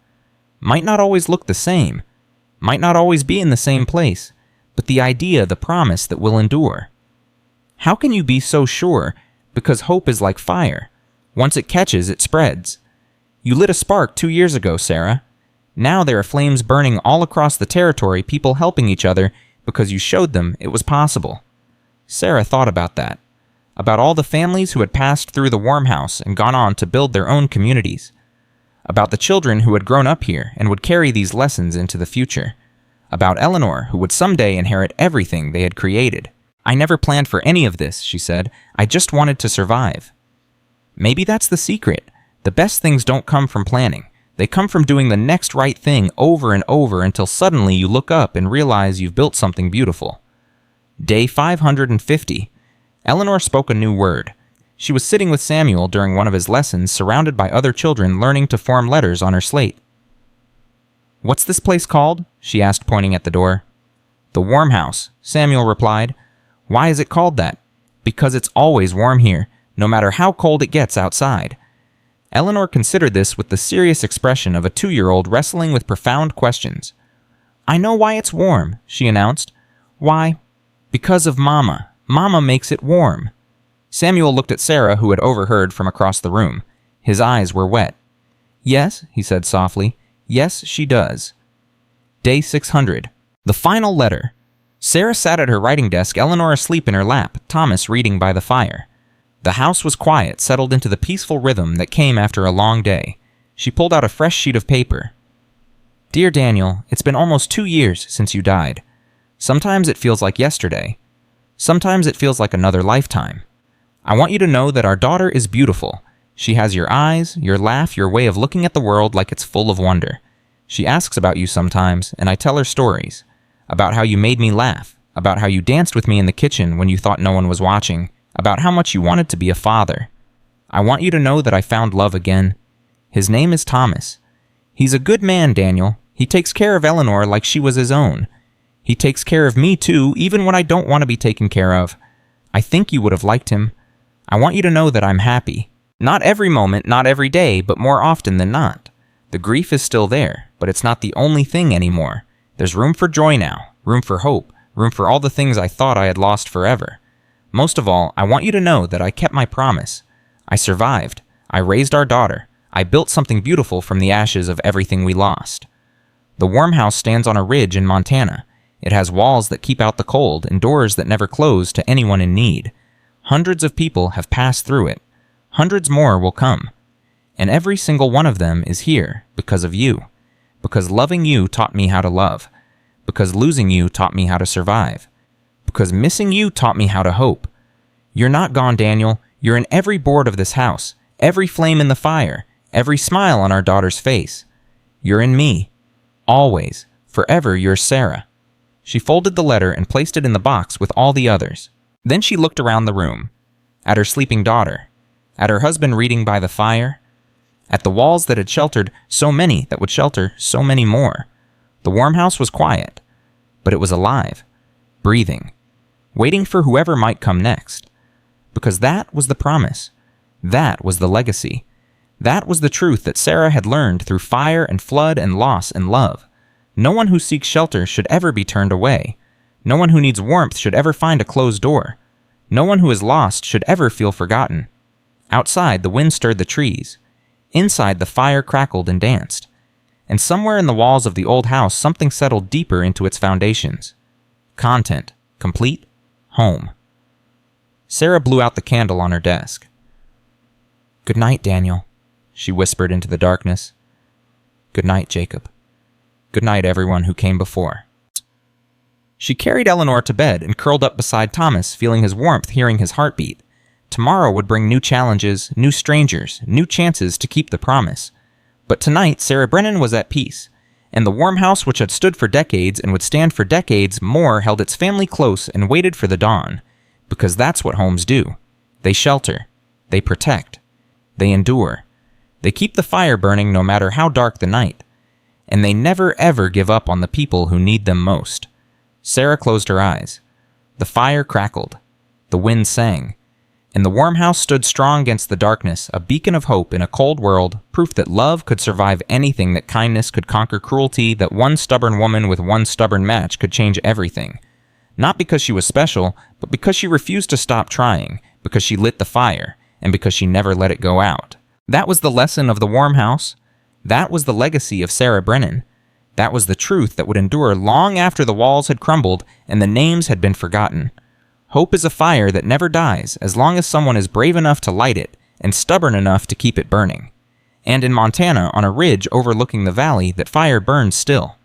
Might not always look the same, might not always be in the same place, but the idea, the promise that will endure. How can you be so sure? Because hope is like fire. Once it catches, it spreads. You lit a spark 2 years ago, Sarah. Now there are flames burning all across the territory, people helping each other because you showed them it was possible." Sarah thought about that. About all the families who had passed through the warm house and gone on to build their own communities. About the children who had grown up here and would carry these lessons into the future. About Eleanor, who would someday inherit everything they had created. "I never planned for any of this," she said. "I just wanted to survive." Maybe that's the secret. The best things don't come from planning. They come from doing the next right thing over and over until suddenly you look up and realize you've built something beautiful. Day 550. Eleanor spoke a new word. She was sitting with Samuel during one of his lessons, surrounded by other children learning to form letters on her slate. "What's this place called?" she asked, pointing at the door. "The Warm House," Samuel replied. "Why is it called that?" "Because it's always warm here, no matter how cold it gets outside." Eleanor considered this with the serious expression of a 2-year-old wrestling with profound questions. "I know why it's warm," she announced. "Why? Because of Mama. Mama makes it warm." Samuel looked at Sarah, who had overheard from across the room. His eyes were wet. "Yes," he said softly. "Yes, she does." Day 600. The final letter. Sarah sat at her writing desk, Eleanor asleep in her lap, Thomas reading by the fire. The house was quiet, settled into the peaceful rhythm that came after a long day. She pulled out a fresh sheet of paper. "Dear Daniel, it's been almost 2 years since you died. Sometimes it feels like yesterday. Sometimes it feels like another lifetime. I want you to know that our daughter is beautiful. She has your eyes, your laugh, your way of looking at the world like it's full of wonder. She asks about you sometimes, and I tell her stories. About how you made me laugh, about how you danced with me in the kitchen when you thought no one was watching, about how much you wanted to be a father. I want you to know that I found love again. His name is Thomas. He's a good man, Daniel. He takes care of Eleanor like she was his own. He takes care of me too, even when I don't want to be taken care of. I think you would have liked him. I want you to know that I'm happy. Not every moment, not every day, but more often than not. The grief is still there, but it's not the only thing anymore. There's room for joy now, room for hope, room for all the things I thought I had lost forever. Most of all, I want you to know that I kept my promise. I survived. I raised our daughter. I built something beautiful from the ashes of everything we lost. The warm house stands on a ridge in Montana. It has walls that keep out the cold and doors that never close to anyone in need. Hundreds of people have passed through it. Hundreds more will come. And every single one of them is here because of you. Because loving you taught me how to love. Because losing you taught me how to survive. Because missing you taught me how to hope. You're not gone, Daniel. You're in every board of this house, every flame in the fire, every smile on our daughter's face. You're in me. Always. Forever, you're Sarah. She folded the letter and placed it in the box with all the others. Then she looked around the room. At her sleeping daughter. At her husband reading by the fire. At the walls that had sheltered so many that would shelter so many more. The warm house was quiet, but it was alive, breathing, waiting for whoever might come next. Because that was the promise. That was the legacy. That was the truth that Sarah had learned through fire and flood and loss and love. No one who seeks shelter should ever be turned away. No one who needs warmth should ever find a closed door. No one who is lost should ever feel forgotten. Outside, the wind stirred the trees. Inside, the fire crackled and danced. And somewhere in the walls of the old house, something settled deeper into its foundations. Content. Complete. Home. Sarah blew out the candle on her desk. "Good night, Daniel," she whispered into the darkness. "Good night, Jacob. Good night, everyone who came before." She carried Eleanor to bed and curled up beside Thomas, feeling his warmth, hearing his heartbeat. Tomorrow would bring new challenges, new strangers, new chances to keep the promise. But tonight, Sarah Brennan was at peace, and the warm house which had stood for decades and would stand for decades more held its family close and waited for the dawn. Because that's what homes do. They shelter. They protect. They endure. They keep the fire burning no matter how dark the night. And they never ever give up on the people who need them most. Sarah closed her eyes. The fire crackled. The wind sang. And the warm house stood strong against the darkness, a beacon of hope in a cold world, proof that love could survive anything, that kindness could conquer cruelty, that one stubborn woman with one stubborn match could change everything. Not because she was special, but because she refused to stop trying, because she lit the fire, and because she never let it go out. That was the lesson of the warm house. That was the legacy of Sarah Brennan. That was the truth that would endure long after the walls had crumbled and the names had been forgotten. Hope is a fire that never dies as long as someone is brave enough to light it and stubborn enough to keep it burning. And in Montana, on a ridge overlooking the valley, that fire burns still.